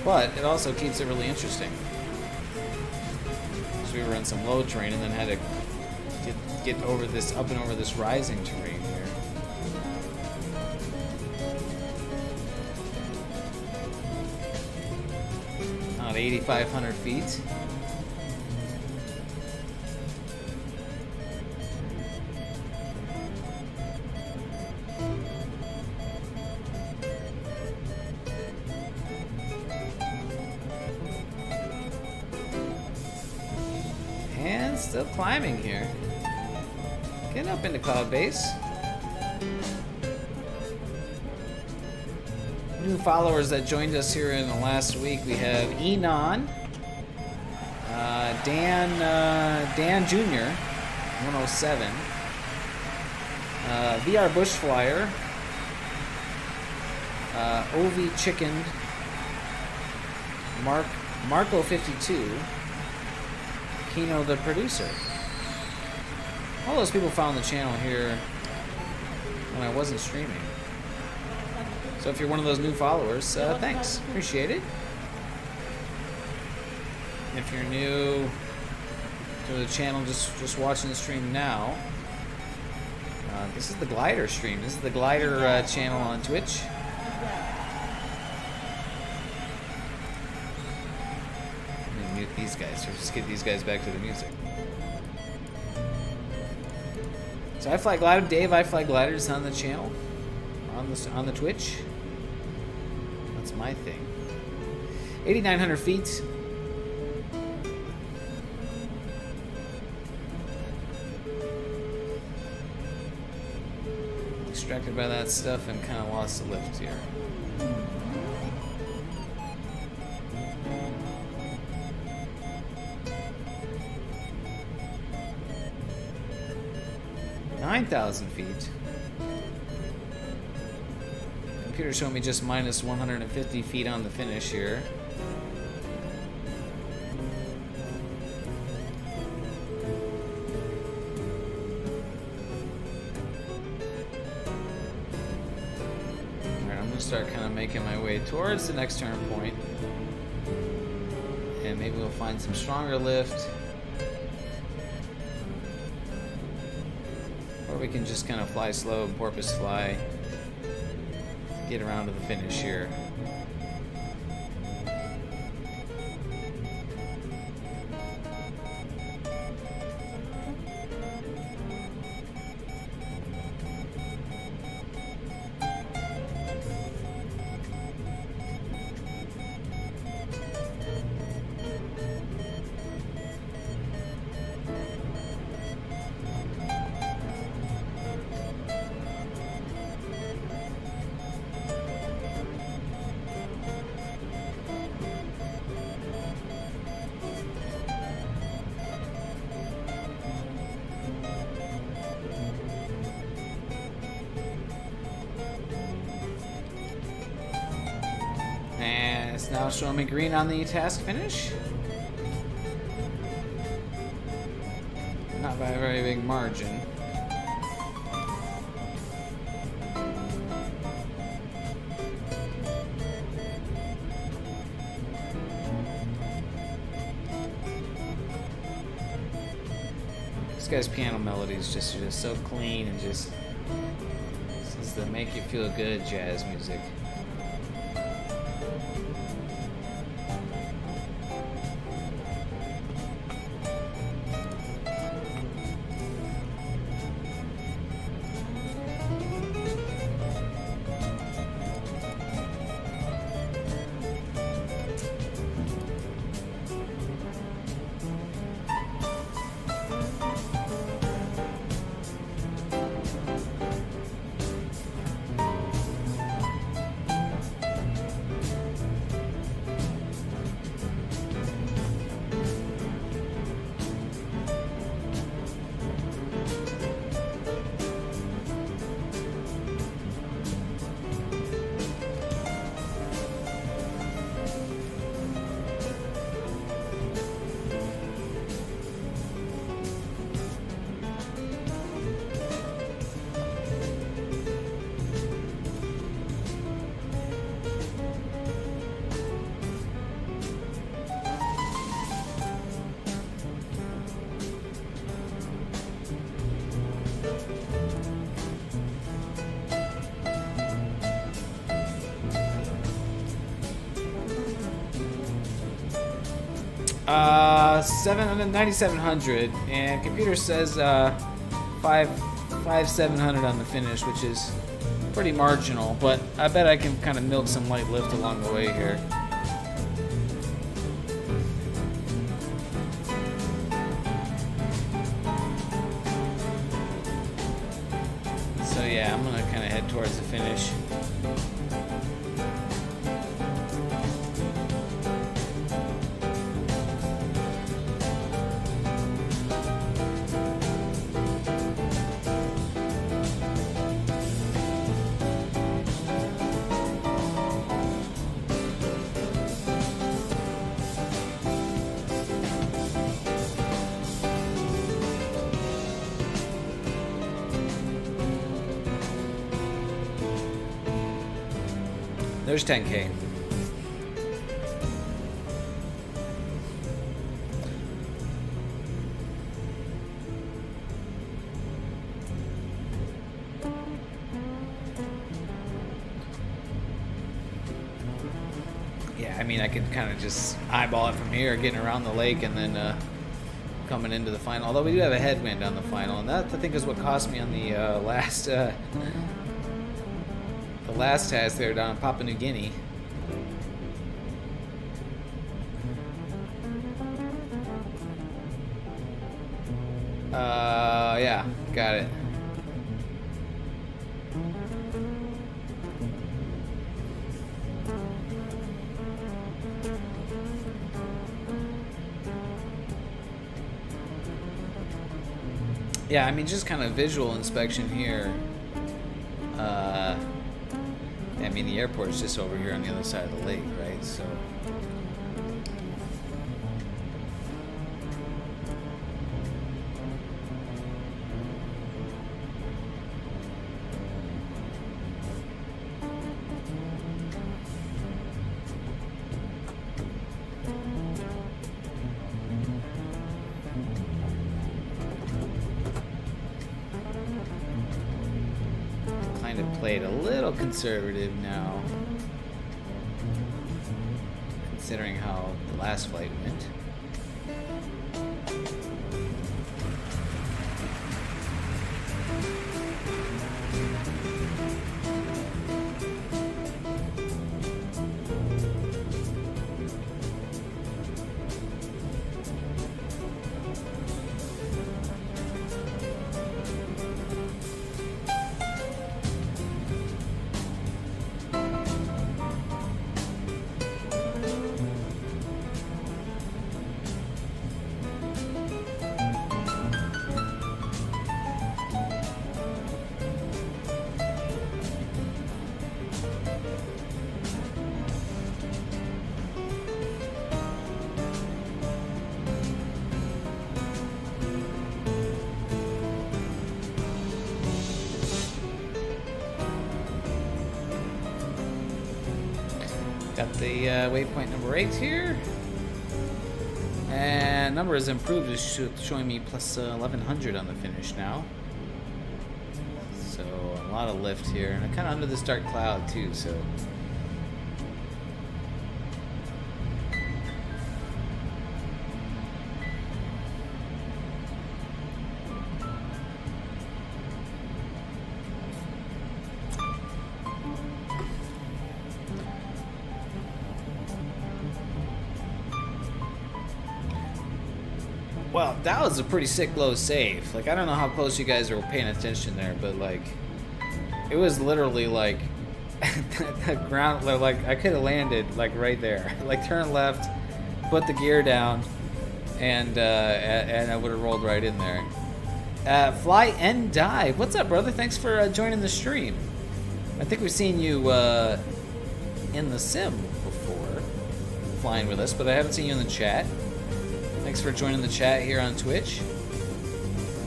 But it also keeps it really interesting. So we were in some low terrain and then had to get over this, up and over this rising terrain here. About 8,500 feet. And still climbing here. Getting up into cloud base. New followers that joined us here in the last week. We have Enon, Dan Jr., 107, VR Bushflyer, OV Chicken, Marco 52, Kino the producer. All those people found the channel here when I wasn't streaming. So if you're one of those new followers, thanks. Appreciate it. If you're new to the channel, just watching the stream now, this is the Glider stream. This is the Glider channel on Twitch. Let me mute these guys, or just get these guys back to the music. So I Fly Glider, Dave I Fly Glider is on the channel, on the Twitch. That's my thing. 8,900 feet. Distracted by that stuff and kind of lost the lift here. $9,000 feet. Computer showing me just minus 150 feet on the finish here. Alright, I'm gonna start kind of making my way towards the next turn point. And maybe we'll find some stronger lift. Or we can just kind of fly slow, porpoise fly, get around to the finish here. It's now showing me green on the task finish. Not by a very big margin. This guy's piano melody is just so clean and just this is the make you feel good jazz music. 9,700, and computer says 5,700 on the finish, which is pretty marginal, but I bet I can kind of milk some light lift along the way here. So yeah, I'm gonna kind of head towards the finish. There's 10K. Yeah, I mean, I could kind of just eyeball it from here, getting around the lake, and then coming into the final. Although we do have a headwind on the final, and that I think is what cost me on the last test there down in Papua New Guinea. Yeah, got it. Yeah, I mean, just kind of visual inspection here. I mean, the airport's just over here on the other side of the lake, right? So. Played a little conservative now, considering how the last flight went. Got the waypoint number 8 here. And number has improved. It's showing me plus 1,100 on the finish now. So a lot of lift here. And I'm kind of under this dark cloud too, so. Well, that was a pretty sick low save. Like, I don't know how close you guys were paying attention there, but like, it was literally like the ground. Like, I could have landed like right there. Like, turn left, put the gear down, and I would have rolled right in there. Fly and dive. What's up, brother? Thanks for joining the stream. I think we've seen you in the sim before, flying with us, but I haven't seen you in the chat. Thanks for joining the chat here on Twitch.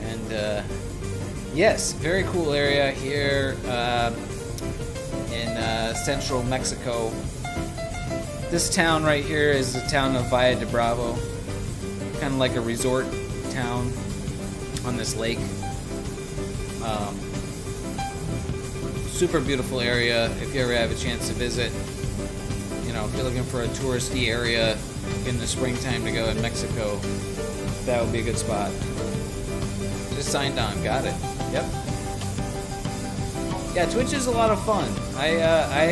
And yes, very cool area here in central Mexico. This town right here is the town of Valle de Bravo, kind of like a resort town on this lake. Super beautiful area if you ever have a chance to visit. you know, if you're looking for a touristy area in the springtime to go in Mexico, that would be a good spot. Just signed on. Got it. Yep. Yeah, Twitch is a lot of fun. I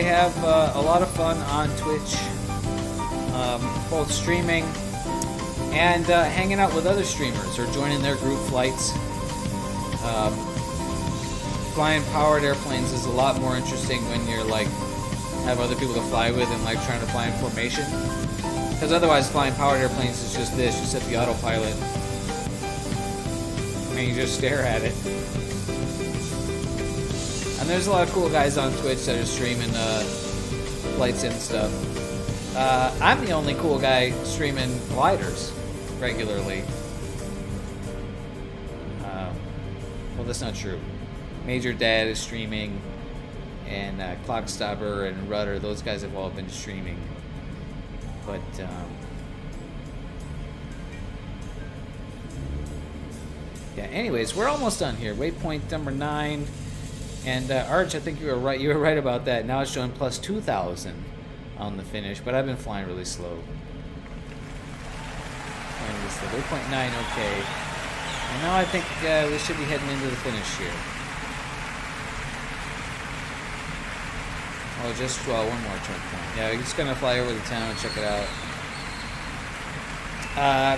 have a lot of fun on Twitch, both streaming and hanging out with other streamers or joining their group flights. Flying powered airplanes is a lot more interesting when you're like have other people to fly with and like trying to fly in formation. Because otherwise, flying powered airplanes is just this: you set the autopilot and you just stare at it. And there's a lot of cool guys on Twitch that are streaming flights and stuff. I'm the only cool guy streaming gliders regularly. Well, that's not true. Major Dad is streaming, and Clockstopper and Rudder, those guys have all been streaming. But, yeah, anyways, we're almost done here. Waypoint number 9. And Arch, I think you were right. You were right about that. Now it's showing plus 2,000 on the finish, but I've been flying really slow. Waypoint 9, okay. And now I think we should be heading into the finish here. Oh, just one more checkpoint. Yeah, we're just gonna fly over the town and check it out.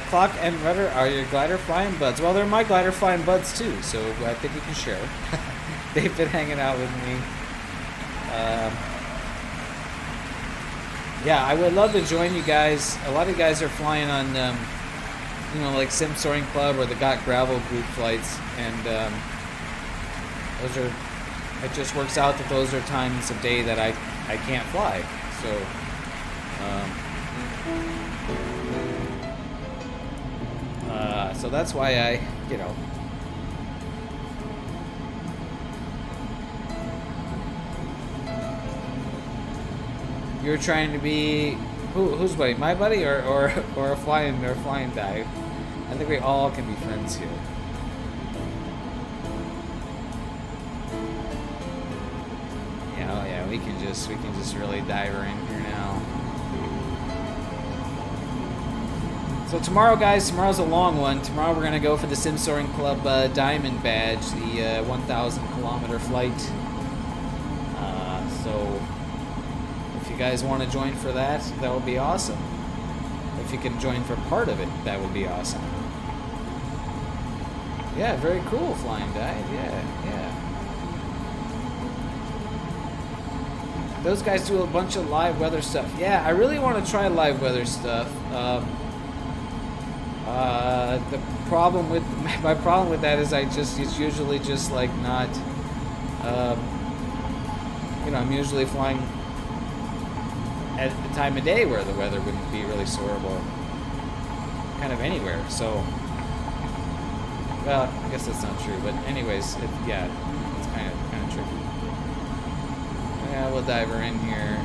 Clock and Rudder are your glider flying buds. Well, they're my glider flying buds too, so I think we can share. They've been hanging out with me. Yeah, I would love to join you guys. A lot of you guys are flying on, you know, like Sim Soaring Club or the Got Gravel group flights, and those are. It just works out that those are times of day that I can't fly. So, so that's why I, you know. You're trying to be whose buddy? My buddy or a flying dive? I think we all can be friends here. Yeah, oh yeah, we can just really dive her in here now. So tomorrow, guys, tomorrow's a long one. Tomorrow we're gonna go for the Sim Soaring Club Diamond Badge, the 1,000 kilometer flight. So. If you guys want to join for that, that would be awesome. If you can join for part of it, that would be awesome. Yeah, very cool, Flying Dive. Yeah. Those guys do a bunch of live weather stuff. Yeah, I really want to try live weather stuff. The problem with my problem with that is it's usually just like not. You know, I'm usually flying at the time of day where the weather wouldn't be really so horrible, kind of anywhere. So, well, I guess that's not true. But anyways, yeah, it's kind of tricky. Yeah, we'll dive her in here.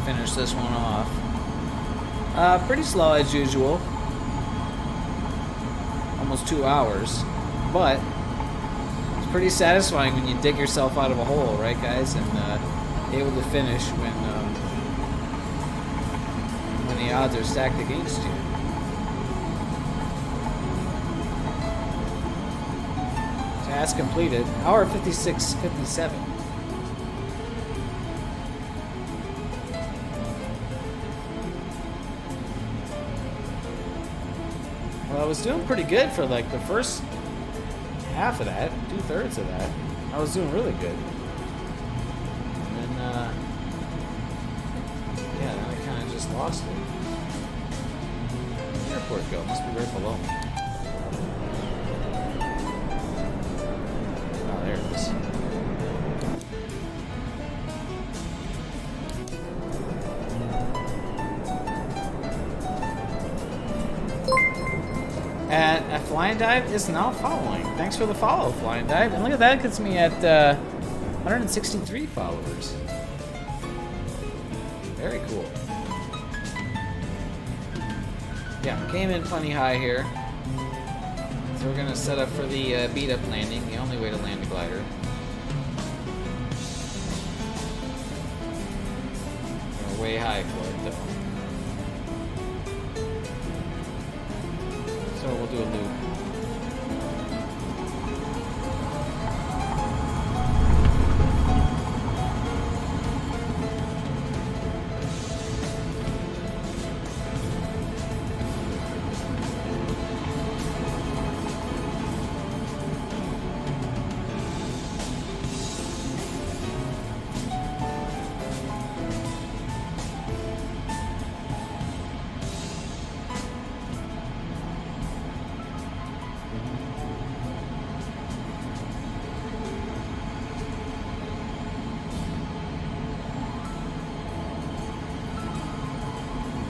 Finish this one off. Pretty slow as usual. Almost 2 hours. But it's pretty satisfying when you dig yourself out of a hole, right, guys? And able to finish when the odds are stacked against you. Task completed. Hour 56:57. Well, I was doing pretty good for like the first half of that, 2/3 of that. I was doing really good. And then, yeah, then I kind of just lost it. Where'd the airport go? Must be right below me. Oh, there it is. And a Flying Dive is now following. Thanks for the follow, Flying Dive. And look at that, gets me at 163 followers. Very cool. Yeah, came in plenty high here. So we're gonna set up for the beat-up landing, the only way to land a glider. We're way high for it though. So we'll do a loop.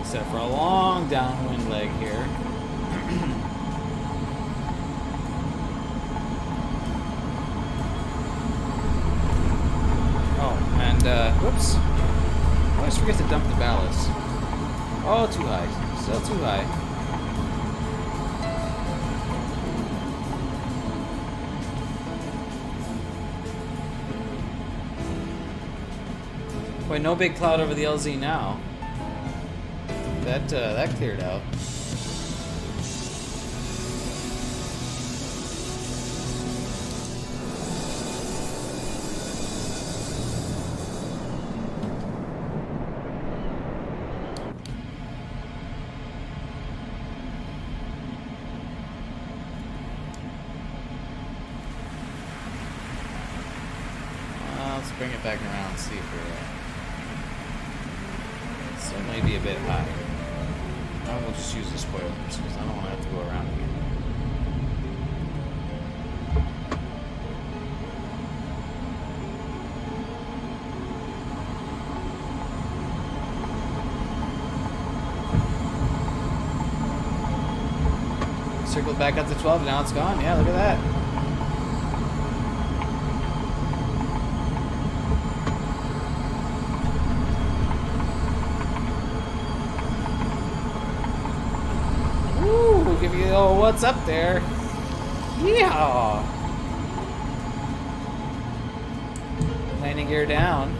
Set for a long downwind leg here. Oh, and whoops. I always forget to dump the ballast. Oh, too high. Still too high. Boy, no big cloud over the LZ now. That cleared out. Let's bring it back around and see if we're still maybe a bit high. I will just use the spoilers because I don't want to have to go around again. Circled back up to 12, now it's gone. Yeah, look at that. Give you oh, what's up there? Yeah. Landing gear down.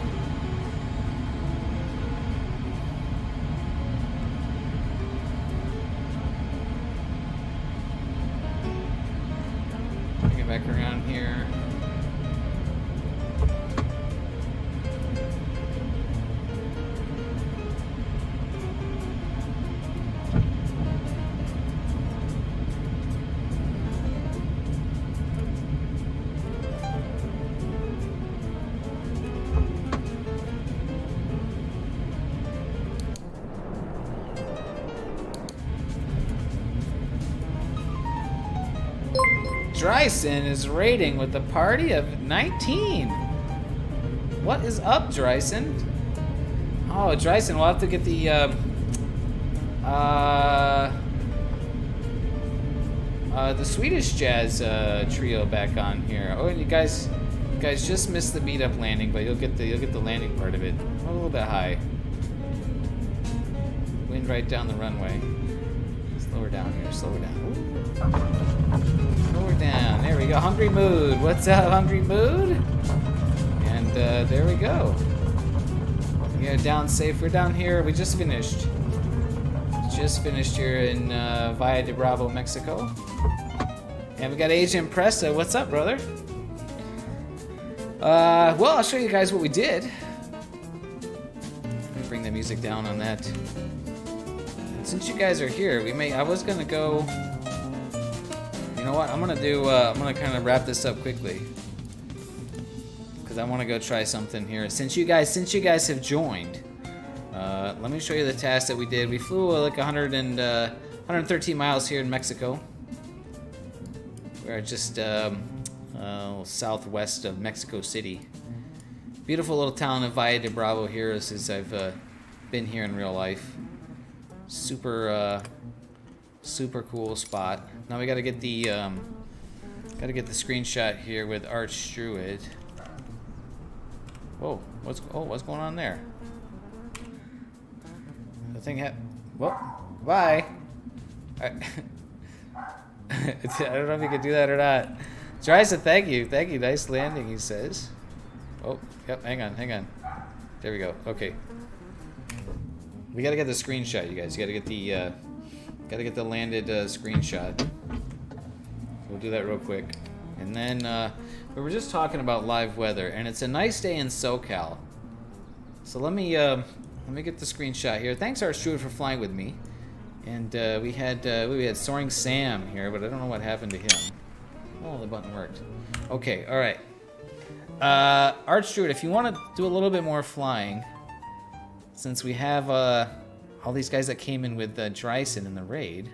Bring it back around here. Dryson is raiding with a party of 19. What is up, Dryson? Oh, Dryson, we'll have to get the Swedish jazz trio back on here. Oh, and you guys just missed the beat up landing, but you'll get the landing part of it. A little bit high. Wind right down the runway. Slow her down here. Slow her down. Slow her down. There we go. Hungry Mood. What's up, Hungry Mood? And there we go. Yeah, down safe. We're down here. We just finished. Just finished here in Valle de Bravo, Mexico. And we got Agent Pressa. What's up, brother? Well, I'll show you guys what we did. Let me bring the music down on that. And since you guys are here, I was gonna go. You know what? I'm gonna kind of wrap this up quickly because I want to go try something here. Since you guys have joined, let me show you the task that we did. We flew like 113 miles here in Mexico. We're just southwest of Mexico City. Beautiful little town of Valle de Bravo here since I've been here in real life. Super cool spot. Now we gotta get the screenshot here with Arch Druid. Whoa, what's going on there? Nothing happened. Well, bye. I don't know if you could do that or not. Dryson, thank you. Thank you. Nice landing, he says. Oh, yep. Hang on. There we go. Okay. We gotta get the screenshot, you guys. You gotta get the landed screenshot. We'll do that real quick. And then we were just talking about live weather, and it's a nice day in SoCal. So let me get the screenshot here. Thanks, Archdude, for flying with me. And we had Soaring Sam here, but I don't know what happened to him. Oh, the button worked. Okay, all right. Archdude, if you want to do a little bit more flying, since we have all these guys that came in with Dryson in the raid,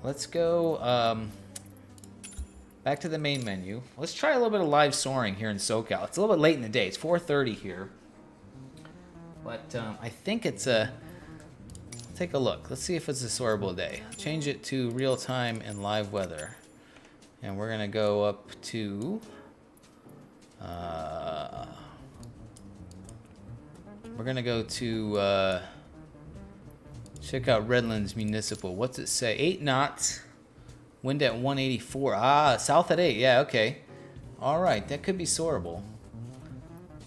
let's go back to the main menu. Let's try a little bit of live soaring here in SoCal. It's a little bit late in the day. It's 4:30 here. But I think it's take a look. Let's see if it's a soarable day. Change it to real time and live weather. And we're going to go up to... we're going to go to... check out Redlands Municipal. What's it say? 8 knots. Wind at 184. Ah, south at 8. Yeah, okay. All right, that could be soarable.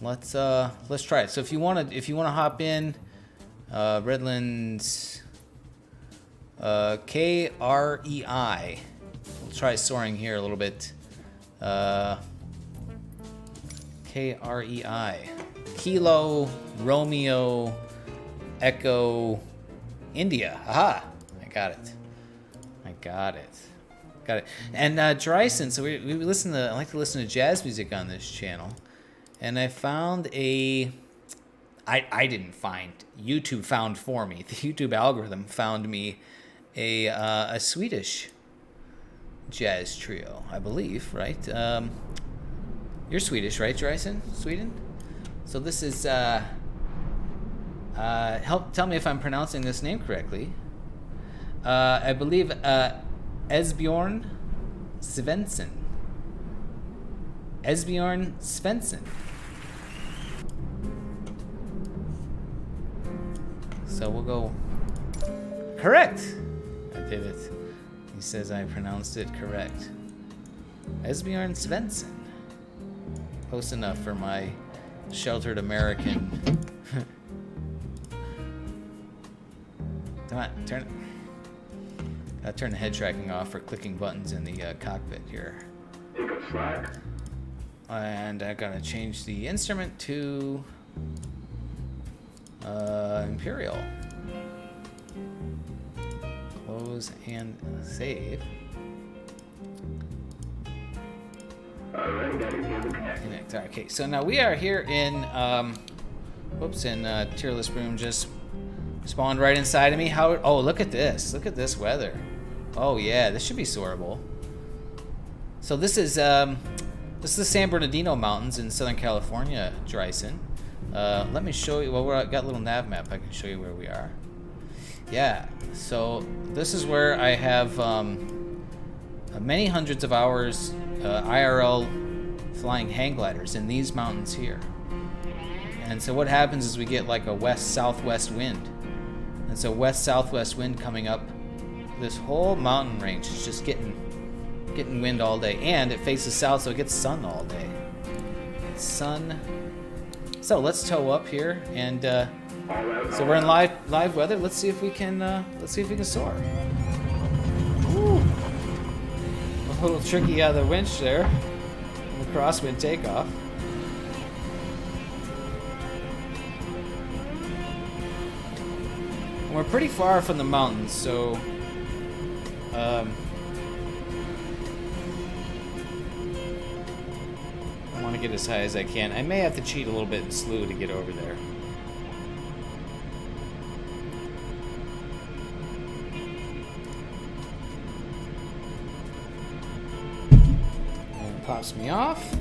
Let's try it. So if you want to hop in, Redlands KREI. We'll try soaring here a little bit. KREI. Kilo Romeo Echo India. Aha! I got it. And Dryson, so we listen to, I like to listen to jazz music on this channel. And I found I didn't find, YouTube found for me. The YouTube algorithm found me a Swedish jazz trio, I believe, right? You're Swedish, right, Dryson? Sweden? So this is, tell me if I'm pronouncing this name correctly. I believe Esbjorn Svensson. Esbjorn Svensson. So we'll go... Correct! I did it. He says I pronounced it correct. Esbjorn Svensson. Close enough for my sheltered American. Come on, turn it. Gotta turn the head tracking off for clicking buttons in the cockpit here. Take a flag. And I gotta change the instrument to Imperial. Close and save. Connect. Okay, so now we are here in Tearless Broom just spawned right inside of me. Oh, look at this. Look at this weather. Oh yeah, this should be soarable. So this is the San Bernardino Mountains in Southern California, Dryson. Let me show you. Well, we've got a little nav map. I can show you where we are. Yeah. So this is where I have many hundreds of hours IRL flying hang gliders in these mountains here. And so what happens is we get like a west-southwest wind. And so west-southwest wind coming up this whole mountain range is just getting wind all day, and it faces south, so it gets sun all day. Sun. So let's tow up here, and so we're in live weather. Let's see if we can soar. Ooh. A little tricky out of the winch there, and the crosswind takeoff. And we're pretty far from the mountains, so. I want to get as high as I can. I may have to cheat a little bit in slew to get over there. And it pops me off.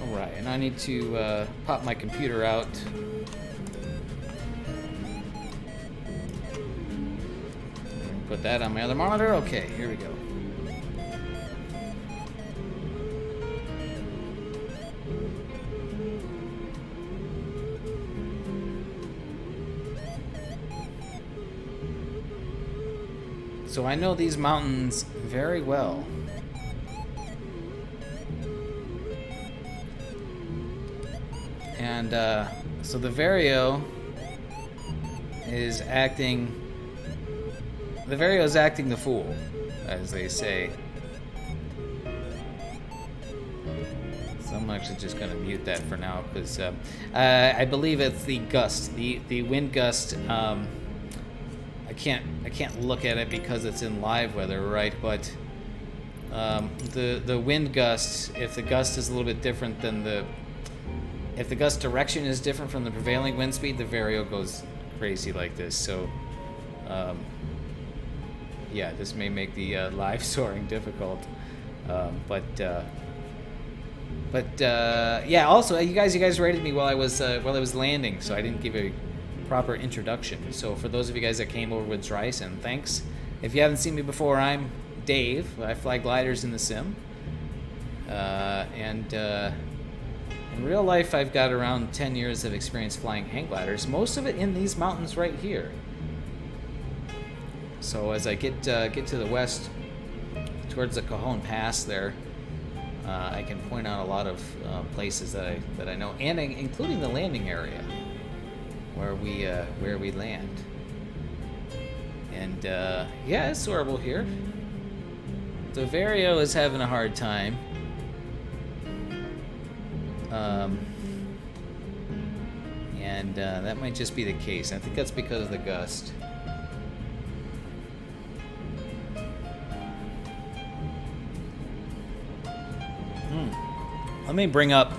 Alright, and I need to pop my computer out. put that on my other monitor. Okay, here we go. So I know these mountains very well. And so the Vario is acting. The Vario is acting the fool, as they say. So I'm actually just going to mute that for now because I believe it's the gust, the wind gust. I can't look at it because it's in live weather, right? But the wind gust, if the gust is a little bit different than if the gust direction is different from the prevailing wind speed, the Vario goes crazy like this. So yeah, this may make the live soaring difficult. But yeah. Also, you guys rated me while I was landing, so I didn't give a proper introduction. So for those of you guys that came over with Dryson, thanks. If you haven't seen me before, I'm Dave. I fly gliders in the sim. And in real life, I've got around 10 years of experience flying hang gliders, most of it in these mountains right here. So as I get to the west, towards the Cajon Pass there, I can point out a lot of places that I know, and including the landing area where we land. And yeah, it's horrible here. The Vario is having a hard time. And that might just be the case. I think that's because of the gust. Let me bring up.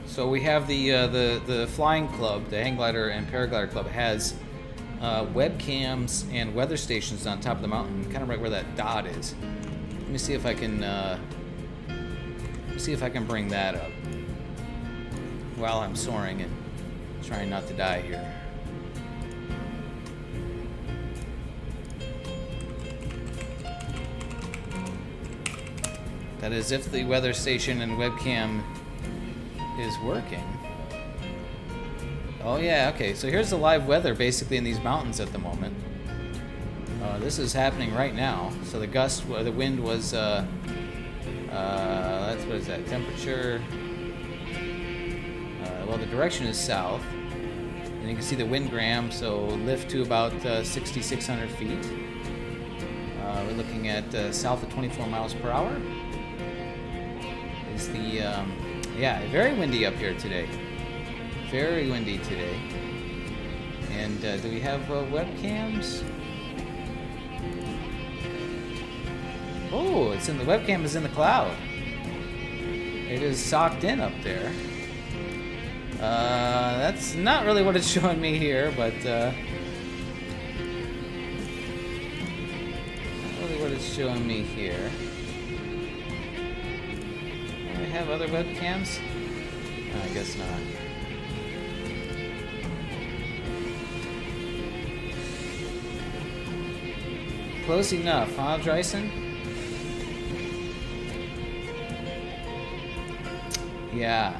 So we have the flying club, the hang glider and paraglider club has webcams and weather stations on top of the mountain, kind of right where that dot is. Let me see if I can bring that up while I'm soaring and trying not to die here. That is, if the weather station and webcam is working. Oh yeah, okay, so here's the live weather basically in these mountains at the moment. This is happening right now. So the wind was, what is that, temperature? Well, the direction is south. And you can see the wind gram, so lift to about 6,600 feet. We're looking at south of 24 miles per hour. Is the, yeah, very windy up here today. Very windy today. And do we have webcams? Oh, the webcam is in the cloud. It is socked in up there. That's not really what it's showing me here, but not really what it's showing me here. Do we have other webcams? No, I guess not. Close enough, huh, Dryson? Yeah.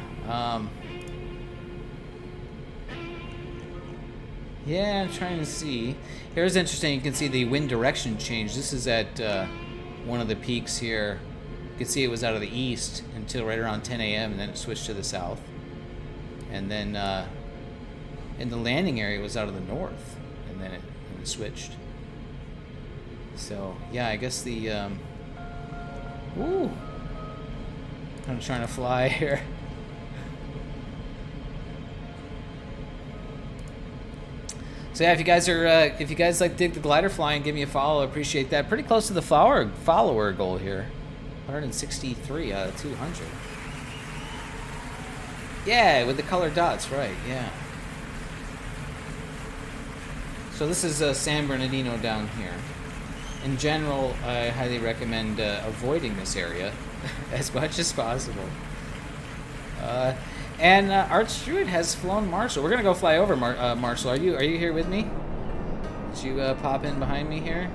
Yeah, I'm trying to see. Here's interesting. You can see the wind direction change. This is at one of the peaks here. You can see it was out of the east until right around 10 a.m. and then it switched to the south. And then in the landing area it was out of the north, and then it switched. So yeah, I guess the ooh, I'm trying to fly here. So yeah, if you guys like dig the glider flying, give me a follow. I appreciate that. Pretty close to the follower goal here, 163 out of 200. Yeah, with the colored dots, right? Yeah. So this is San Bernardino down here. In general, I highly recommend avoiding this area as much as possible. And Art Struid has flown Marshall. We're gonna go fly over Marshall. Are you here with me? Did you pop in behind me here?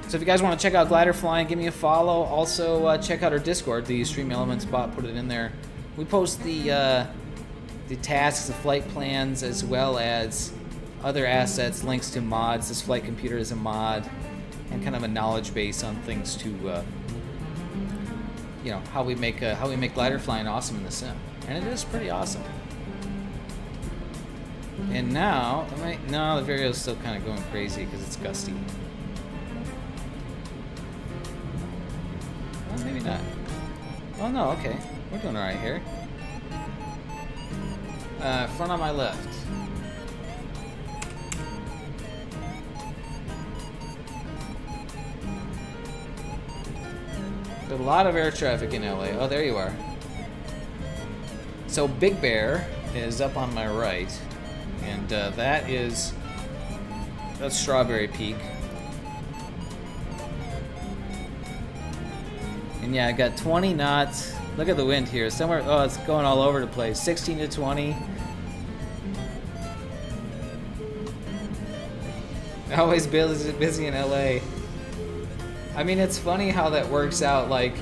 So if you guys want to check out Glider Flying, give me a follow. Also, check out our Discord. The Stream Elements bot put it in there. We post the tasks, the flight plans, as well as other assets, links to mods. This flight computer is a mod, and kind of a knowledge base on things to, you know, how we make glider flying awesome in the sim, and it is pretty awesome. And now, no, the video is still kind of going crazy because it's gusty. Well, maybe not. Oh no, okay, we're doing all right here. Front on my left. A lot of air traffic in LA. Oh, there you are. So Big Bear is up on my right, and that's Strawberry Peak. And yeah, I got 20 knots. Look at the wind here. Somewhere, oh, it's going all over the place. 16 to 20. Always busy in LA. I mean, it's funny how that works out, like,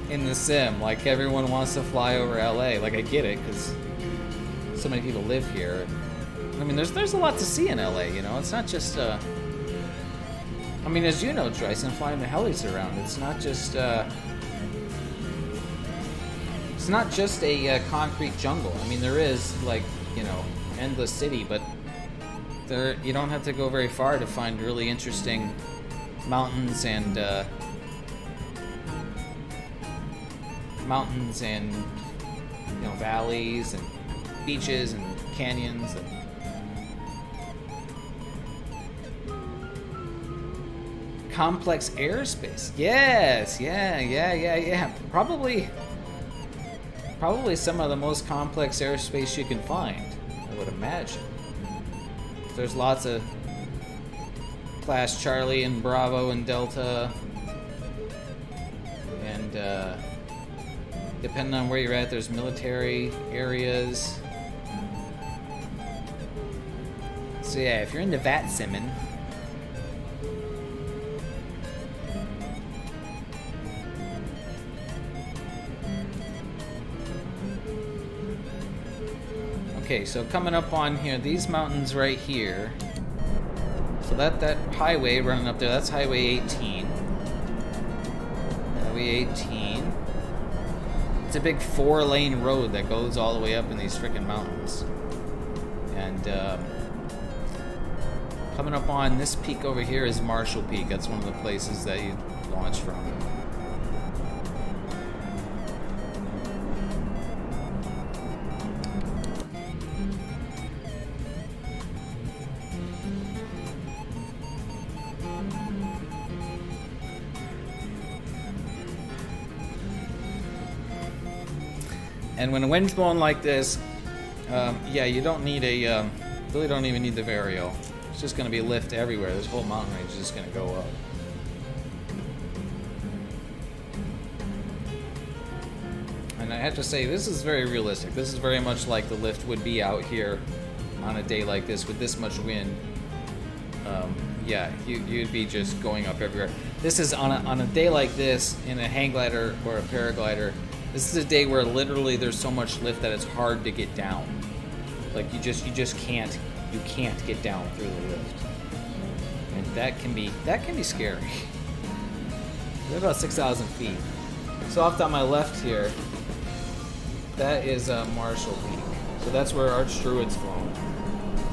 in the sim. Like, everyone wants to fly over LA. Like, I get it, because so many people live here. I mean, there's a lot to see in LA, you know? It's not just, I mean, as you know, Dryson, flying the helis around, it's not just a concrete jungle. I mean, there is, like, you know, endless city, but you don't have to go very far to find really interesting mountains and you know, valleys and beaches and canyons and complex airspace. Yes, yeah. Probably some of the most complex airspace you can find, I would imagine. There's lots of Class Charlie and Bravo and Delta, and depending on where you're at, there's military areas. So yeah, if you're into VAT simming, okay, so coming up on here, these mountains right here. So that highway running up there, that's Highway 18. Highway 18. It's a big 4-lane road that goes all the way up in these freaking mountains. And coming up on this peak over here is Marshall Peak. That's one of the places that you launch from. And when the wind's blowing like this, yeah, you don't need really don't even need the Vario. It's just going to be lift everywhere. This whole mountain range is just going to go up. And I have to say, this is very realistic. This is very much like the lift would be out here on a day like this with this much wind. Yeah, you'd be just going up everywhere. This is on a day like this in a hang glider or a paraglider. This is a day where literally there's so much lift that it's hard to get down. Like you just can't get down through the lift, and that can be scary. They're about 6,000 feet. So off to my left here, that is Marshall Peak. So that's where Arch Druid's flown.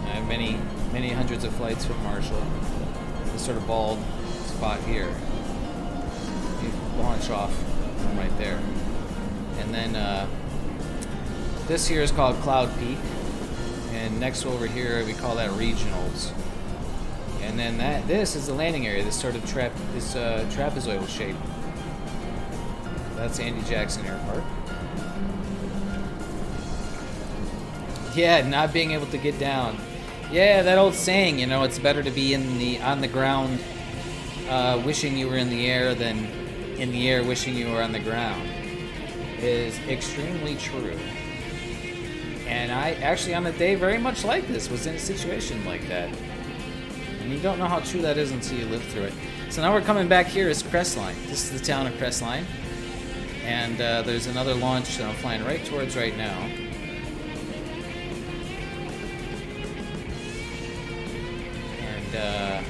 I have many hundreds of flights from Marshall. This sort of bald spot here. You launch off right there. And then this here is called Cloud Peak, and next over here we call that Regionals. And then this is the landing area. This sort of trapezoidal shape. That's Andy Jackson Air Park. Yeah, not being able to get down. Yeah, that old saying, you know, it's better to be on the ground, wishing you were in the air, than in the air wishing you were on the ground. is extremely true. And I actually, on a day very much like this, was in a situation like that. And you don't know how true that is until you live through it. So now we're coming back here is Crestline. This is the town of Crestline. And there's another launch that I'm flying right towards right now. And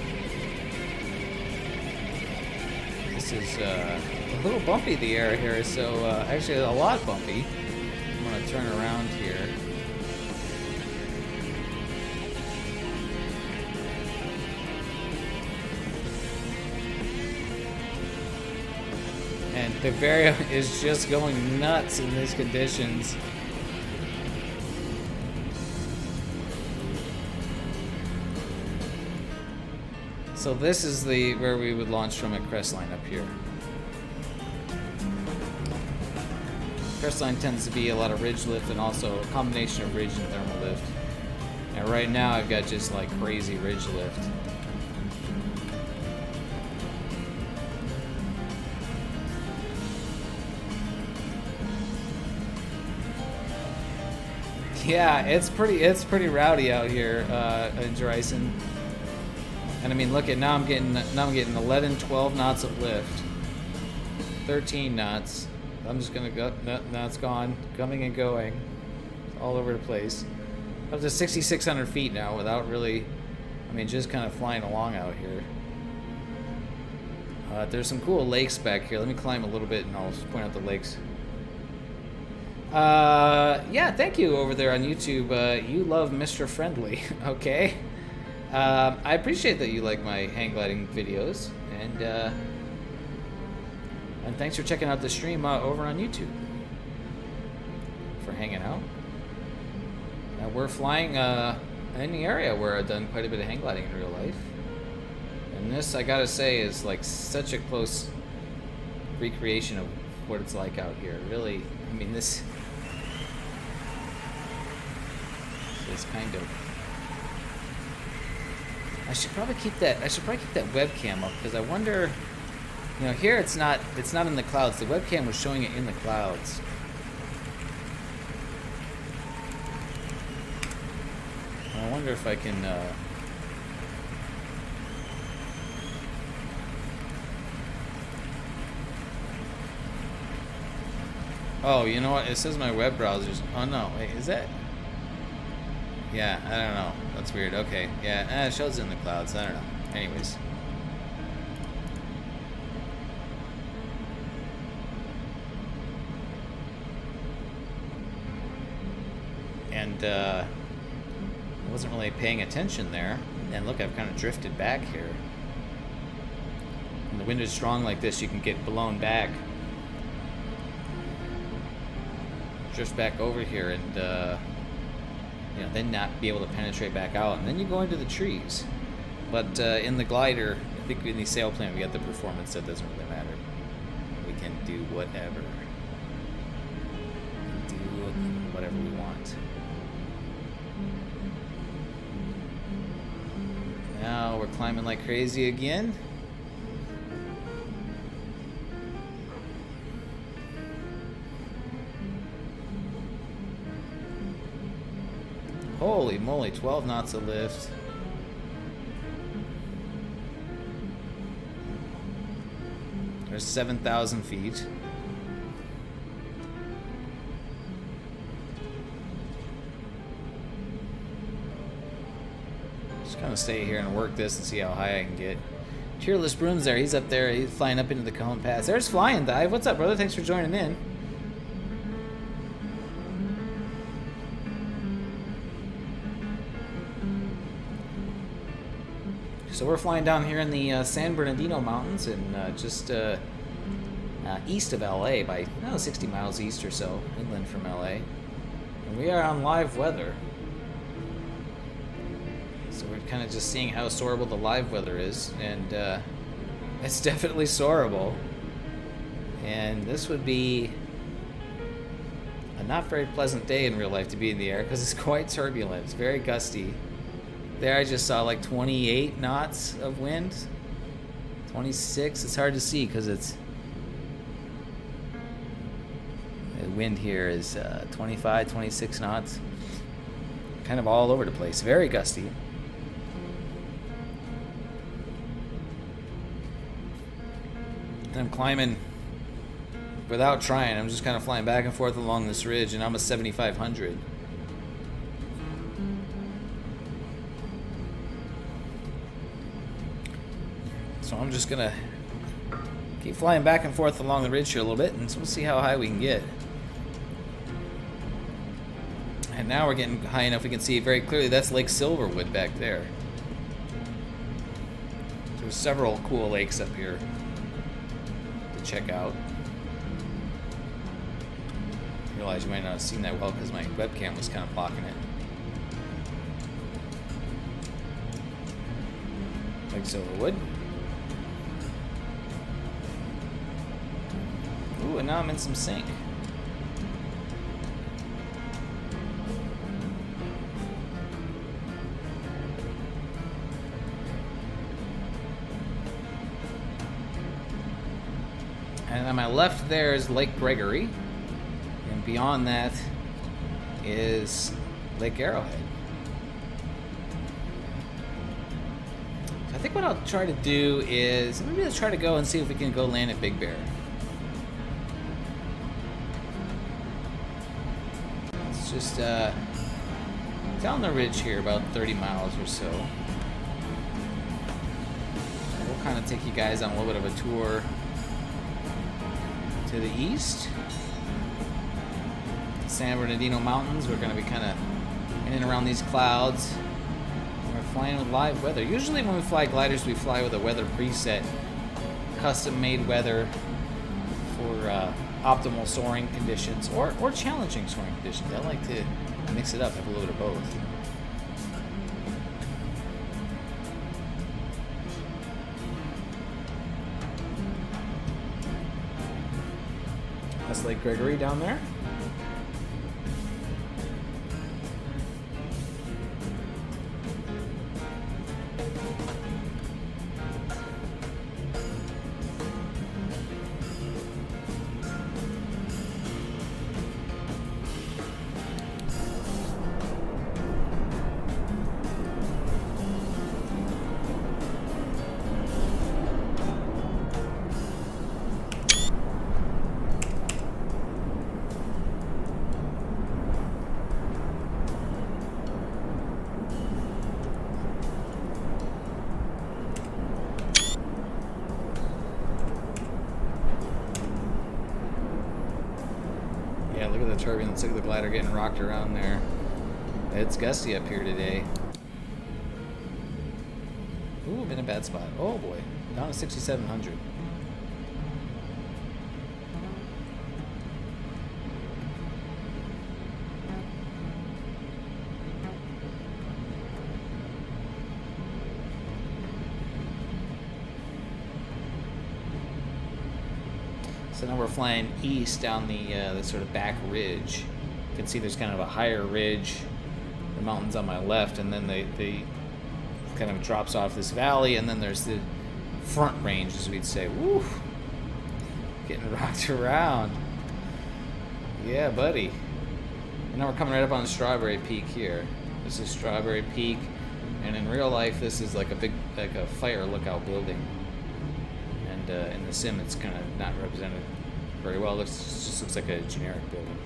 this is a little bumpy, the air here. So actually a lot bumpy. I'm going to turn around here. And the Vario is just going nuts in these conditions. So this is where we would launch from at Crestline up here. Crestline tends to be a lot of ridge lift and also a combination of ridge and thermal lift. And right now I've got just like crazy ridge lift. Yeah, it's pretty rowdy out here in Dryson. And I mean, look at now I'm getting 11, 12 knots of lift, 13 knots. I'm just gonna go. Now it's gone, coming and going, all over the place. Up to 6,600 feet now, without really, I mean, just kind of flying along out here. There's some cool lakes back here. Let me climb a little bit, and I'll point out the lakes. Yeah, thank you over there on YouTube. You love Mr. Friendly, okay? I appreciate that you like my hang gliding videos, and thanks for checking out the stream over on YouTube. For hanging out. Now we're flying in the area where I've done quite a bit of hang gliding in real life. And this, I gotta say, is like such a close recreation of what it's like out here. Really, I mean, this is kind of. I should probably keep that webcam up, because I wonder. You know, here it's not in the clouds. The webcam was showing it in the clouds. I wonder if I can. Oh, you know what? It says my web browser's. Oh no, wait, is that? Yeah, I don't know. That's weird. Okay, yeah, it shows it in the clouds. I don't know. Anyways. And I wasn't really paying attention there. And look, I've kind of drifted back here. When the wind is strong like this, you can get blown back. Drift back over here and you know, then not be able to penetrate back out, and then you go into the trees. But in the glider, I think in the sailplane we got the performance that doesn't really matter. We can do whatever. We can do whatever we want. Now we're climbing like crazy again. Holy moly, 12 knots of lift. There's 7,000 feet. Just kind of stay here and work this and see how high I can get. Cheerless Broom's there. He's up there. He's flying up into the Cone Pass. There's Flying Dive. What's up, brother? Thanks for joining in. So we're flying down here in the San Bernardino Mountains, and just east of LA by 60 miles east or so, inland from LA. And we are on live weather. So we're kind of just seeing how soarable the live weather is, and it's definitely soarable. And this would be a not very pleasant day in real life to be in the air, because it's quite turbulent. It's very gusty. There I just saw like 28 knots of wind. 26. It's hard to see because it's wind here is 25, 26 knots. Kind of all over the place. Very gusty. And I'm climbing without trying. I'm just kind of flying back and forth along this ridge, and I'm a 7,500. So I'm just gonna keep flying back and forth along the ridge here a little bit, and so we'll see how high we can get. And now we're getting high enough we can see very clearly that's Lake Silverwood back there. There's several cool lakes up here to check out. I realize you might not have seen that well because my webcam was kind of blocking it. Lake Silverwood. Ooh, and now I'm in some sink. And on my left there is Lake Gregory. And beyond that is Lake Arrowhead. So I think what I'll try to do is, maybe let's try to go and see if we can go land at Big Bear. It's just down the ridge here, about 30 miles or so. We'll kind of take you guys on a little bit of a tour to the east. San Bernardino Mountains. We're going to be kind of in and around these clouds. And we're flying with live weather. Usually when we fly gliders, we fly with a weather preset, custom-made weather for optimal soaring conditions or challenging soaring conditions. I like to mix it up, have a little bit of both. That's Lake Gregory down there. Look at the turbulence, look at the glider getting rocked around there. It's gusty up here today. Ooh, I'm in a bad spot. Oh boy, down to 6,700. So now we're flying east down the sort of back ridge. You can see there's kind of a higher ridge, the mountains on my left, and then they kind of drops off this valley, and then there's the front range, as we'd say. Woo! Getting rocked around. Yeah, buddy. And now we're coming right up on Strawberry Peak here. This is Strawberry Peak, and in real life, this is like a fire lookout building. And in the sim, it's kind of not represented very well. It just looks like a generic building.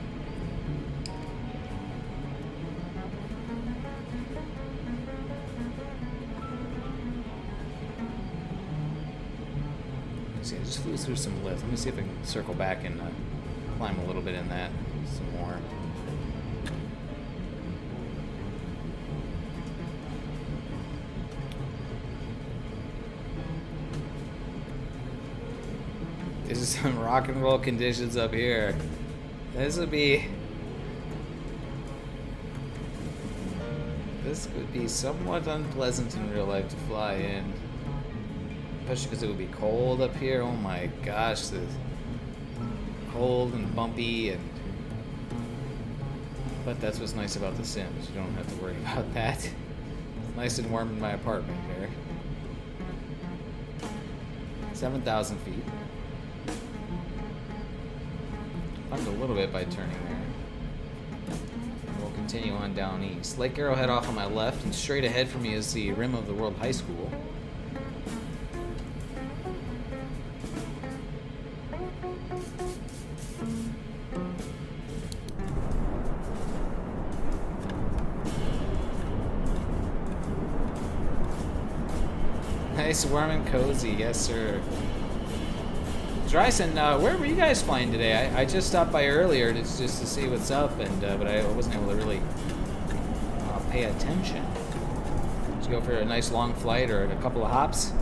See, I just flew through some lift. Let me see if I can circle back and climb a little bit in that some more. This is some rock and roll conditions up here. This would be somewhat unpleasant in real life to fly in. Especially because it would be cold up here. Oh my gosh, the cold and bumpy, but that's what's nice about the Sims. You don't have to worry about that. It's nice and warm in my apartment here. 7,000 feet. Learned a little bit by turning there. We'll continue on down east. Lake Arrowhead off on my left, and straight ahead for me is the rim of the World High School. Nice, warm and cozy, yes sir. Dryson, where were you guys flying today? I just stopped by earlier just to see what's up, and but I wasn't able to really pay attention. Did you go for a nice long flight or a couple of hops?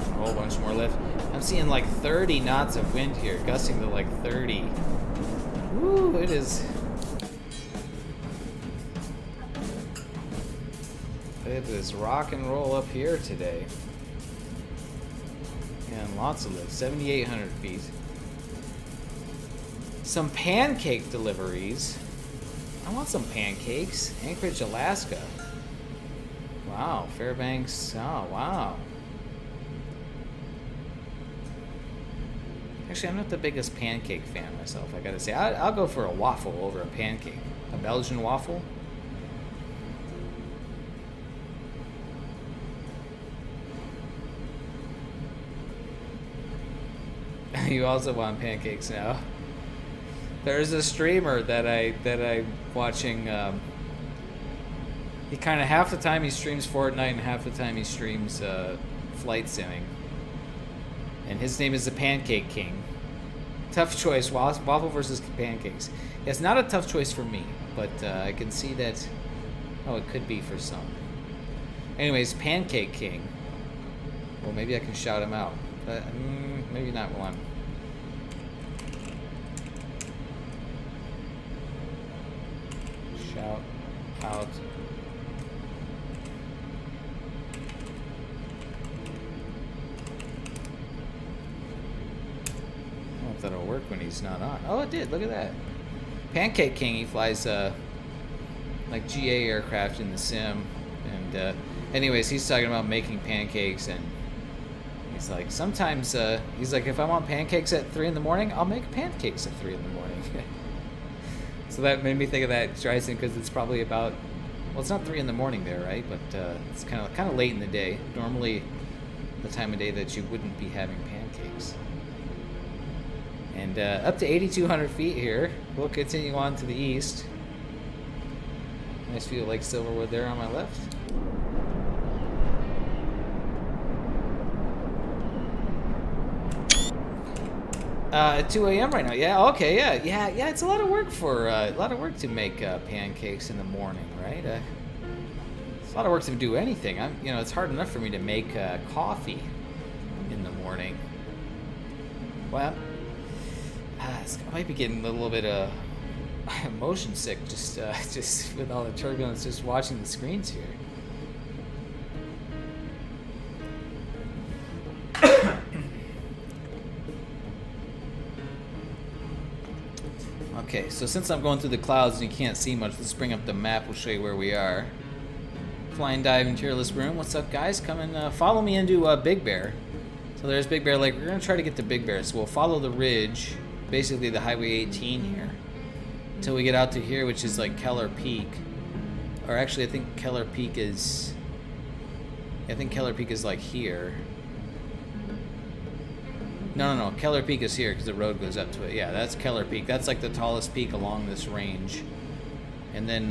A whole bunch more lift. I'm seeing like 30 knots of wind here, gusting to like 30. Woo, it is. It is rock and roll up here today. And lots of lift, 7,800 feet. Some pancake deliveries. I want some pancakes. Anchorage, Alaska. Wow, Fairbanks. Oh, wow. Actually, I'm not the biggest pancake fan myself, I gotta say. I'll go for a waffle over a pancake. A Belgian waffle. You also want pancakes now. There's a streamer that I'm watching. He kind of half the time he streams Fortnite and half the time he streams flight simming. And his name is the Pancake King. Tough choice, waffle versus pancakes. It's not a tough choice for me, but I can see that. Oh, it could be for some. Anyways, Pancake King. Well, maybe I can shout him out. Maybe not one. Shout out. I don't know if that'll work when he's not on. Oh, it did. Look at that. Pancake King, he flies like GA aircraft in the sim. And anyways, he's talking about making pancakes, and he's like, sometimes, he's like, if I want pancakes at 3 in the morning, I'll make pancakes at 3 in the morning. So that made me think of that, Dryson, because it's probably about, well, it's not 3 in the morning there, right? But it's kind of late in the day. Normally, the time of day that you wouldn't be having pancakes. And up to 8,200 feet here. We'll continue on to the east. Nice view of Lake Silverwood there on my left. At 2 a.m. right now. Yeah. Okay. Yeah. It's a lot of work to make pancakes in the morning, right? It's a lot of work to do anything. It's hard enough for me to make coffee in the morning. Well, I might be getting a little bit motion sick just with all the turbulence, just watching the screens here. Okay, so since I'm going through the clouds and you can't see much, let's bring up the map. We'll show you where we are. Flying Dive Interiorless Room. What's up, guys? Come and follow me into Big Bear. So there's Big Bear Lake. We're going to try to get to Big Bear. So we'll follow the ridge, basically the Highway 18 here, until we get out to here, which is like Keller Peak. Or actually, I think Keller Peak is like here. No. Keller Peak is here because the road goes up to it. Yeah, that's Keller Peak. That's like the tallest peak along this range. And then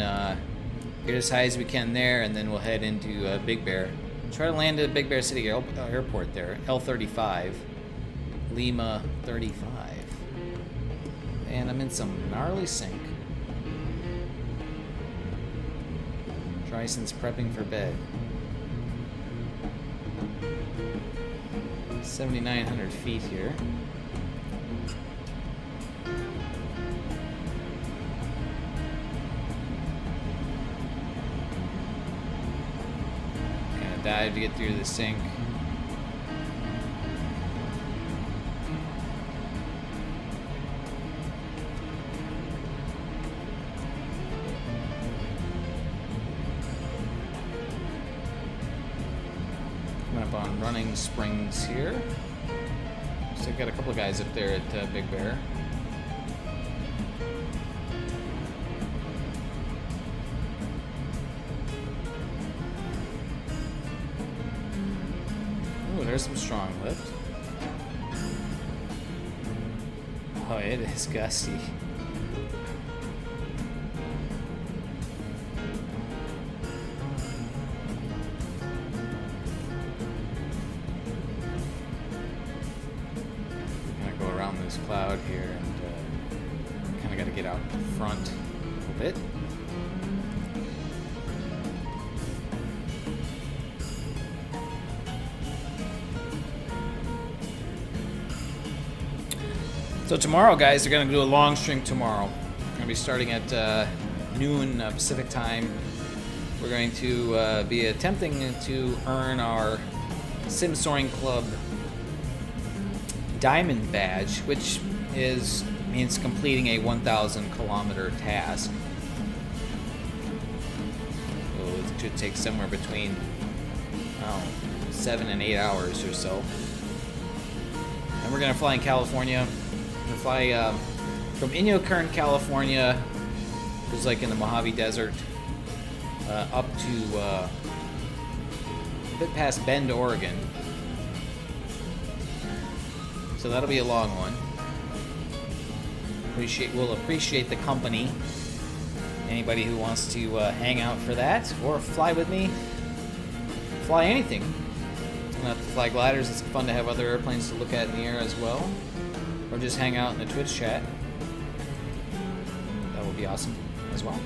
get as high as we can there, and then we'll head into Big Bear. Try to land at Big Bear City Airport there. L35. Lima 35. And I'm in some gnarly sync. Dryson's prepping for bed. 7,900 feet here. Gonna dive to get through the sink. up on Running Springs here. So I've got a couple of guys up there at Big Bear. Ooh, there's some strong lift. Oh, it is gusty. This cloud here, and kind of got to get out front a little bit. So tomorrow, guys, they're going to do a long string tomorrow. We're going to be starting at noon Pacific time. We're going to be attempting to earn our Sim Soaring Club Diamond Badge, which means completing a 1,000 kilometer task. So it should take somewhere between 7 and 8 hours or so. And we're gonna fly in California. We're gonna fly from Inyokern, California, which is like in the Mojave Desert, up to a bit past Bend, Oregon. So that'll be a long one. We'll appreciate the company. Anybody who wants to hang out for that or fly with me, fly anything. Not to fly gliders. It's fun to have other airplanes to look at in the air as well, or just hang out in the Twitch chat. That would be awesome as well.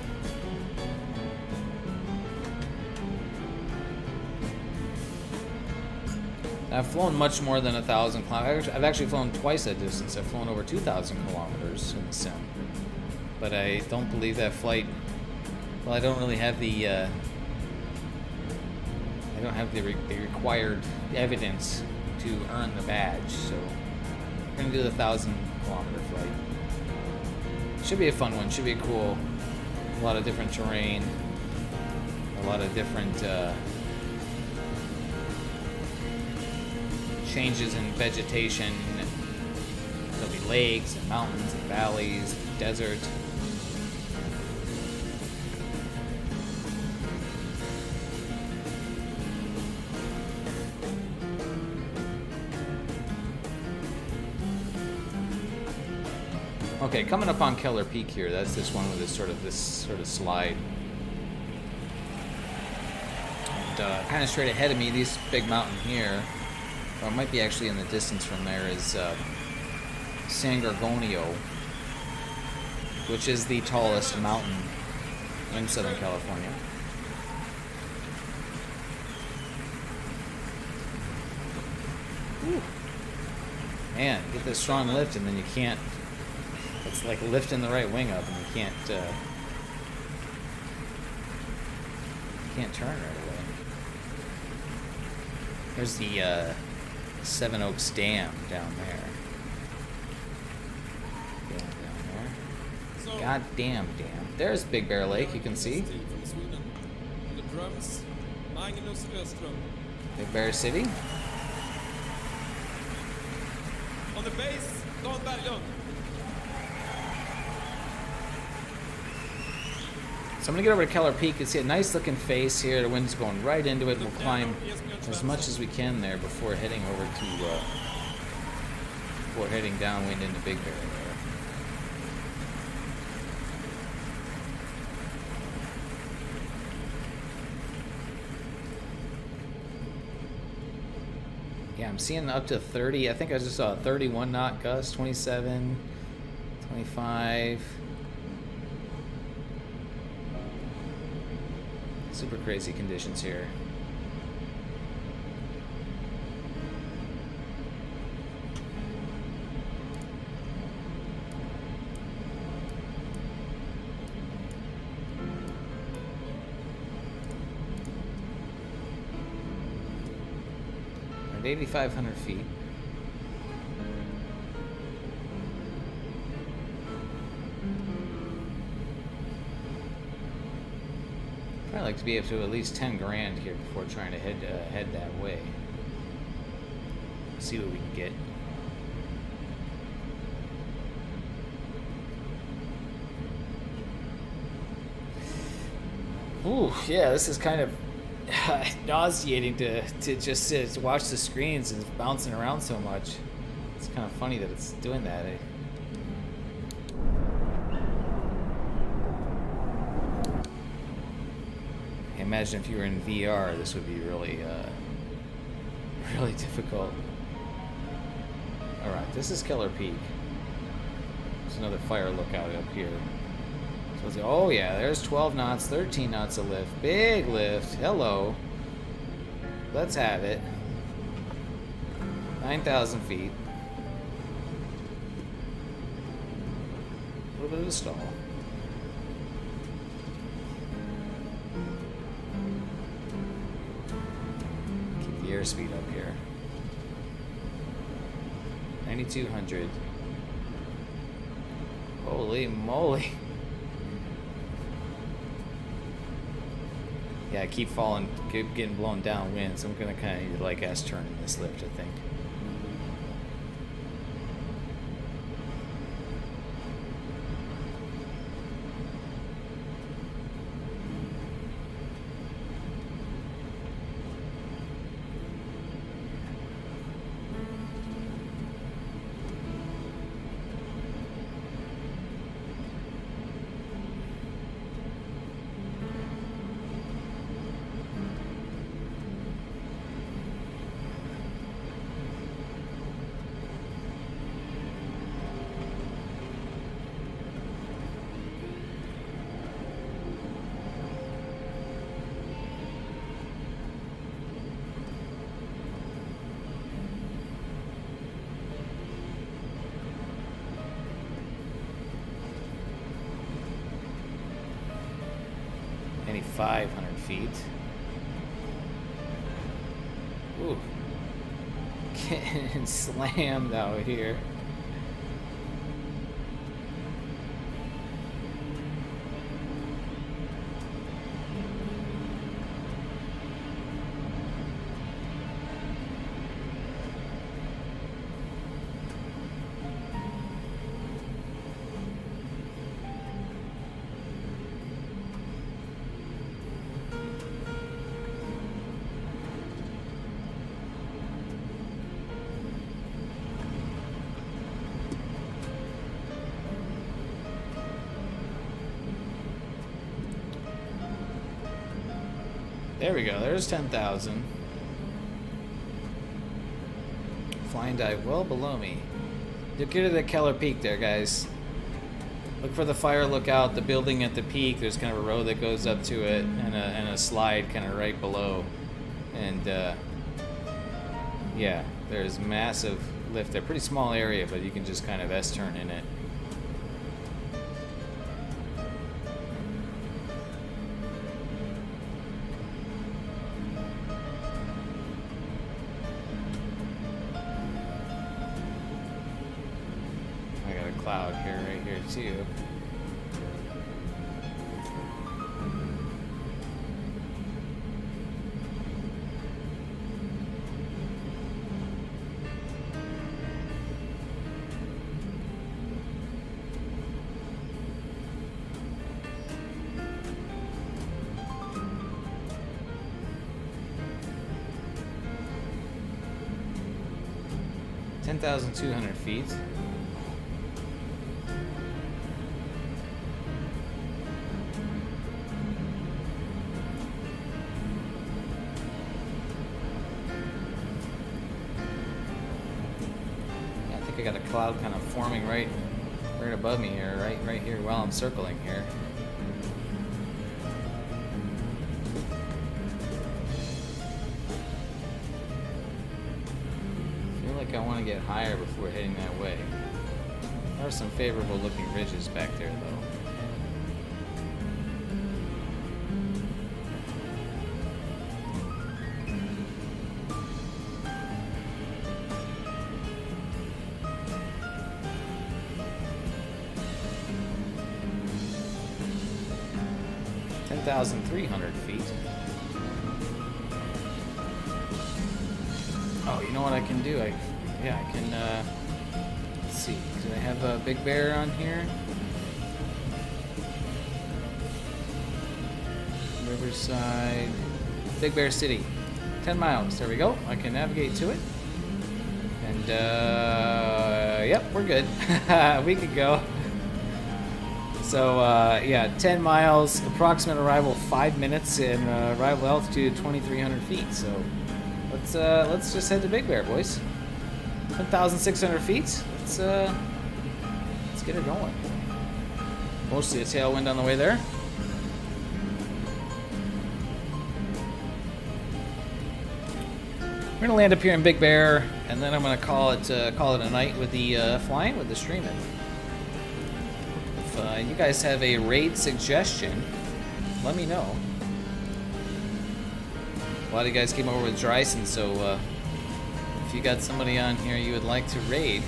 I've flown much more than 1,000 kilometers. I've actually flown twice that distance. I've flown over 2,000 kilometers in the sim. But I don't believe that flight. Well, I don't really have the. I don't have the required evidence to earn the badge. So we're gonna do the 1,000 kilometer flight. Should be a fun one. Should be cool. A lot of different terrain. A lot of different. Changes in vegetation. There'll be lakes and mountains and valleys, and desert. Okay, coming up on Keller Peak here. That's this one with this sort of slide. And kind of straight ahead of me, this big mountain here. Or it might be actually in the distance from there, is San Gorgonio, which is the tallest mountain in Southern California. Whew. Man, get this strong lift and then you can't, it's like lifting the right wing up and you can't turn right away. There's the Seven Oaks Dam down there. Down there. Goddamn dam. There's Big Bear Lake, you can see. Big Bear City. On the base, Don Berglund. So I'm going to get over to Keller Peak. You can see a nice looking face here. The wind's going right into it. We'll climb as much as we can there before heading over to, before heading downwind into Big Bear there. Yeah, I'm seeing up to 30. I think I just saw a 31 knot gust, 27, 25. Super crazy conditions here. At 8,500 feet. I'd like to be up to at least 10 grand here before trying to head that way. See what we can get. Ooh, yeah, this is kind of nauseating to just sit to watch the screens and it's bouncing around so much. It's kind of funny that it's doing that. Imagine if you were in VR, this would be really, really difficult. All right, this is Keller Peak. There's another fire lookout up here. So let's see. Oh yeah, there's 12 knots, 13 knots of lift. Big lift. Hello. Let's have it. 9,000 feet. A little bit of a stall. Keep the airspeed up here. 9,200. Holy moly. Yeah, I keep falling, getting blown downwind, so I'm gonna kind of need to like S-turn in this lift, I think. Maybe 500 feet. Ooh. Getting slammed out here. There we go, there's 10,000. Flying dive well below me. Look at the Keller Peak there, guys. Look for the fire lookout, the building at the peak. There's kind of a road that goes up to it, and a slide kind of right below. And yeah, there's massive lift there. Pretty small area, but you can just kind of S-turn in it. Cloud here, right here too. $10,200 feet. I got a cloud kind of forming right above me here, right here while I'm circling here. I feel like I want to get higher before heading that way. There are some favorable looking ridges back there though. $10,300 feet. Oh, you know what I can do. I can, let's see. Do I have a Big Bear on here? Riverside, Big Bear City. 10 miles. There we go. I can navigate to it. And, yep, we're good. We could go. So, yeah, 10 miles, approximate arrival 5 minutes, and arrival altitude 2,300 feet. So, let's just head to Big Bear, boys. 1,600 feet. Let's get it going. Mostly a tailwind on the way there. We're gonna land up here in Big Bear, and then I'm gonna call it a night with the flying, with the streaming. If you guys have a raid suggestion, let me know. A lot of you guys came over with Dryson, so if you got somebody on here you would like to raid,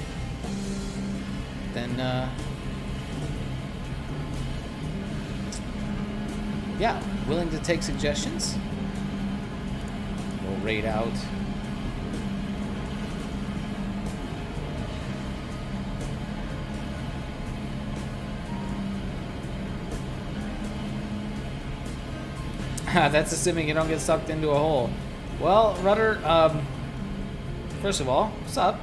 then yeah, willing to take suggestions. We'll raid out. That's assuming you don't get sucked into a hole. Well, Rudder, first of all, what's up?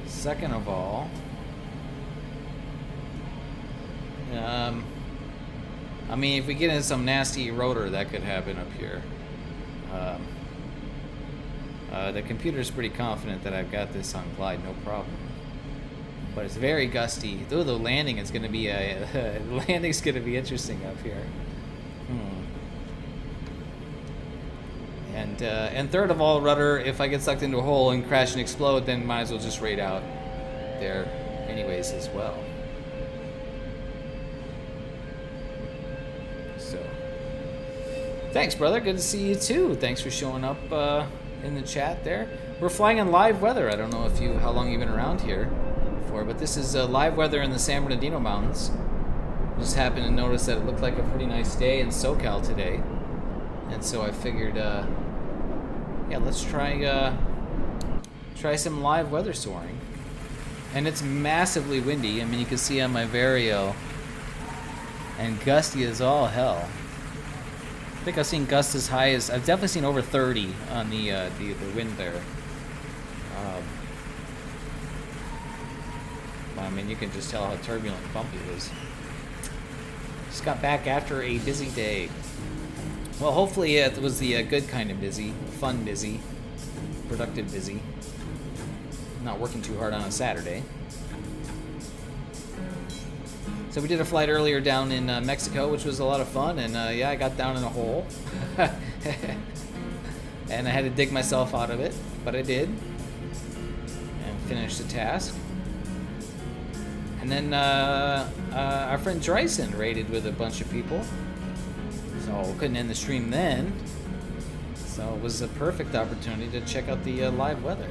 Second of all, I mean, if we get into some nasty rotor, that could happen up here. The computer's pretty confident that I've got this on glide, no problem. But it's very gusty. Though the landing is going to be landing's going to be interesting up here. And third of all, Rudder, if I get sucked into a hole and crash and explode, then might as well just raid out there anyways as well. So, thanks, brother. Good to see you too. Thanks for showing up in the chat there. We're flying in live weather. I don't know how long you've been around here for, but this is live weather in the San Bernardino Mountains. Just happened to notice that it looked like a pretty nice day in SoCal today. And so I figured, yeah, let's try some live weather soaring. And it's massively windy. I mean, you can see on my Vario, and gusty as all hell. I think I've seen gusts as high as, I've definitely seen over 30 on the wind there. I mean, you can just tell how turbulent and bumpy it is. Just got back after a busy day. Well, hopefully it was the good kind of busy, fun busy, productive busy. Not working too hard on a Saturday. So we did a flight earlier down in Mexico, which was a lot of fun, and yeah, I got down in a hole. And I had to dig myself out of it, but I did. And finished the task. And then our friend Dryson raided with a bunch of people. So we couldn't end the stream then. So it was a perfect opportunity to check out the live weather.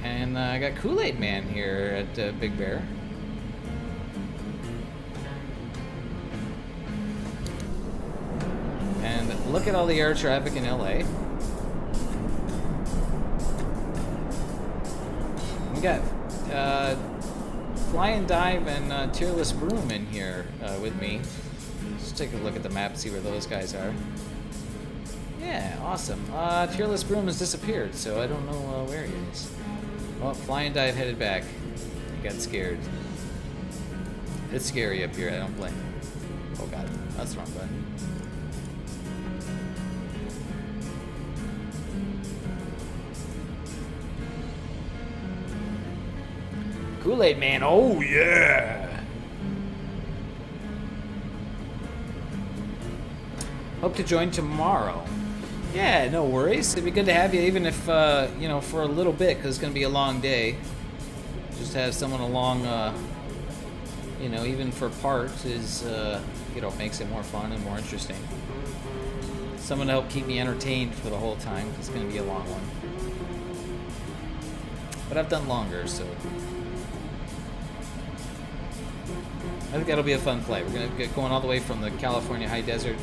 And I got Kool-Aid Man here at Big Bear. And look at all the air traffic in LA. We got Fly and Dive and Tearless Broom in here with me. Let's take a look at the map, see where those guys are. Yeah, awesome. Tearless Broom has disappeared, so I don't know where he is. Well, Fly and Dive headed back. He got scared. It's scary up here, I don't blame him. Oh god, that's the wrong button. Kool-Aid Man, oh yeah! Hope to join tomorrow. Yeah, no worries. It'd be good to have you, even if, you know, for a little bit, because it's going to be a long day. Just have someone along, you know, even for parts is, you know, makes it more fun and more interesting. Someone to help keep me entertained for the whole time, because it's going to be a long one. But I've done longer, so I think that'll be a fun flight. We're going to get going all the way from the California high desert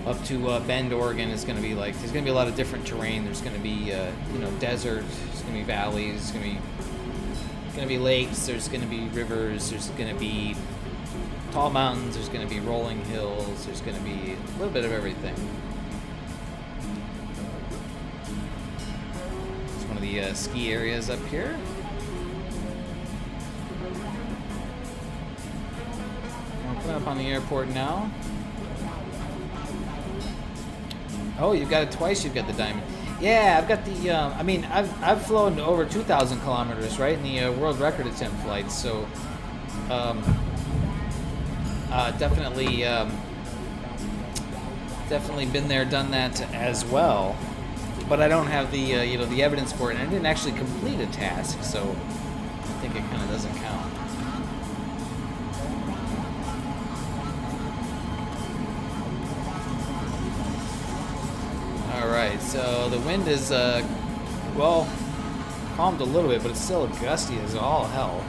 Up to Bend, Oregon is going to be like, there's going to be a lot of different terrain. There's going to be, you know, desert. There's going to be valleys. There's going to be lakes. There's going to be rivers. There's going to be tall mountains. There's going to be rolling hills. There's going to be a little bit of everything. It's one of the ski areas up here. I'm coming up on the airport now. Oh, you've got it twice. You've got the Diamond. Yeah, I've got the. I mean, I've flown over 2,000 kilometers, right, in the world record attempt flights. So, definitely been there, done that as well. But I don't have the you know, the evidence for it. And I didn't actually complete a task, so I think it kind of doesn't count. Alright, so the wind is, well, calmed a little bit, but it's still gusty as all hell.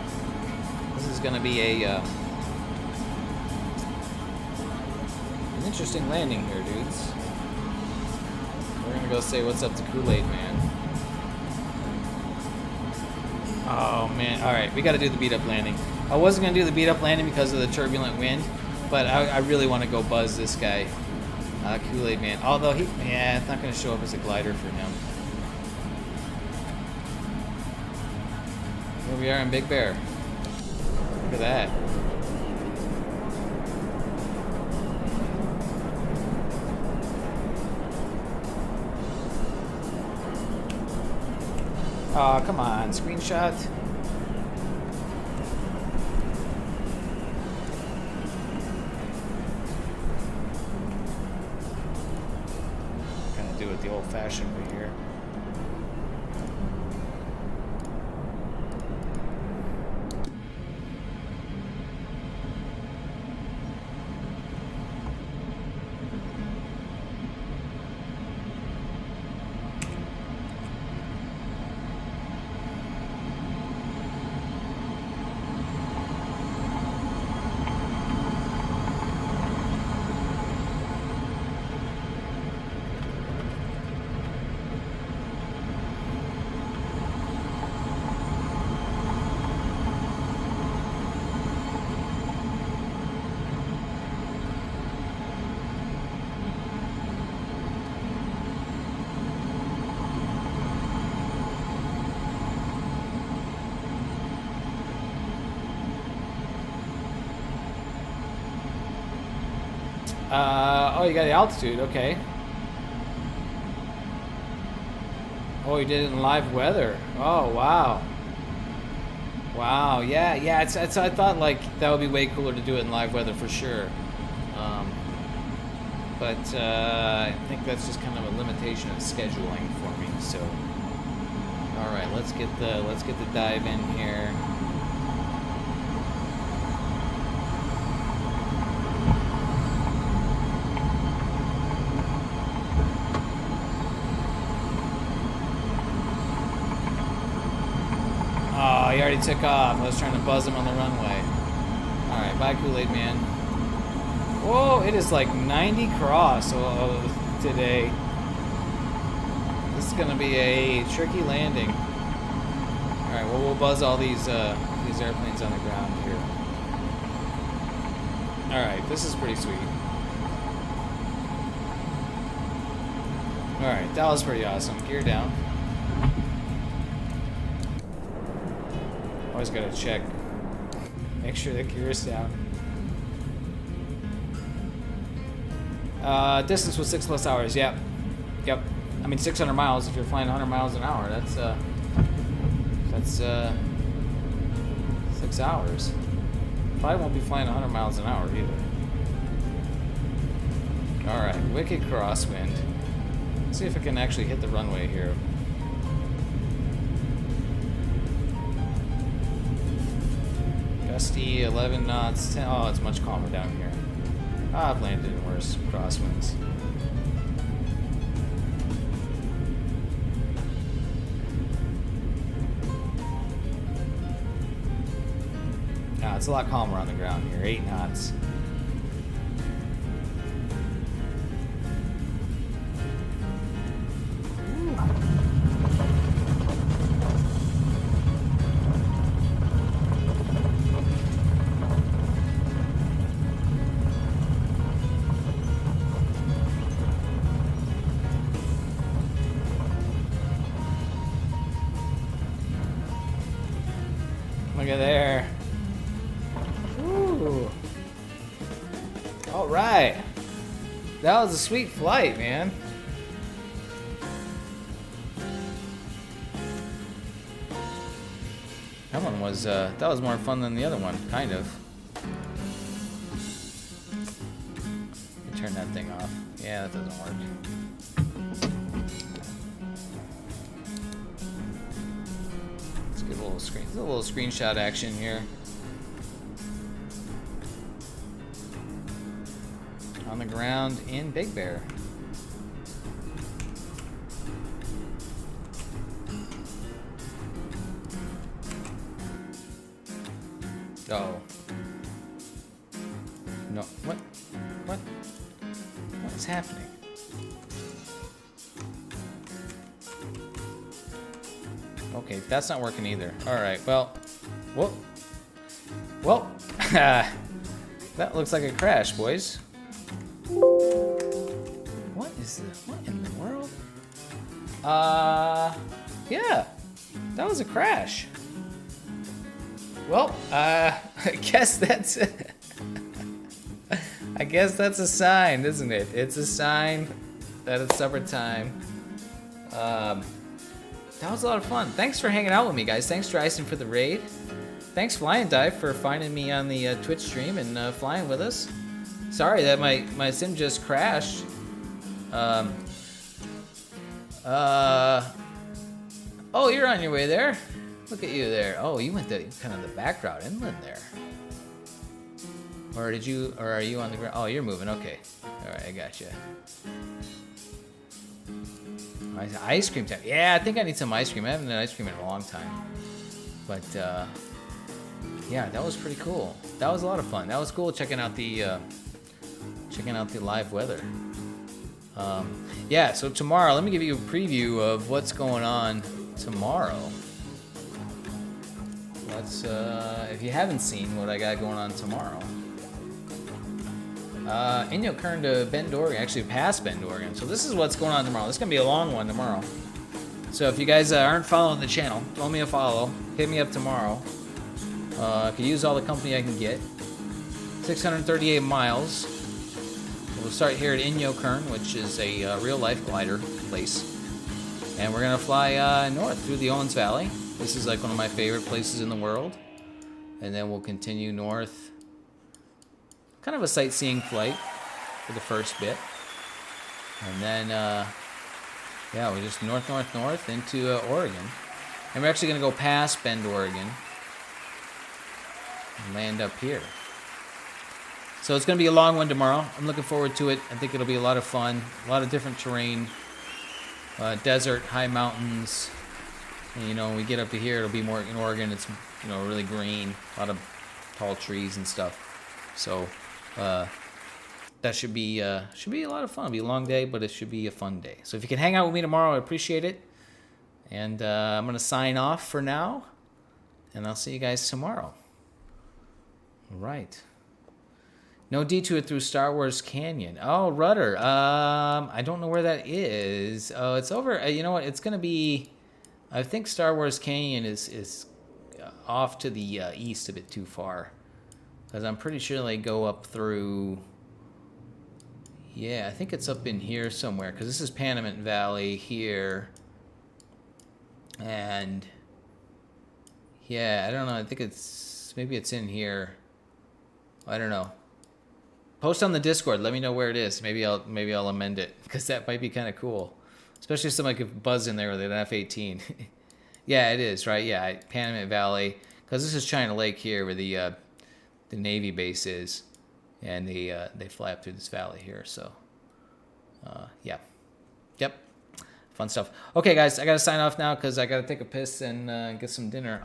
This is going to be an interesting landing here, dudes. We're going to go say what's up to Kool-Aid Man. Oh, man. Alright, we got to do the beat-up landing. I wasn't going to do the beat-up landing because of the turbulent wind, but I really want to go buzz this guy. Kool-Aid Man. Although yeah, it's not going to show up as a glider for him. Here we are in Big Bear. Look at that. Oh, come on, screenshot. Do it the old-fashioned way here. Oh, you got the altitude, okay. Oh, you did it in live weather. Oh, wow. Wow, yeah, it's I thought, like, that would be way cooler to do it in live weather for sure. But I think that's just kind of a limitation of scheduling for me, so. Alright, let's get the dive in here. Oh, he already took off. I was trying to buzz him on the runway. Alright, bye Kool-Aid Man. Whoa, it is like 90 cross today. This is going to be a tricky landing. Alright, well, we'll buzz all these airplanes on the ground here. Alright, this is pretty sweet. Alright, that was pretty awesome. Gear down. Always gotta check. Make sure the gear is down. Distance was 6+ hours. Yep. I mean 600 miles if you're flying 100 miles an hour. That's 6 hours. Probably won't be flying 100 miles an hour either. All right, wicked crosswind. Let's see if I can actually hit the runway here. Gusty, 11 knots, 10. Oh, it's much calmer down here. I've landed in worse crosswinds. It's a lot calmer on the ground here. 8 knots. That was a sweet flight, man. That one was, that was more fun than the other one, kind of. Turn that thing off. Yeah, that doesn't work. Let's get a little screen, a little screenshot action here. On the ground in Big Bear. Oh. No. What? What? What is happening? Okay, that's not working either. Alright, well. Whoop. Well. That looks like a crash, boys. What is this? What in the world? Yeah. That was a crash. Well, I guess that's I guess that's a sign, isn't it? It's a sign that it's summertime. That was a lot of fun. Thanks for hanging out with me, guys. Thanks, Dryson, for the raid. Thanks, Fly and Dive, for finding me on the Twitch stream and flying with us. Sorry that my sim just crashed. Oh, you're on your way there. Look at you there. Oh, you went the kind of the back route inland there. Or did you? Or are you on the ground? Oh, you're moving. Okay. All right, I got you. Ice cream time. Yeah, I think I need some ice cream. I haven't had ice cream in a long time. But yeah, that was pretty cool. That was a lot of fun. That was cool checking out the live weather. Yeah. So tomorrow, let me give you a preview of what's going on tomorrow. Let's, if you haven't seen what I got going on tomorrow. Inyo Kern to Bend, Oregon, actually past Bend, Oregon. So this is what's going on tomorrow. This is going to be a long one tomorrow. So if you guys aren't following the channel, throw me a follow. Hit me up tomorrow. I could use all the company I can get. 638 miles. We'll start here at Inyo Kern, which is a real-life glider place. And we're going to fly north through the Owens Valley. This is like one of my favorite places in the world. And then we'll continue north. Kind of a sightseeing flight for the first bit. And then, yeah, we just north into Oregon. And we're actually going to go past Bend, Oregon. And land up here. So it's going to be a long one tomorrow. I'm looking forward to it. I think it'll be a lot of fun. A lot of different terrain. Desert, high mountains. And, you know, when we get up to here, it'll be more in Oregon. It's, you know, really green. A lot of tall trees and stuff. So that should be a lot of fun. It'll be a long day, but it should be a fun day. So if you can hang out with me tomorrow, I appreciate it. And I'm going to sign off for now. And I'll see you guys tomorrow. All right. No detour through Star Wars Canyon. Oh, Rudder. I don't know where that is. Oh, it's over. You know what? It's going to be... I think Star Wars Canyon is off to the east a bit too far. Because I'm pretty sure they go up through... Yeah, I think it's up in here somewhere. Because this is Panamint Valley here. And... Yeah, I don't know. I think it's... Maybe it's in here. I don't know. Post on the Discord. Let me know where it is. Maybe I'll amend it. Because that might be kind of cool. Especially if somebody could buzz in there with an F-18. Yeah, it is, right? Yeah, Panamint Valley. Because this is China Lake here where the Navy base is. And they fly up through this valley here. So, yeah. Yep. Fun stuff. Okay, guys, I got to sign off now because I got to take a piss and get some dinner.